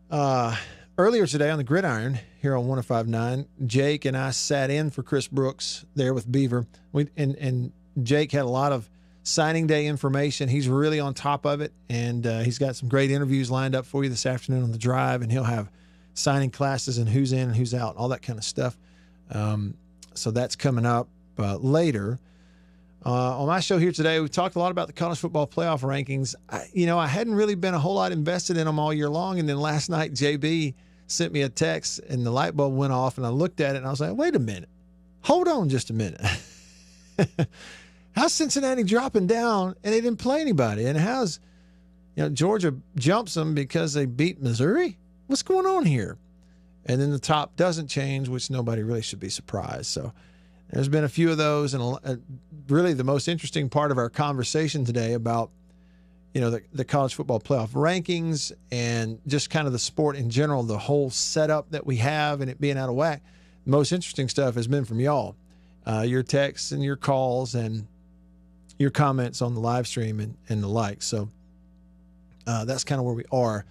Earlier today on the Gridiron here on 105.9, Jake and I sat in for Chris Brooks there with Beaver. And Jake had a lot of signing day information. He's really on top of it, and he's got some great interviews lined up for you this afternoon on the drive, and he'll have signing classes and who's in and who's out, all that kind of stuff. So that's coming up later. On my show here today, we talked a lot about the college football playoff rankings. I hadn't really been a whole lot invested in them all year long, and then last night JB sent me a text, and the light bulb went off, and I looked at it, and I was like, wait a minute. Hold on just a minute. How's Cincinnati dropping down, and they didn't play anybody? And how's Georgia jumps them because they beat Missouri? What's going on here? And then the top doesn't change, which nobody really should be surprised. So there's been a few of those, and really the most interesting part of our conversation today about the college football playoff rankings and just kind of the sport in general, the whole setup that we have and it being out of whack. The most interesting stuff has been from y'all, your texts and your calls and your comments on the live stream and the like. So that's kind of where we are.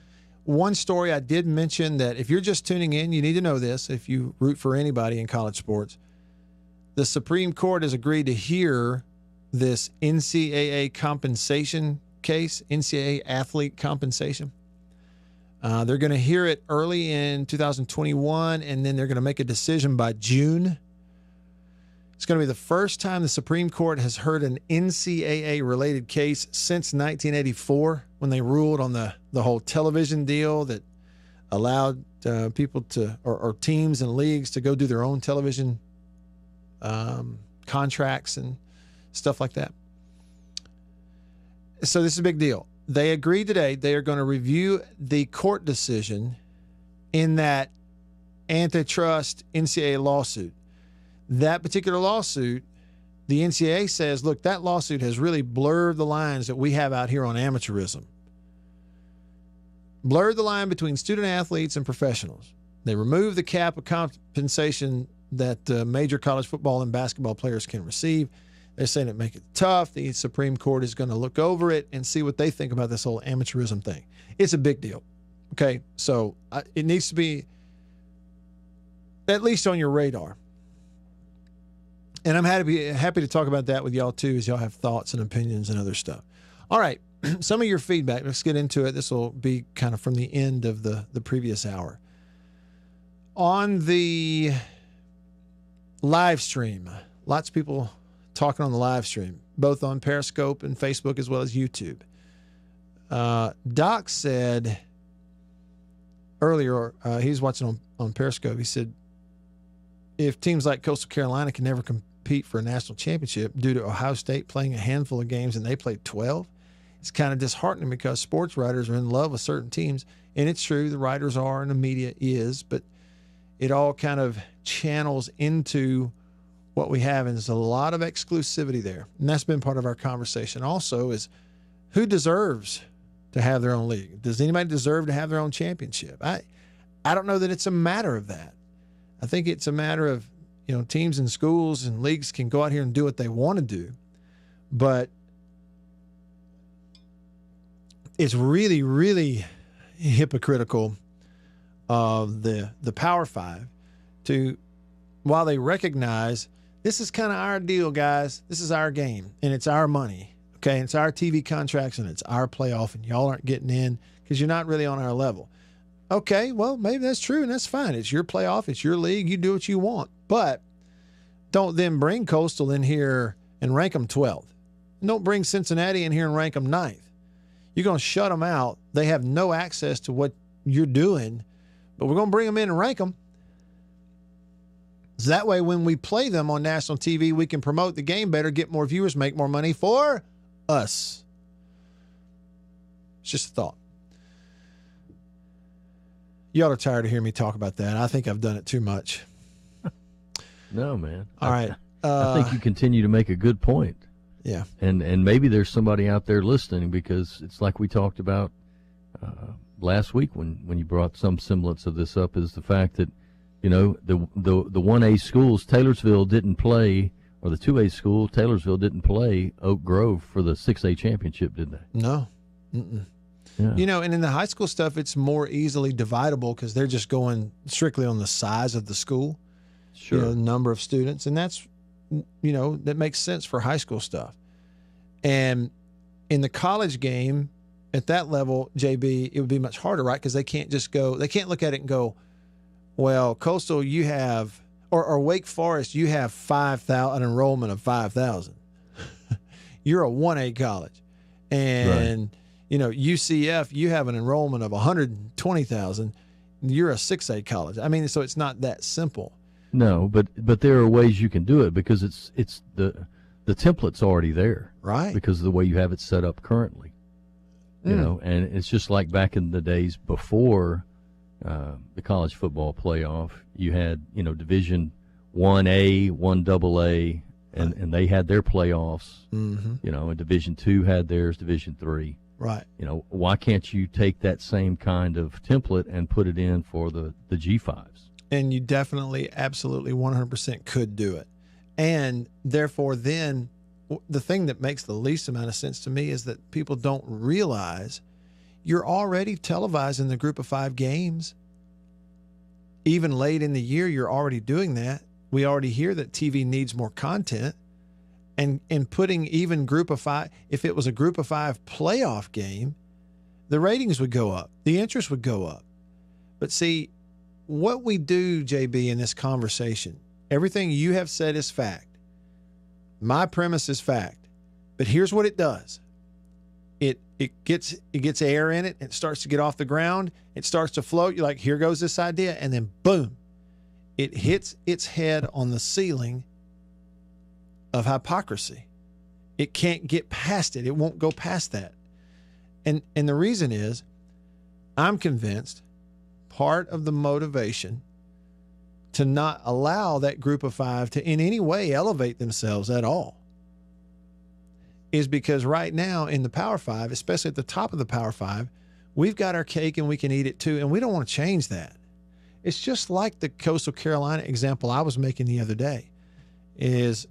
One story I did mention that if you're just tuning in, you need to know this. If you root for anybody in college sports, the Supreme Court has agreed to hear this NCAA compensation case, NCAA athlete compensation. They're going to hear it early in 2021, and then they're going to make a decision by June. It's going to be the first time the Supreme Court has heard an NCAA-related case since 1984, when they ruled on the whole television deal that allowed people to, or teams and leagues to go do their own television contracts and stuff like that. So this is a big deal. They agreed today they are going to review the court decision in that antitrust NCAA lawsuit. That particular lawsuit, the NCAA says, look, that lawsuit has really blurred the lines that we have out here on amateurism. Blurred the line between student athletes and professionals. They removed the cap of compensation that major college football and basketball players can receive. They're saying it make it tough. The Supreme Court is going to look over it and see what they think about this whole amateurism thing. It's a big deal. Okay, so it needs to be at least on your radar. And I'm happy to talk about that with y'all too, as y'all have thoughts and opinions and other stuff. All right, some of your feedback. Let's get into it. This will be kind of from the end of the previous hour. On the live stream, lots of people talking on the live stream, both on Periscope and Facebook as well as YouTube. Doc said earlier, he's watching on Periscope, he said, if teams like Coastal Carolina can never compete for a national championship due to Ohio State playing a handful of games and they played 12, it's kind of disheartening because sports writers are in love with certain teams. And it's true, the writers are and the media is, but it all kind of channels into what we have, and there's a lot of exclusivity there. And that's been part of our conversation also, is who deserves to have their own league? Does anybody deserve to have their own championship? I don't know that it's a matter of that. I think it's a matter of, teams and schools and leagues can go out here and do what they want to do, but it's really, really hypocritical of the Power Five to, while they recognize this is kind of our deal, guys, this is our game and it's our money, okay, and it's our TV contracts and it's our playoff, and y'all aren't getting in because you're not really on our level. Okay, well, maybe that's true, and that's fine. It's your playoff. It's your league. You do what you want. But don't then bring Coastal in here and rank them 12th. And don't bring Cincinnati in here and rank them 9th. You're going to shut them out. They have no access to what you're doing, but we're going to bring them in and rank them. So that way when we play them on national TV, we can promote the game better, get more viewers, make more money for us. It's just a thought. Y'all are tired of hearing me talk about that. I think I've done it too much. No, man. All right. I think you continue to make a good point. Yeah. And maybe there's somebody out there listening, because it's like we talked about last week when you brought some semblance of this up, is the fact that, you know, the 1A schools, Taylorsville didn't play, or the 2A school, Taylorsville didn't play Oak Grove for the 6A championship, did they? No. Mm-mm. Yeah. You know, and in the high school stuff, it's more easily dividable because they're just going strictly on the size of the school. Sure. You know, number of students. And that's, you know, that makes sense for high school stuff. And in the college game, at that level, JB, it would be much harder, right? Because they can't just go, they can't look at it and go, well, Coastal, you have, or Wake Forest, you have 5,000, an enrollment of 5,000. You're a 1A college. And, Right. you know, UCF, you have an enrollment of 120,000. You're a 6A college. I mean, so it's not that simple. No, but there are ways you can do it, because it's the template's already there, right? Because of the way you have it set up currently, you know. And it's just like back in the days before the college football playoff. You had, you know, Division 1A, 1AA, and they had their playoffs. Mm-hmm. You know, and Division 2 had theirs, Division 3. Right. You know, why can't you take that same kind of template and put it in for the G5s? And you definitely, absolutely, 100% could do it. And therefore, then the thing that makes the least amount of sense to me is that people don't realize you're already televising the group of 5 games. Even late in the year, you're already doing that. We already hear that TV needs more content. And putting even group of 5, if it was a group of 5 playoff game, the ratings would go up. The interest would go up. But see, what we do, JB, in this conversation, everything you have said is fact. My premise is fact. But here's what it does. It gets air in it. It starts to get off the ground. It starts to float. You're like, here goes this idea. And then boom, it hits its head on the ceiling of hypocrisy. It can't get past it. It won't go past that. And the reason is, I'm convinced part of the motivation to not allow that group of 5 to in any way elevate themselves at all is because right now in the Power 5, especially at the top of the Power 5, we've got our cake and we can eat it too, and we don't want to change that. It's just like the Coastal Carolina example I was making the other day, is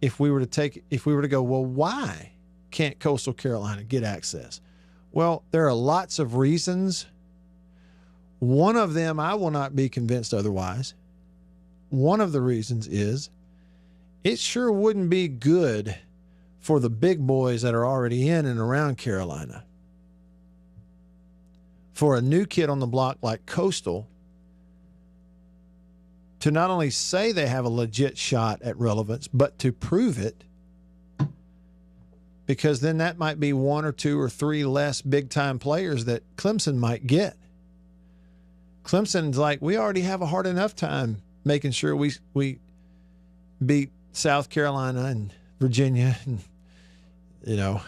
if we were to go, well, why can't Coastal Carolina get access? Well, there are lots of reasons. One of them, I will not be convinced otherwise. One of the reasons is it sure wouldn't be good for the big boys that are already in and around Carolina. For a new kid on the block like Coastal to not only say they have a legit shot at relevance, but to prove it, because then that might be 1 or 2 or 3 less big-time players that Clemson might get. Clemson's like, we already have a hard enough time making sure we beat South Carolina and Virginia and, you know,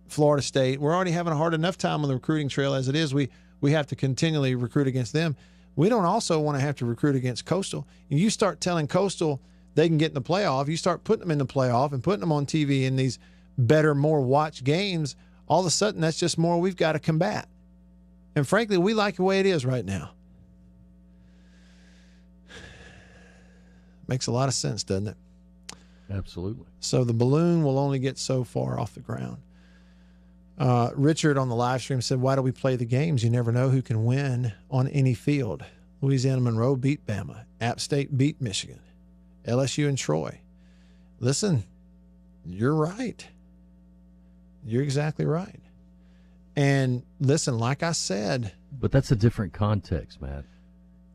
Florida State. We're already having a hard enough time on the recruiting trail as it is. We have to continually recruit against them. We don't also want to have to recruit against Coastal. And you start telling Coastal they can get in the playoff, you start putting them in the playoff and putting them on TV in these better, more watched games, all of a sudden that's just more we've got to combat. And frankly, we like the way it is right now. Makes a lot of sense, doesn't it? Absolutely. So the balloon will only get so far off the ground. Richard on the live stream said, why do we play the games? You never know who can win on any field. Louisiana Monroe beat Bama. App State beat Michigan. LSU and Troy. Listen, you're right. You're exactly right. And listen, like I said. But that's a different context, Matt.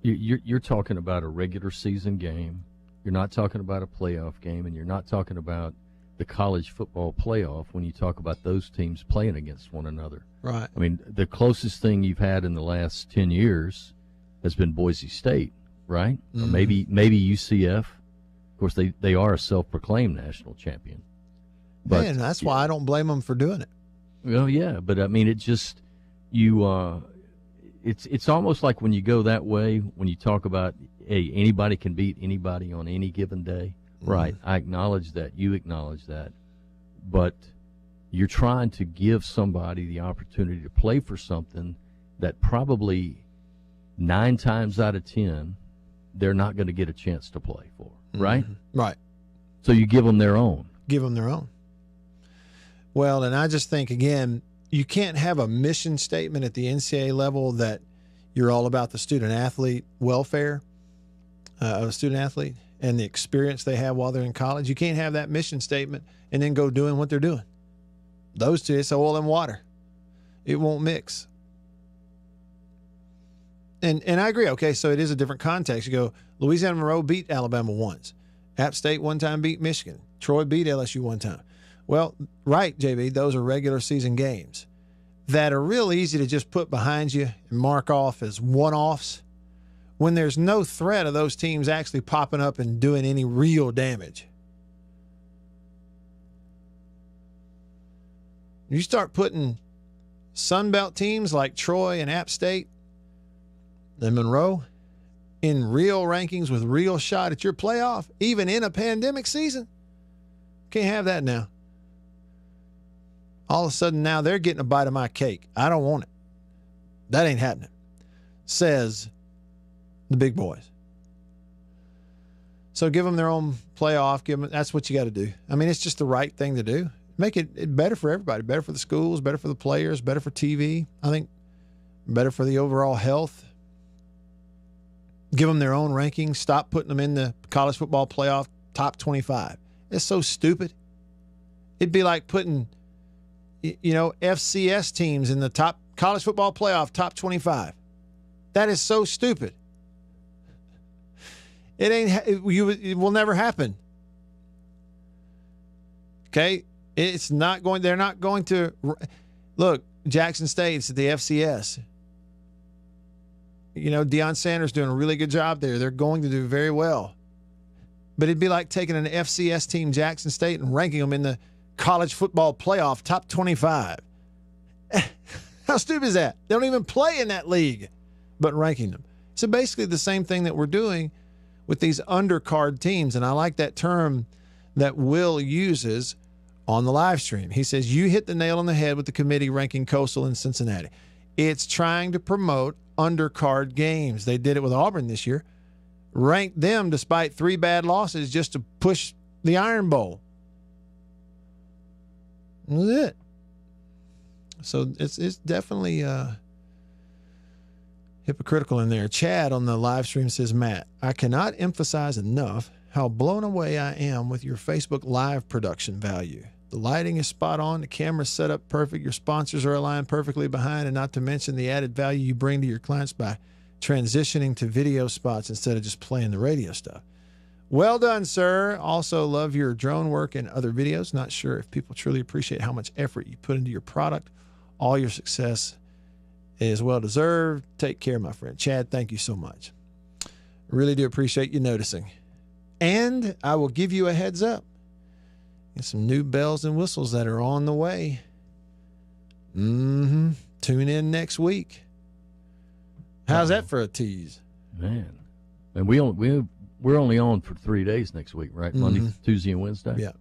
You're talking about a regular season game. You're not talking about a playoff game, and you're not talking about the college football playoff when you talk about those teams playing against one another. Right. I mean, the closest thing you've had in the last 10 years has been Boise State, right? Mm-hmm. Or maybe UCF. Of course, they are a self-proclaimed national champion. But, Man, that's why I don't blame them for doing it. Well, yeah, but I mean, it just it's almost like when you go that way, when you talk about, hey, anybody can beat anybody on any given day. Right, I acknowledge that. You acknowledge that. But you're trying to give somebody the opportunity to play for something that probably 9 times out of 10 they're not going to get a chance to play for, right? Right. So you give them their own. Give them their own. Well, and I just think, again, you can't have a mission statement at the NCAA level that you're all about the student-athlete welfare of a student-athlete and the experience they have while they're in college. You can't have that mission statement and then go doing what they're doing. Those two, it's oil and water. It won't mix. And I agree. Okay, so it is a different context. You go, Louisiana Monroe beat Alabama once. App State one time beat Michigan. Troy beat LSU one time. Well, right, JB, those are regular season games that are real easy to just put behind you and mark off as one-offs when there's no threat of those teams actually popping up and doing any real damage. You start putting Sunbelt teams like Troy and App State and Monroe in real rankings with real shot at your playoff, even in a pandemic season. Can't have that now. All of a sudden now they're getting a bite of my cake. I don't want it. That ain't happening, says the big boys. So give them their own playoff. That's what you got to do. I mean, it's just the right thing to do. Make it better for everybody, better for the schools, better for the players, better for TV. I think better for the overall health. Give them their own rankings. Stop putting them in the college football playoff top 25. It's so stupid. It'd be like putting, FCS teams in the top college football playoff top 25. That is so stupid. It will never happen. Okay? They're not going to look, Jackson State's at the FCS. Deion Sanders doing a really good job there. They're going to do very well. But it'd be like taking an FCS team, Jackson State, and ranking them in the college football playoff top 25. How stupid is that? They don't even play in that league, but ranking them. So basically the same thing that we're doing with these undercard teams. And I like that term that Will uses on the live stream. He says, you hit the nail on the head with the committee ranking Coastal and Cincinnati. It's trying to promote undercard games. They did it with Auburn this year. Ranked them despite 3 bad losses just to push the Iron Bowl. That's it. So it's definitely hypocritical in there. Chad on the live stream says, Matt, I cannot emphasize enough how blown away I am with your Facebook Live production value. The lighting is spot on. The camera's set up perfect. Your sponsors are aligned perfectly behind, and not to mention the added value you bring to your clients by transitioning to video spots instead of just playing the radio stuff. Well done, sir. Also love your drone work and other videos. Not sure if people truly appreciate how much effort you put into your product. All your success is well deserved. Take care, my friend. Chad, thank you so much. Really do appreciate you noticing. And I will give you a heads up. Get some new bells and whistles that are on the way. Tune in next week. How's that for a tease? Man. And we're only on for 3 days next week, right? Monday, Tuesday, and Wednesday? Yeah.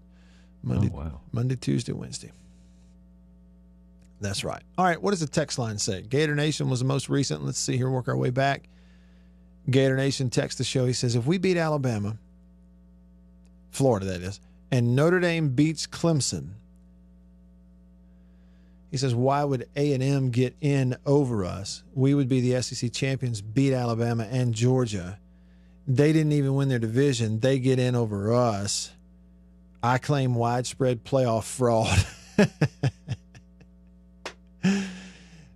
Monday, wow. Monday, Tuesday, Wednesday. That's right. All right, what does the text line say? Gator Nation was the most recent. Let's see here, work our way back. Gator Nation texts the show. He says, if we beat Alabama, Florida that is, and Notre Dame beats Clemson, he says, why would A&M get in over us? We would be the SEC champions, beat Alabama and Georgia. They didn't even win their division. They get in over us. I claim widespread playoff fraud.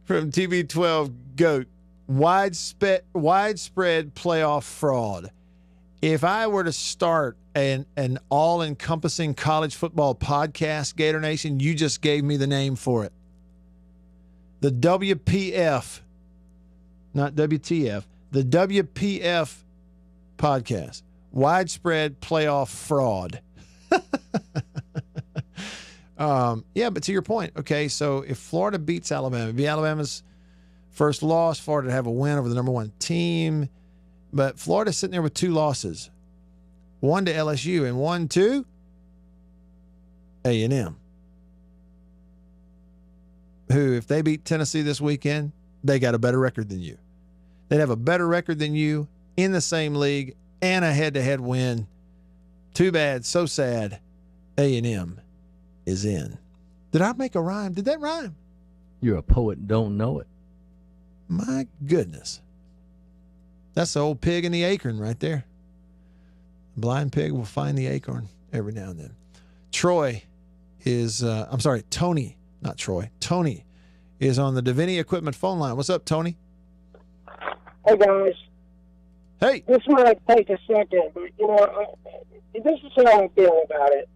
From TB12 GOAT, widespread playoff fraud. If I were to start an all-encompassing college football podcast, Gator Nation, you just gave me the name for it. The WPF, not WTF, the WPF podcast, widespread playoff fraud. Yeah, but to your point, okay, so if Florida beats Alabama, it'd be Alabama's first loss. Florida to have a win over the number one team. But Florida's sitting there with 2 losses. One to LSU and one to A&M. Who, if they beat Tennessee this weekend, they got a better record than you. They'd have a better record than you in the same league and a head-to-head win. Too bad, so sad. A&M is in. Did I make a rhyme? Did that rhyme? You're a poet and don't know it. My goodness. That's the old pig in the acorn right there. Blind pig will find the acorn every now and then. Tony, not Troy. Tony is on the Davini Equipment phone line. What's up, Tony? Hey, guys. Hey. This might take a second, but, this is how I feel about it.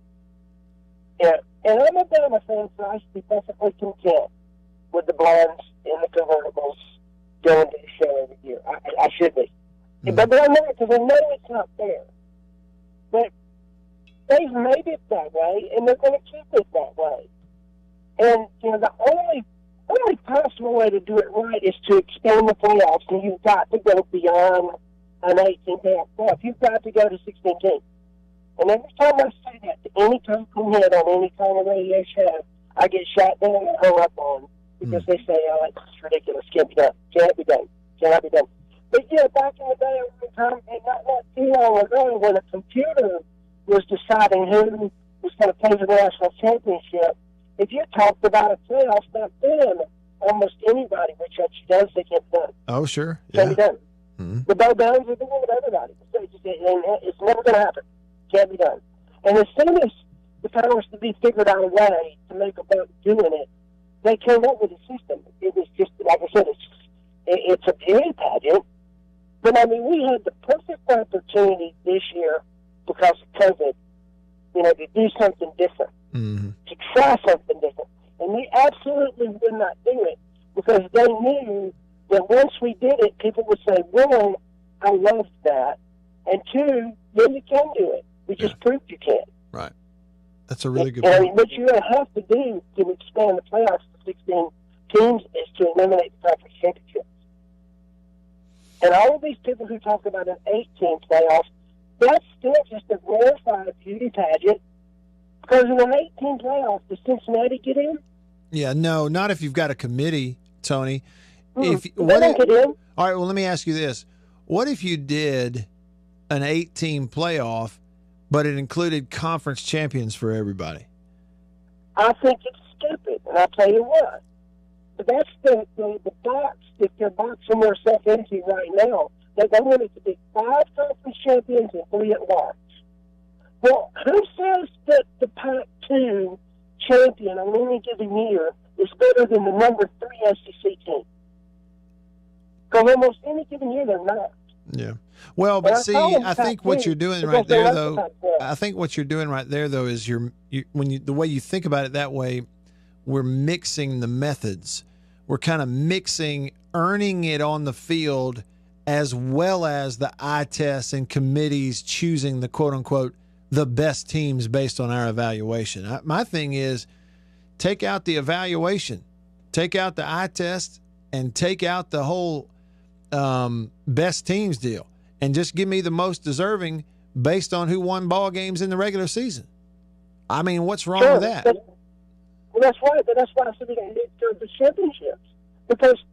Yeah, and I'm a Bama fan, so I should be perfectly content with the blondes and the convertibles going to the show every year. I should be. Mm-hmm. But I'm not, because I know it's not fair. But they've made it that way, and they're going to keep it that way. And, the only possible way to do it right is to expand the playoffs, and you've got to go beyond an 18-playoff playoff. You've got to go to 16 teams. And every time I say that to any talking head on any kind of radio show, I get shot down and hung up on because they say, oh, it's ridiculous. Can't be done. Can't be done. Cannot be done. But, back in the day, not too long ago, when a computer was deciding who was going to play the national championship, if you talked about a playoff back then, almost anybody would shut you down, say can't be done. Oh, sure. Can't be done. Mm-hmm. The Bowdoins are doing it, everybody. It's never going to happen. Can't be done. And as soon as the powers to be figured out a way to make a vote doing it, they came up with a system. It was just, like I said, it's a beauty pageant. But, we had the perfect opportunity this year because of COVID, to do something different, to try something different. And we absolutely would not do it because they knew that once we did it, people would say, one, I loved that, and two, then you can do it. We just proved you can. Right. That's a really good point. What you're going to have to do to expand the playoffs to 16 teams is to eliminate the conference championships. And all of these people who talk about an 18 playoff, that's still just a glorified beauty pageant. Because in an 18 playoff, does Cincinnati get in? Yeah, no, not if you've got a committee, Tony. All right, well, let me ask you this. What if you did an 18 playoff, but it included conference champions for everybody? I think it's stupid, and I'll tell you what. But that's the box that they're boxing themselves into right now. They want it to be 5 conference champions and 3 at large. Well, who says that the Pac-2 champion on any given year is better than the number 3 SEC team? Because almost any given year they're not. Yeah. Well, but see, I think what you're doing right there, though, is the way you think about it that way, we're mixing the methods. We're kind of mixing earning it on the field as well as the eye tests and committees choosing the quote-unquote the best teams based on our evaluation. My thing is take out the evaluation, take out the eye test, and take out the whole best teams deal, and just give me the most deserving based on who won ball games in the regular season. What's wrong with that? Well, that's right, but that's why I said we don't need the championships. Because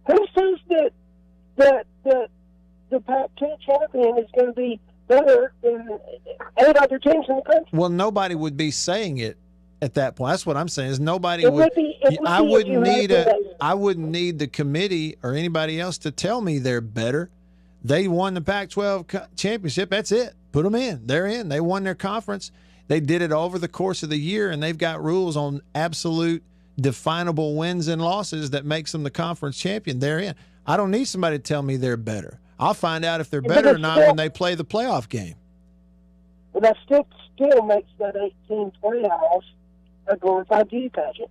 who says that the Pac-2 champion is going to be better than 8 other teams in the country? Well, nobody would be saying it at that point. That's what I'm saying. Is nobody would. I wouldn't need the committee or anybody else to tell me they're better. They won the Pac-12 championship. That's it. Put them in. They're in. They won their conference. They did it over the course of the year, and they've got rules on absolute definable wins and losses that makes them the conference champion. They're in. I don't need somebody to tell me they're better. I'll find out if they're better or not when they play the playoff game. Well, that still makes that 18 playoffs a glorified beauty pageant.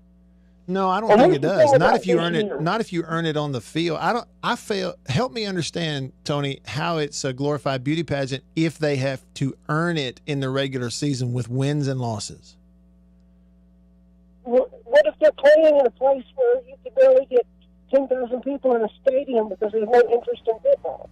No, I don't think it does. Not if you earn it. Not if you earn it on the field. Help me understand, Tony, how it's a glorified beauty pageant if they have to earn it in the regular season with wins and losses. they're playing in a place where you could barely get 10,000 people in a stadium because there's no interest in football.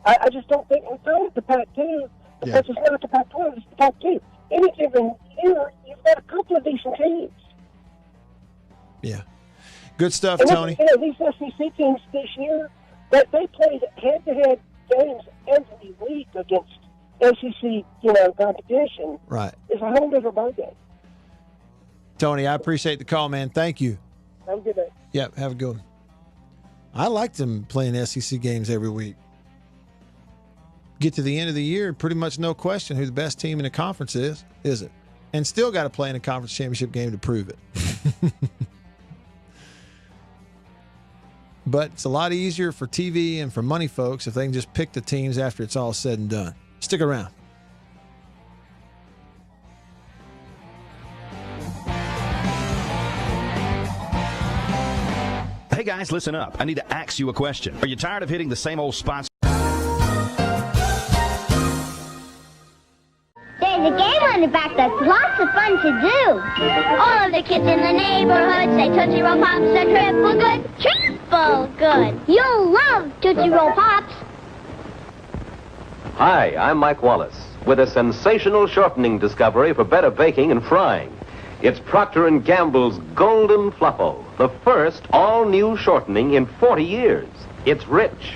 I just don't think, I'm fine with the Pac-2 because it's not the Pac-12, it's the Pac-2. Any given year, you've got a couple of decent teams. Yeah. Good stuff, And Tony. you know, these SEC teams this year, that they played head-to-head games every week against SEC, competition. Right. It's a whole different ballgame. Tony, I appreciate the call, man. Thank you. Have a good day. Yep, have a good one. I like them playing SEC games every week. Get to the end of the year, pretty much no question who the best team in the conference is it? And still got to play in a conference championship game to prove it. But it's a lot easier for TV and for money folks if they can just pick the teams after it's all said and done. Stick around. Hey guys, listen up. I need to ask you a question. Are you tired of hitting the same old spots? There's a game on the back that's lots of fun to do. All of the kids in the neighborhood say Tootsie Roll Pops are triple good. Triple good. You'll love Tootsie Roll Pops. Hi, I'm Mike Wallace with a sensational shortening discovery for better baking and frying. It's Procter & Gamble's Golden Fluffle, the first all-new shortening in 40 years. It's rich.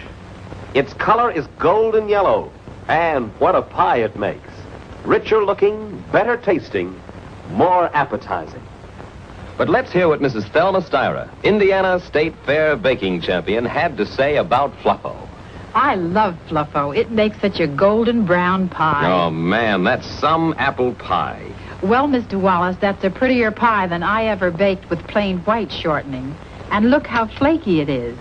Its color is golden yellow. And what a pie it makes. Richer looking, better tasting, more appetizing. But let's hear what Mrs. Thelma Styra, Indiana State Fair baking champion, had to say about Fluffle. I love Fluffo. It makes such a golden brown pie. Oh, man, that's some apple pie. Well, Mr. Wallace, that's a prettier pie than I ever baked with plain white shortening. And look how flaky it is.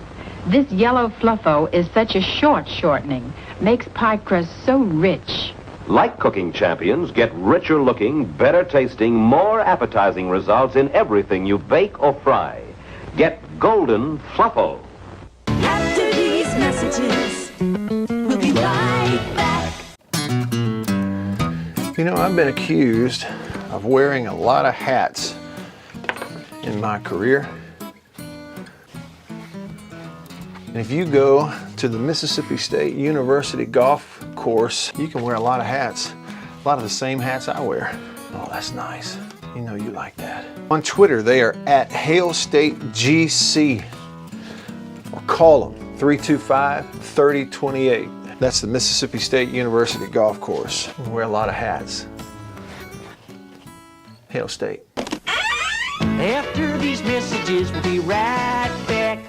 This yellow Fluffo is such a short shortening. Makes pie crust so rich. Like cooking champions, get richer looking, better tasting, more appetizing results in everything you bake or fry. Get Golden Fluffle. After these messages, we'll be right back. You know, I've been accused of wearing a lot of hats in my career. And if you go to the Mississippi State University golf course, you can wear a lot of hats, a lot of the same hats I wear. Oh, that's nice. You know you like that. On Twitter, they are at Hail State GC, or call them 325-3028. That's the Mississippi State University golf course. We wear a lot of hats. Hail State. After these messages, we'll be right back.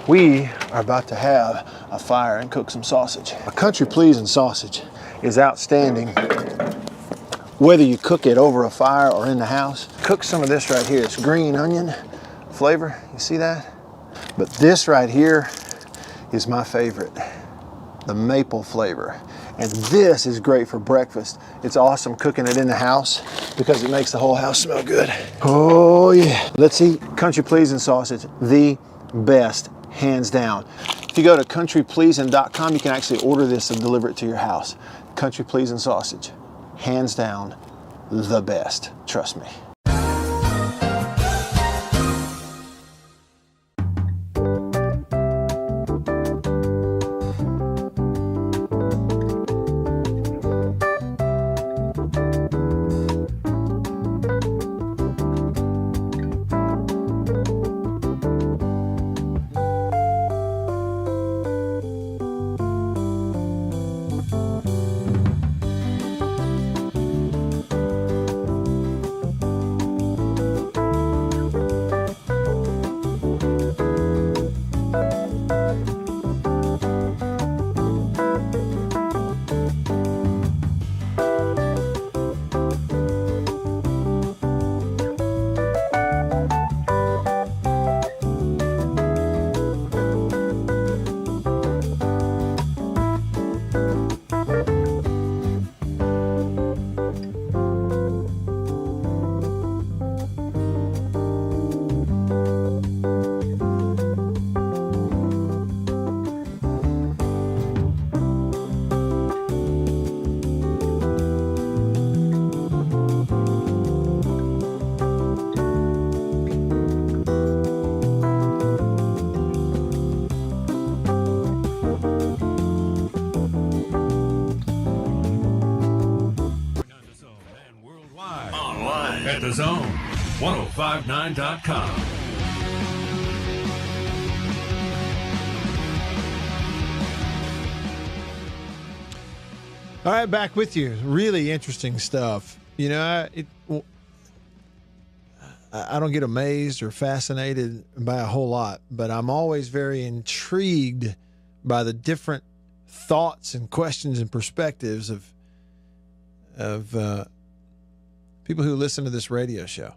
We are about to have a fire and cook some sausage. A country pleasing sausage is outstanding whether you cook it over a fire or in the house. Cook some of this right here. It's green onion flavor. You see that? But this right here is my favorite, the maple flavor. And this is great for breakfast. It's awesome cooking it in the house because it makes the whole house smell good. Oh yeah. Let's eat country pleasing sausage, the best, hands down. If you go to countrypleasing.com, you can actually order this and deliver it to your house. Country pleasing sausage, hands down, the best. Trust me. The Zone, 1059.com. All right, back with you. Really interesting stuff. You know, I don't get amazed or fascinated by a whole lot, but I'm always very intrigued by the different thoughts and questions and perspectives of people who listen to this radio show.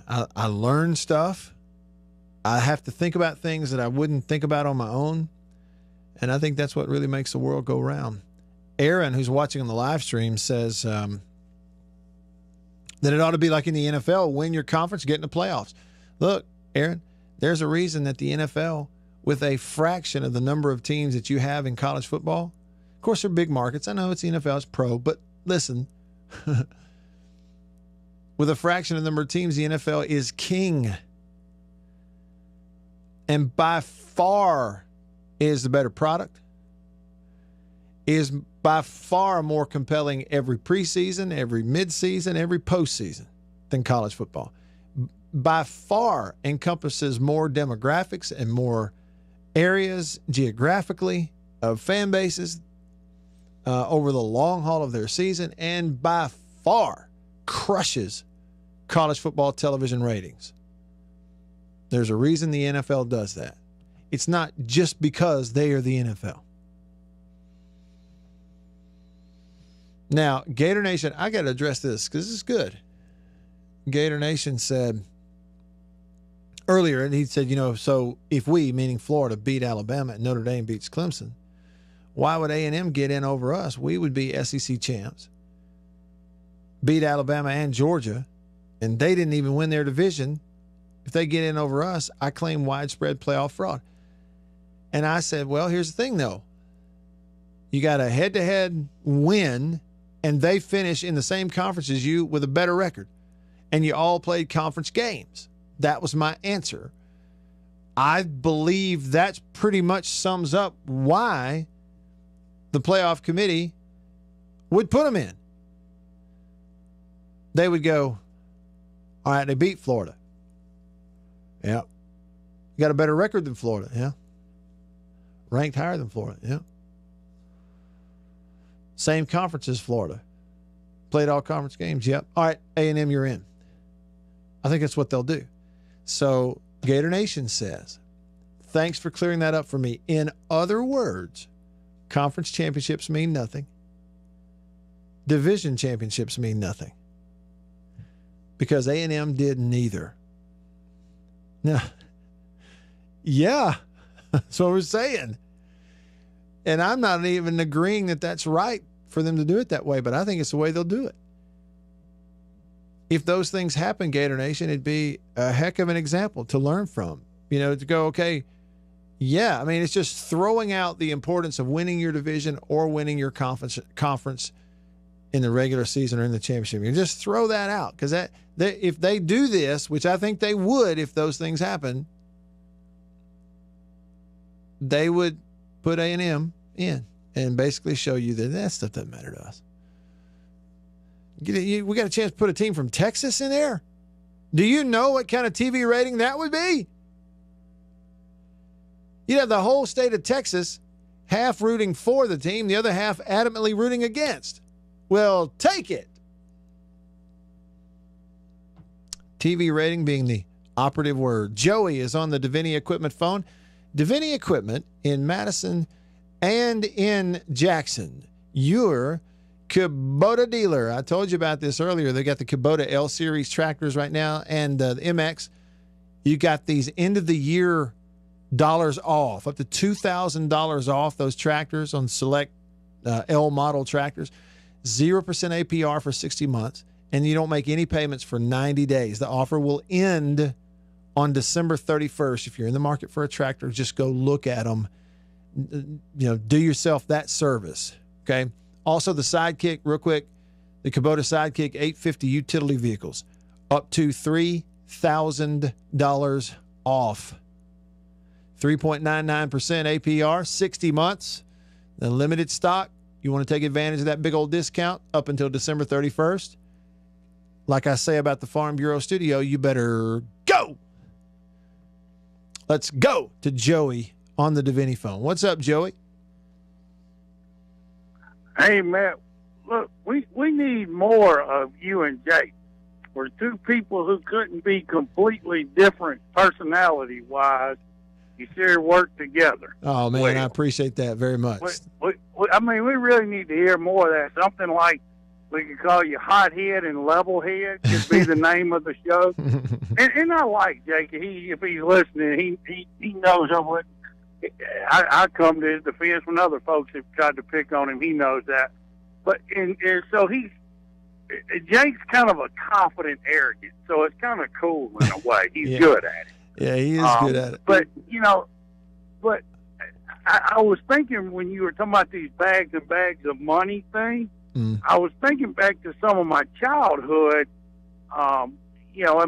I learn stuff. I have to think about things that I wouldn't think about on my own, and I think that's what really makes the world go round. Aaron, who's watching on the live stream, says that it ought to be like in the NFL, win your conference, get in the playoffs. Look, Aaron, there's a reason that the NFL, with a fraction of the number of teams that you have in college football, of course, they're big markets. I know it's the NFL, it's pro, but listen, with a fraction of the number of teams, the NFL is king. And by far is the better product, is by far more compelling every preseason, every midseason, every postseason than college football. By far encompasses more demographics and more areas geographically of fan bases over the long haul of their season, and by far crushes college football television ratings. There's a reason the NFL does that. It's not just because they are the NFL. Now, Gator Nation, I got to address this because this is good. Gator Nation said earlier, and he said, you know, so if we, meaning Florida, beat Alabama and Notre Dame beats Clemson, why would A&M get in over us? We would be SEC champs, beat Alabama and Georgia, and they didn't even win their division. If they get in over us, I claim widespread playoff fraud. And I said, well, here's the thing, though. You got a head-to-head win, and they finish in the same conference as you with a better record, and you all played conference games. That was my answer. I believe that pretty much sums up why the playoff committee would put them in. They would go, all right, they beat Florida. Yeah. You got a better record than Florida. Yeah. Ranked higher than Florida. Yeah. Same conference as Florida. Played all conference games. Yep. All right, A&M, you're in. I think that's what they'll do. So Gator Nation says, thanks for clearing that up for me. In other words, conference championships mean nothing. Division championships mean nothing. Because A&M did neither. Now, yeah, that's what we're saying. And I'm not even agreeing that that's right for them to do it that way, but I think it's the way they'll do it. If those things happen, Gator Nation, it'd be a heck of an example to learn from. You know, to go, okay, yeah, I mean, it's just throwing out the importance of winning your division or winning your conference in the regular season or in the championship. You just throw that out, because if they do this, which I think they would if those things happen, they would put A&M in and basically show you that stuff doesn't matter to us. We got a chance to put a team from Texas in there. Do you know what kind of TV rating that would be? You'd have the whole state of Texas half rooting for the team, the other half adamantly rooting against. Well, take it. TV rating being the operative word. Joey is on the Davini Equipment phone. Davini Equipment in Madison and in Jackson. Your Kubota dealer. I told you about this earlier. They got the Kubota L Series tractors right now, and the MX. You got these end of the year dollars off, up to $2,000 off those tractors on select L model tractors. 0% APR for 60 months, and you don't make any payments for 90 days. The offer will end on December 31st. If you're in the market for a tractor, just go look at them. You know, do yourself that service. Okay. Also, the Sidekick, real quick, the Kubota Sidekick 850 utility vehicles, up to $3,000 off. 3.99% APR, 60 months. The limited stock. You want to take advantage of that big old discount up until December 31st? like I say about the Farm Bureau studio, you better go. Let's go to Joey on the Davini phone. What's up, Joey? Hey, Matt. Look, we need more of you and Jake. We're two people who couldn't be completely different personality-wise. You sure work together. Oh, man, I appreciate that very much. We really need to hear more of that. Something like we could call you Hot Head and Level Head could be the name of the show. And I like Jake. If he's listening, he knows I come to his defense when other folks have tried to pick on him. He knows that. But and so Jake's kind of a confident arrogant, so it's kind of cool in a way. He's good at it. Yeah, he is good at it. But, I was thinking when you were talking about these bags and bags of money thing, I was thinking back to some of my childhood, and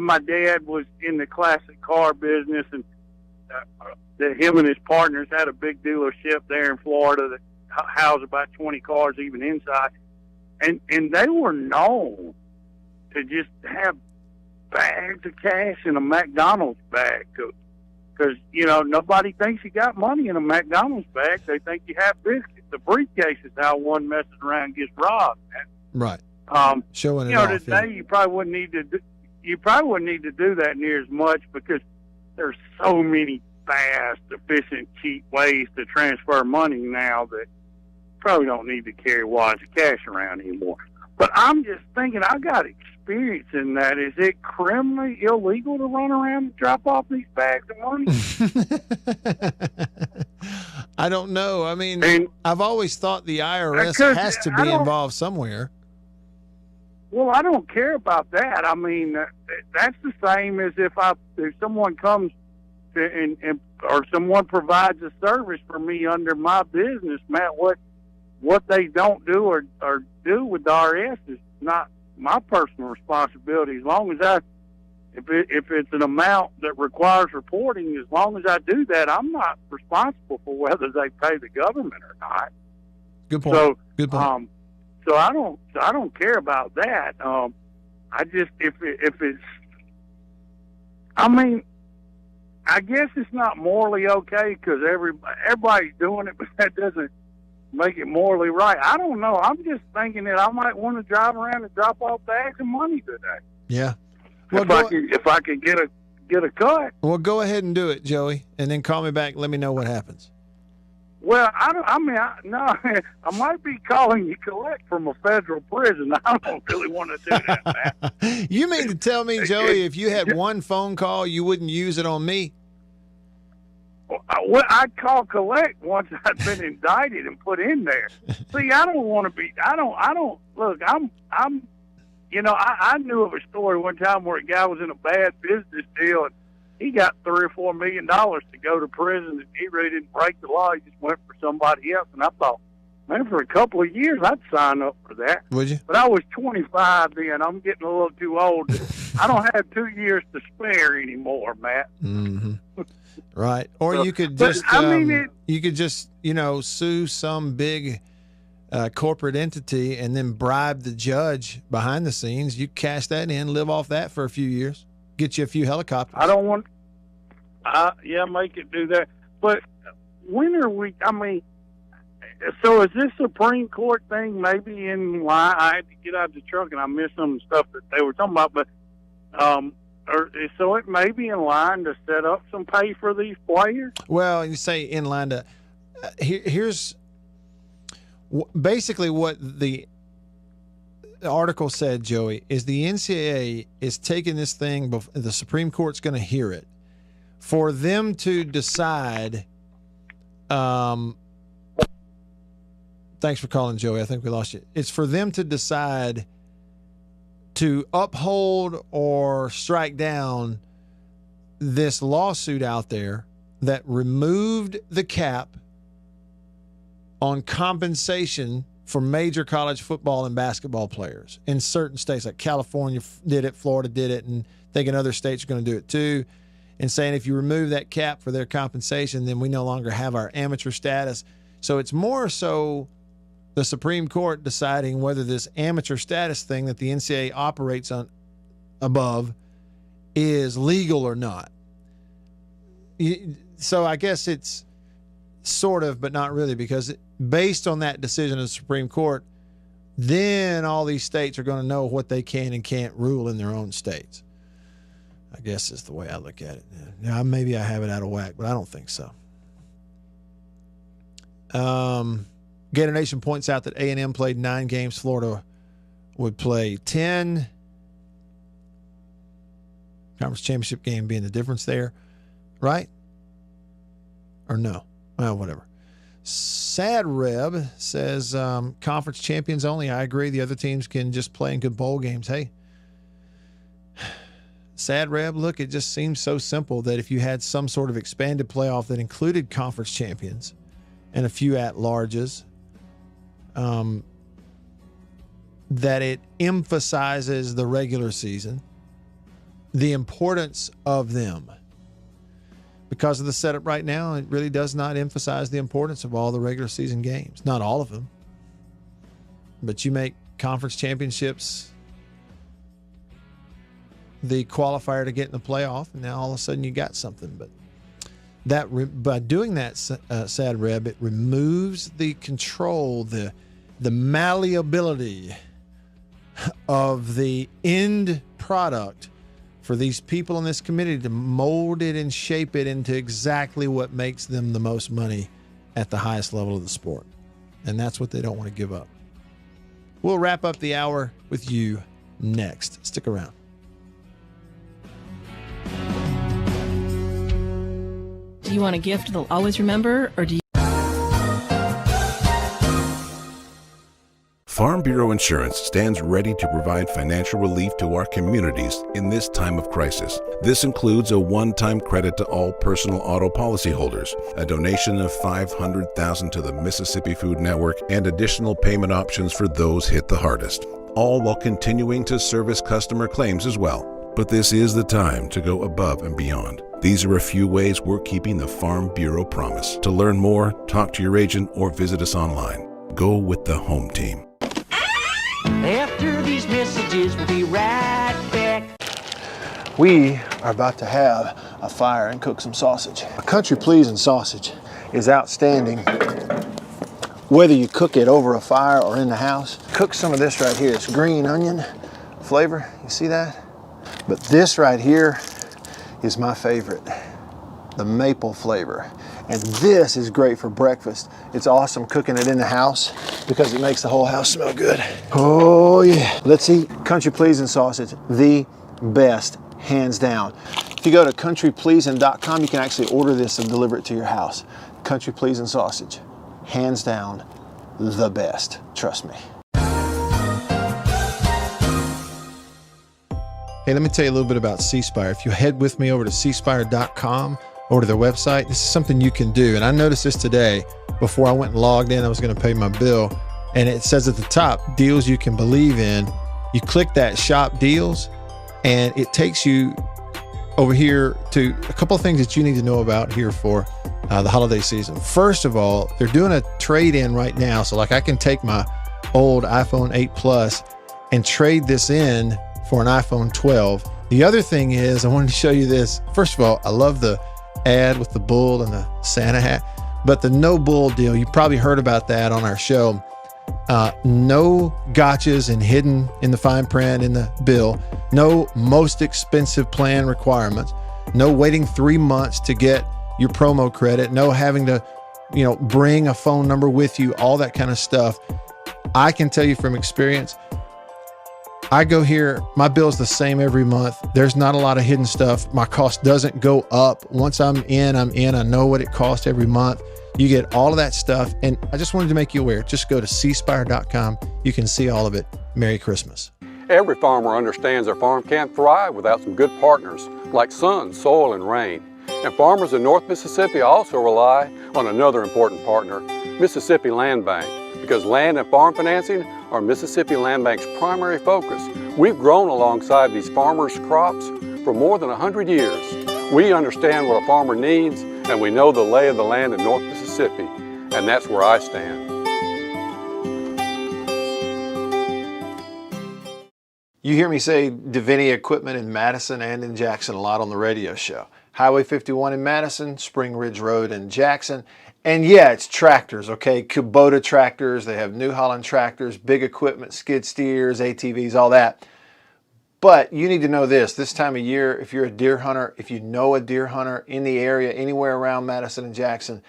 my dad was in the classic car business, and him and his partners had a big dealership there in Florida that housed about 20 cars even inside. And they were known to just have bags of cash in a McDonald's bag because, nobody thinks you got money in a McDonald's bag. They think you have biscuits. The briefcase is how one messes around and gets robbed. Right. Showing it off. Today you probably wouldn't need to do that near as much because there's so many fast, efficient, cheap ways to transfer money now that probably don't need to carry wads of cash around anymore. But I'm just thinking, I got experience in that. Is it criminally illegal to run around and drop off these bags of money? I don't know. I mean, I've always thought the IRS has to be involved somewhere. Well, I don't care about that. I mean, that's the same as if someone comes or someone provides a service for me under my business, Matt. What they don't do or do with the IRS is not my personal responsibility. As long as if it's an amount that requires reporting, as long as I do that, I'm not responsible for whether they pay the government or not. Good point. So, good point. So I don't care about that. I just if it's, I mean, I guess it's not morally okay because everybody's doing it, but that doesn't make it morally right. I don't know. I'm just thinking that I might want to drive around and drop off bags of money today. Yeah. Well, if I could get a cut. Well, go ahead and do it, Joey, and then call me back. Let me know what happens. Well, I might be calling you collect from a federal prison. I don't really want to do that, man. You mean to tell me, Joey, if you had one phone call, you wouldn't use it on me? Well, I'd call collect once I'd been indicted and put in there. See, I don't want to be. I don't. Look, I knew of a story one time where a guy was in a bad business deal and he got $3 or $4 million to go to prison, and he really didn't break the law. He just went for somebody else. And I thought, man, for a couple of years, I'd sign up for that. Would you? But I was 25 then. I'm getting a little too old. I don't have 2 years to spare anymore, Matt. Mm-hmm. Right. Or you could just, sue some big corporate entity and then bribe the judge behind the scenes. You cash that in, live off that for a few years, get you a few helicopters. I don't want, make it do that. But when are we, so is this Supreme Court thing maybe in line? I had to get out of the truck and I missed some of the stuff that they were talking about, but, so it may be in line to set up some pay for these players? Well, you say in line to here's basically what the article said, Joey, is the NCAA is taking this thing, the Supreme Court's going to hear it, for them to decide. Thanks for calling, Joey. I think we lost you. It's for them to decide to uphold or strike down this lawsuit out there that removed the cap on compensation for major college football and basketball players in certain states. Like California did it, Florida did it, and thinking other states are going to do it too, and saying if you remove that cap for their compensation, then we no longer have our amateur status. So it's more so the Supreme Court deciding whether this amateur status thing that the NCAA operates above is legal or not. So I guess it's sort of, but not really, because based on that decision of the Supreme Court, then all these states are going to know what they can and can't rule in their own states. I guess is the way I look at it. Now, maybe I have it out of whack, but I don't think so. Gator Nation points out that A&M played 9 games. Florida would play 10. Conference championship game being the difference there, right? Or no? Well, whatever. Sad Reb says conference champions only. I agree. The other teams can just play in good bowl games. Hey, Sad Reb, look, it just seems so simple that if you had some sort of expanded playoff that included conference champions and a few at-larges, that it emphasizes the regular season, the importance of them. Because of the setup right now, it really does not emphasize the importance of all the regular season games. Not all of them. But you make conference championships the qualifier to get in the playoff, and now all of a sudden you got something. But by doing that, Sad Reb, it removes the control, the malleability of the end product for these people in this committee to mold it and shape it into exactly what makes them the most money at the highest level of the sport. And that's what they don't want to give up. We'll wrap up the hour with you next. Stick around. Do you want a gift they'll always remember, or do you... Farm Bureau Insurance stands ready to provide financial relief to our communities in this time of crisis. This includes a one-time credit to all personal auto policyholders, a donation of $500,000 to the Mississippi Food Network, and additional payment options for those hit the hardest, all while continuing to service customer claims as well. But this is the time to go above and beyond. These are a few ways we're keeping the Farm Bureau promise. To learn more, talk to your agent or visit us online. Go with the home team. After these messages, we'll be right back. We are about to have a fire and cook some sausage. A country pleasing sausage is outstanding whether you cook it over a fire or in the house. Cook some of this right here. It's green onion flavor. You see that? But this right here is my favorite, the maple flavor. And this is great for breakfast. It's awesome cooking it in the house because it makes the whole house smell good. Oh yeah. Let's eat country pleasing sausage, the best, hands down. If you go to countrypleasing.com, you can actually order this and deliver it to your house. Country pleasing sausage, hands down, the best. Trust me. Hey, let me tell you a little bit about C Spire. If you head with me over to cspire.com, over to their website, this is something you can do. And I noticed this today before I went and logged in. I was going to pay my bill, and it says at the top, deals you can believe in. You click that shop deals, and it takes you over here to a couple of things that you need to know about here for the holiday season. First of all, they're doing a trade-in right now. So like I can take my old iPhone 8 Plus and trade this in for an iPhone 12. The other thing is, I wanted to show you this. First of all, I love the ad with the bull and the Santa hat, but the no bull deal, you probably heard about that on our show. No gotchas and hidden in the fine print in the bill. No most expensive plan requirements. No waiting 3 months to get your promo credit. No having to, bring a phone number with you, all that kind of stuff. I can tell you from experience, I go here, my bill's the same every month. There's not a lot of hidden stuff. My cost doesn't go up. Once I'm in. I know what it costs every month. You get all of that stuff. And I just wanted to make you aware. Just go to cspire.com. You can see all of it. Merry Christmas. Every farmer understands their farm can't thrive without some good partners like sun, soil, and rain. And farmers in North Mississippi also rely on another important partner, Mississippi Land Bank. Because land and farm financing are Mississippi Land Bank's primary focus. We've grown alongside these farmers' crops for more than 100 years. We understand what a farmer needs, and we know the lay of the land in North Mississippi, and that's where I stand. You hear me say Davini Equipment in Madison and in Jackson a lot on the radio show. Highway 51 in Madison, Spring Ridge Road in Jackson. And yeah, it's tractors, okay? Kubota tractors. They have New Holland tractors, big equipment, skid steers, ATVs, all that. But you need to know this time of year, if you're a deer hunter, if you know a deer hunter in the area, anywhere around Madison and Jackson,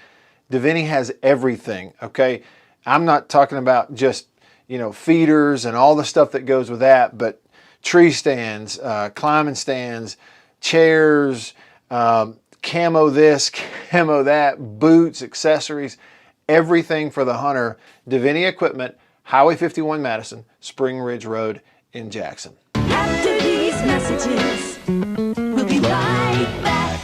Davini has everything, okay? I'm not talking about just, feeders and all the stuff that goes with that, but tree stands, climbing stands, chairs, camo this, camo that, boots, accessories, everything for the hunter. Davini Equipment, Highway 51 Madison, Spring Ridge Road in Jackson. After these messages, we'll be right back.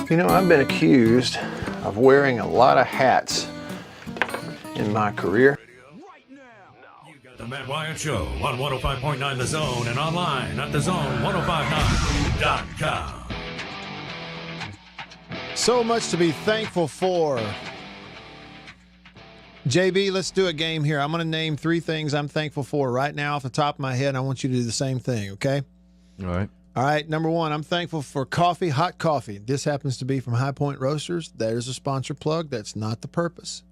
I've been accused of wearing a lot of hats in my career. The Matt Wyatt Show on 105.9 The Zone and online at thezone1059.com. So much to be thankful for. JB, let's do a game here. I'm going to name 3 things I'm thankful for right now off the top of my head, and I want you to do the same thing, okay? All right. All right, number 1, I'm thankful for coffee, hot coffee. This happens to be from High Point Roasters. There's a sponsor plug. That's not the purpose.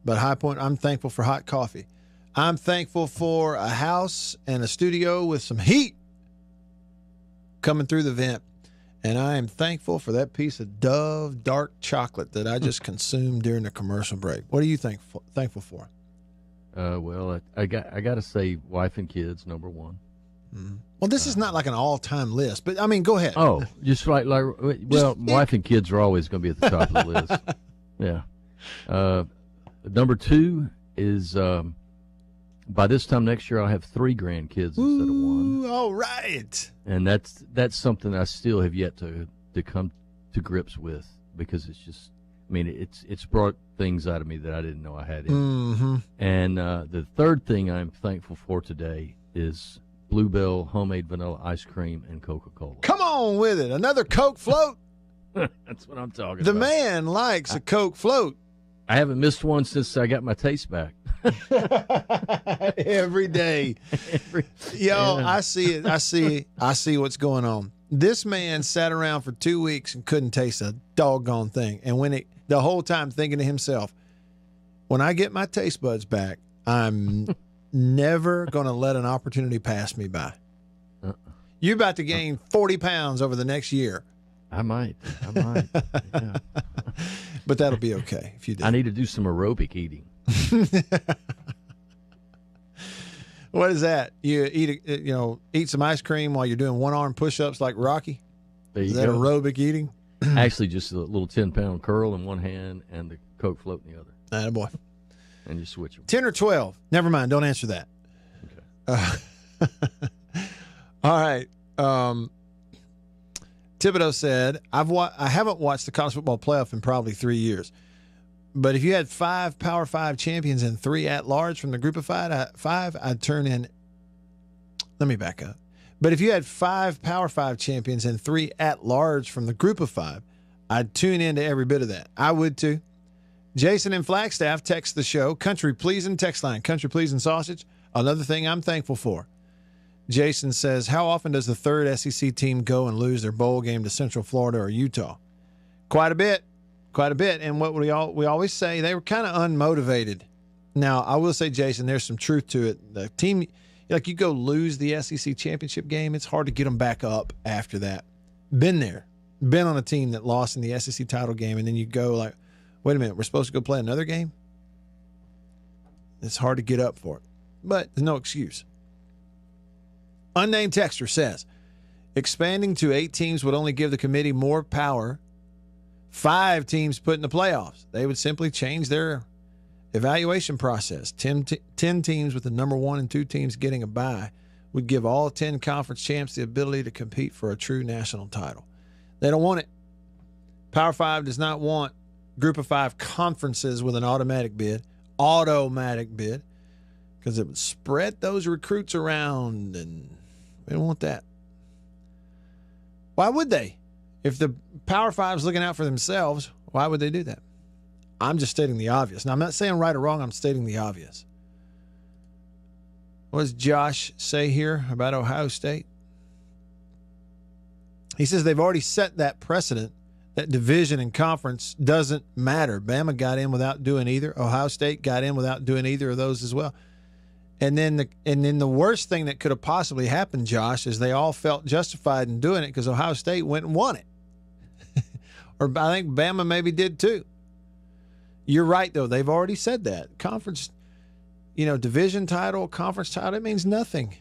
But High Point, I'm thankful for hot coffee. I'm thankful for a house and a studio with some heat coming through the vent. And I am thankful for that piece of Dove dark chocolate that I just consumed during the commercial break. What are you thankful for? Well, I got to say wife and kids, number 1. Mm-hmm. Well, this is not like an all-time list, but I mean, go ahead. Oh, just wife and kids are always going to be at the top of the list. Yeah. Number 2 is by this time next year I'll have 3 grandkids instead of 1. All right. And that's something I still have yet to come to grips with, because it's just, it's brought things out of me that I didn't know I had in. Mm-hmm. And the third thing I'm thankful for today is Bluebell homemade vanilla ice cream and Coca-Cola. Come on with it. Another Coke float. That's what I'm talking about. The man likes a Coke float. I haven't missed one since I got my taste back. Every day. I see it. I see what's going on. This man sat around for 2 weeks and couldn't taste a doggone thing. And the whole time thinking to himself, when I get my taste buds back, I'm never going to let an opportunity pass me by. You're about to gain 40 pounds over the next year. I might. Yeah. But that'll be okay if you do. I need to do some aerobic eating. What is that? You eat some ice cream while you're doing 1-arm push-ups like Rocky? Is that aerobic eating? Actually, just a little 10-pound curl in one hand and the Coke float in the other. Attaboy. And you switch them. 10 or 12. Never mind. Don't answer that. Okay. All right. Thibodeau said, I haven't watched the college football playoff in probably 3 years. But if you had 5 Power 5 champions and 3 at-large from the group of 5, I'd turn in. Let me back up. But if you had 5 Power 5 champions and 3 at-large from the group of 5, I'd tune into every bit of that. I would too. Jason in Flagstaff text the show. Country pleasing text line. Country pleasing sausage. Another thing I'm thankful for. Jason says, how often does the 3rd SEC team go and lose their bowl game to Central Florida or Utah? Quite a bit. And what we always say, they were kind of unmotivated. Now, I will say, Jason, there's some truth to it. The team, you go lose the SEC championship game, it's hard to get them back up after that. Been there. Been on a team that lost in the SEC title game, and then you go like, wait a minute, we're supposed to go play another game? It's hard to get up for it. But there's no excuse. Unnamed texter says, expanding to 8 teams would only give the committee more power. 5 teams put in the playoffs. They would simply change their evaluation process. 10 teams with the number 1 and 2 teams getting a bye would give all 10 conference champs the ability to compete for a true national title. They don't want it. Power 5 does not want group of 5 conferences with an automatic bid, because it would spread those recruits around, and we don't want that. Why would they? If the Power 5's looking out for themselves, why would they do that? I'm just stating the obvious. Now, I'm not saying right or wrong. I'm stating the obvious. What does Josh say here about Ohio State? He says they've already set that precedent that division and conference doesn't matter. Bama got in without doing either. Ohio State got in without doing either of those as well. And then the worst thing that could have possibly happened, Josh, is they all felt justified in doing it because Ohio State went and won it. Or I think Bama maybe did too. You're right, though. They've already said that. Conference, division title, conference title, it means nothing.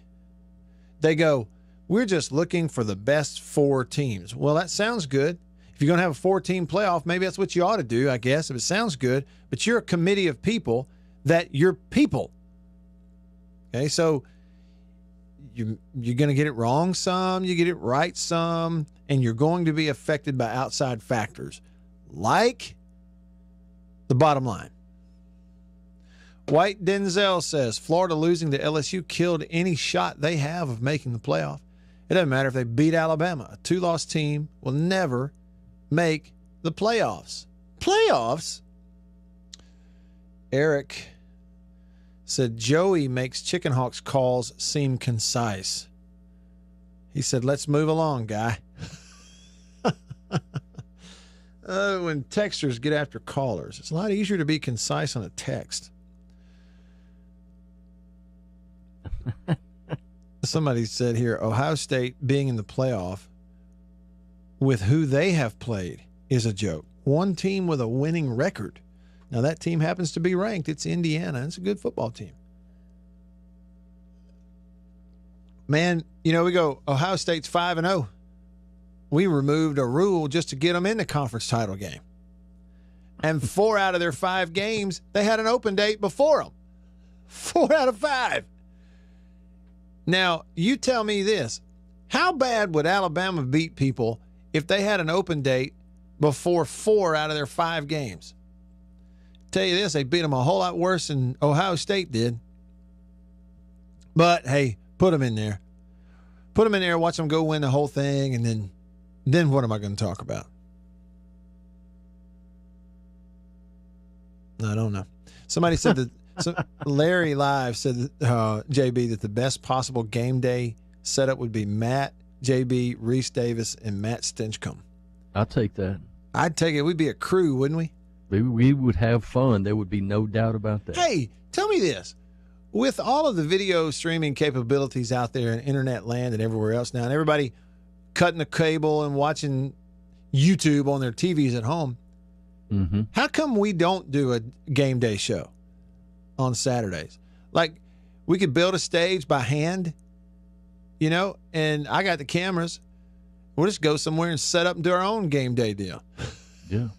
They go, we're just looking for the best 4 teams. Well, that sounds good. If you're going to have a 4-team playoff, maybe that's what you ought to do, I guess, if it sounds good. But you're a committee of people that you're people. Okay, so you're going to get it wrong some, you get it right some, and you're going to be affected by outside factors like the bottom line. White Denzel says, Florida losing to LSU killed any shot they have of making the playoff. It doesn't matter if they beat Alabama. A 2-loss team will never make the playoffs. Playoffs? Eric said, Joey makes Chicken Hawk's calls seem concise. He said, let's move along, guy. When texters get after callers, it's a lot easier to be concise on a text. Somebody said here, Ohio State being in the playoff with who they have played is a joke. One team with a winning record. Now, that team happens to be ranked. It's Indiana. It's a good football team. Man, we go, Ohio State's 5-0. We removed a rule just to get them in the conference title game. And 4 out of their 5 games, they had an open date before them. 4 out of 5. Now, you tell me this. How bad would Alabama beat people if they had an open date before 4 out of their 5 games? Tell you this, they beat them a whole lot worse than Ohio State did. But, hey, put them in there. Put them in there, watch them go win the whole thing, and then what am I going to talk about? I don't know. Somebody said that Larry Live said, JB, that the best possible game day setup would be Matt, JB, Reese Davis, and Matt Stinchcomb. I'll take that. I'd take it. We'd be a crew, wouldn't we? We would have fun. There would be no doubt about that. Hey, tell me this. With all of the video streaming capabilities out there in internet land and everywhere else now, and everybody cutting the cable and watching YouTube on their TVs at home, how come we don't do a game day show on Saturdays? Like, we could build a stage by hand, and I got the cameras. We'll just go somewhere and set up and do our own game day deal. Yeah.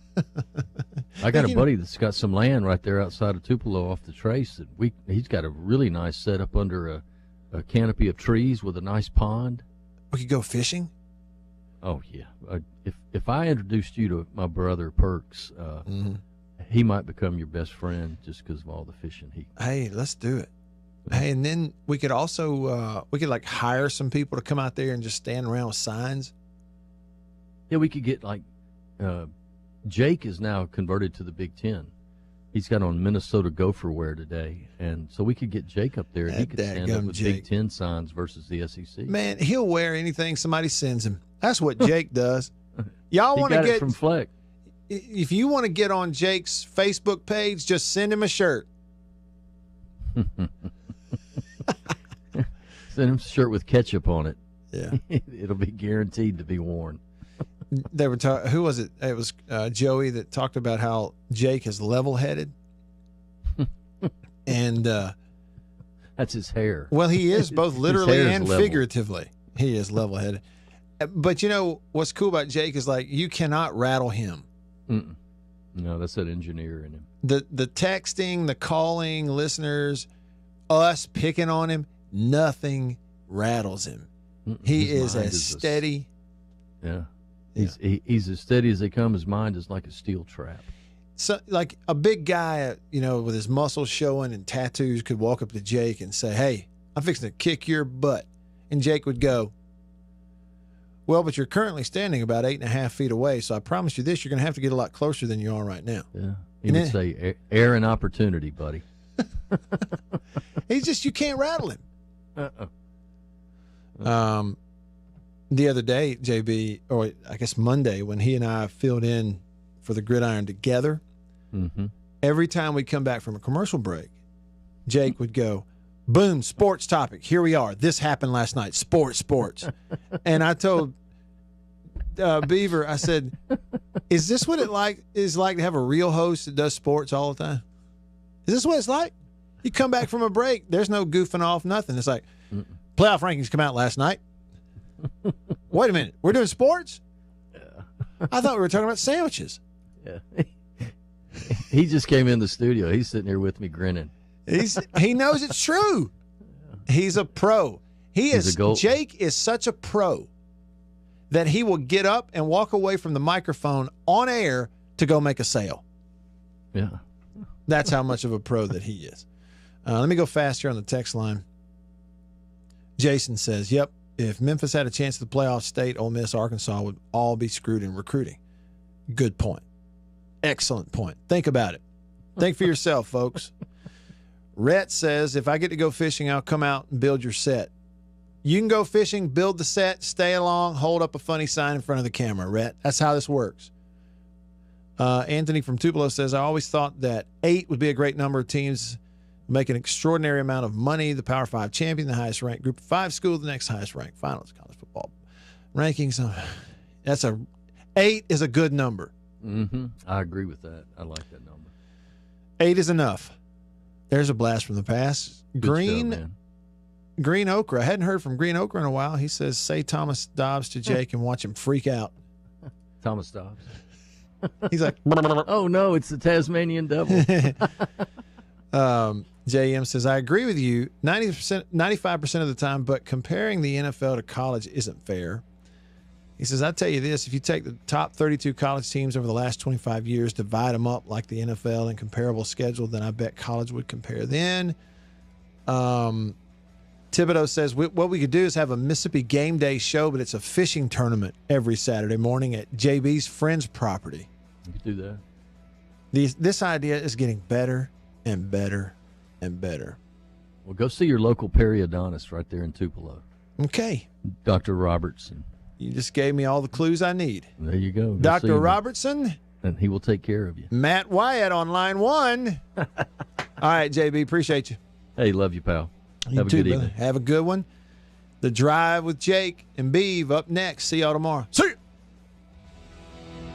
I got a buddy that's got some land right there outside of Tupelo off the Trace. That he's got a really nice setup under a canopy of trees with a nice pond. We could go fishing? Oh, yeah. If I introduced you to my brother Perks, he might become your best friend just because of all the fishing he. Hey, let's do it. Hey, and then we could also hire some people to come out there and just stand around with signs. Yeah, we could get Jake is now converted to the Big Ten. He's got on Minnesota Gopher wear today, and so we could get Jake up there, and he could stand up with Jake. Big Ten signs versus the SEC. Man, he'll wear anything somebody sends him. That's what Jake does. Y'all want to get from Fleck. If you want to get on Jake's Facebook page, just send him a shirt. Send him a shirt with ketchup on it. Yeah, it'll be guaranteed to be worn. They were talking. Who was it? It was Joey that talked about how Jake is level-headed, and that's his hair. Well, he is both literally and level. Figuratively. He is level-headed. But what's cool about Jake is you cannot rattle him. Mm-mm. No, that's that engineer in him. The texting, the calling, listeners, us picking on him, nothing rattles him. He is as steady. Yeah. He's as steady as they come. His mind is like a steel trap. So, like a big guy, with his muscles showing and tattoos could walk up to Jake and say, "Hey, I'm fixing to kick your butt." And Jake would go, "Well, but you're currently standing about 8.5 feet away, so I promise you this, you're going to have to get a lot closer than you are right now." Yeah. He would say, air and opportunity, buddy. He's just, you can't rattle him. The other day, JB, or I guess Monday, when he and I filled in for the Gridiron together, every time we come back from a commercial break, Jake would go, boom, sports topic. Here we are. This happened last night. Sports. And I told Beaver, I said, is this what it is like to have a real host that does sports all the time? Is this what it's like? You come back from a break, there's no goofing off, nothing. It's like, playoff rankings come out last night. Wait a minute, we're doing sports? I thought we were talking about sandwiches. Yeah. He just came in the studio. He's sitting here with me grinning. He knows it's true. He's a pro. Jake is such a pro that he will get up and walk away from the microphone on air to go make a sale. Yeah. That's how much of a pro that he is. Let me go fast here on the text line. Jason says, yep, if Memphis had a chance at the playoff state, Ole Miss, Arkansas would all be screwed in recruiting. Good point. Excellent point. Think about it. Think for yourself, folks. Rhett says, if I get to go fishing, I'll come out and build your set. You can go fishing, build the set, stay along, hold up a funny sign in front of the camera, Rhett. That's how this works. Anthony from Tupelo says, I always thought that 8 would be a great number of teams make an extraordinary amount of money. The Power 5 champion, the highest ranked group of 5 school, the next highest ranked finals, college football rankings. 8 is a good number. I agree with that. I like that number. 8 is enough. There's a blast from the past. Green Okra. I hadn't heard from Green Okra in a while. He says, say Thomas Dobbs to Jake and watch him freak out. Thomas Dobbs. He's like, oh no, it's the Tasmanian devil. JM says, I agree with you 95% of the time, but comparing the NFL to college isn't fair. He says, I tell you this, if you take the top 32 college teams over the last 25 years, divide them up like the NFL in comparable schedule, then I bet college would compare then. Thibodeau says, what we could do is have a Mississippi game day show, but it's a fishing tournament every Saturday morning at JB's friend's property. You could do that. This idea is getting better and better and better. Well, go see your local periodontist right there in Tupelo. Okay. Dr. Robertson. You just gave me all the clues I need. There you go. Dr. Robertson. And he will take care of you. Matt Wyatt on line 1. All right, JB, appreciate you. Hey, love you, pal. Have a good evening. Have a good one. The Drive with Jake and Beeve up next. See y'all tomorrow. See ya.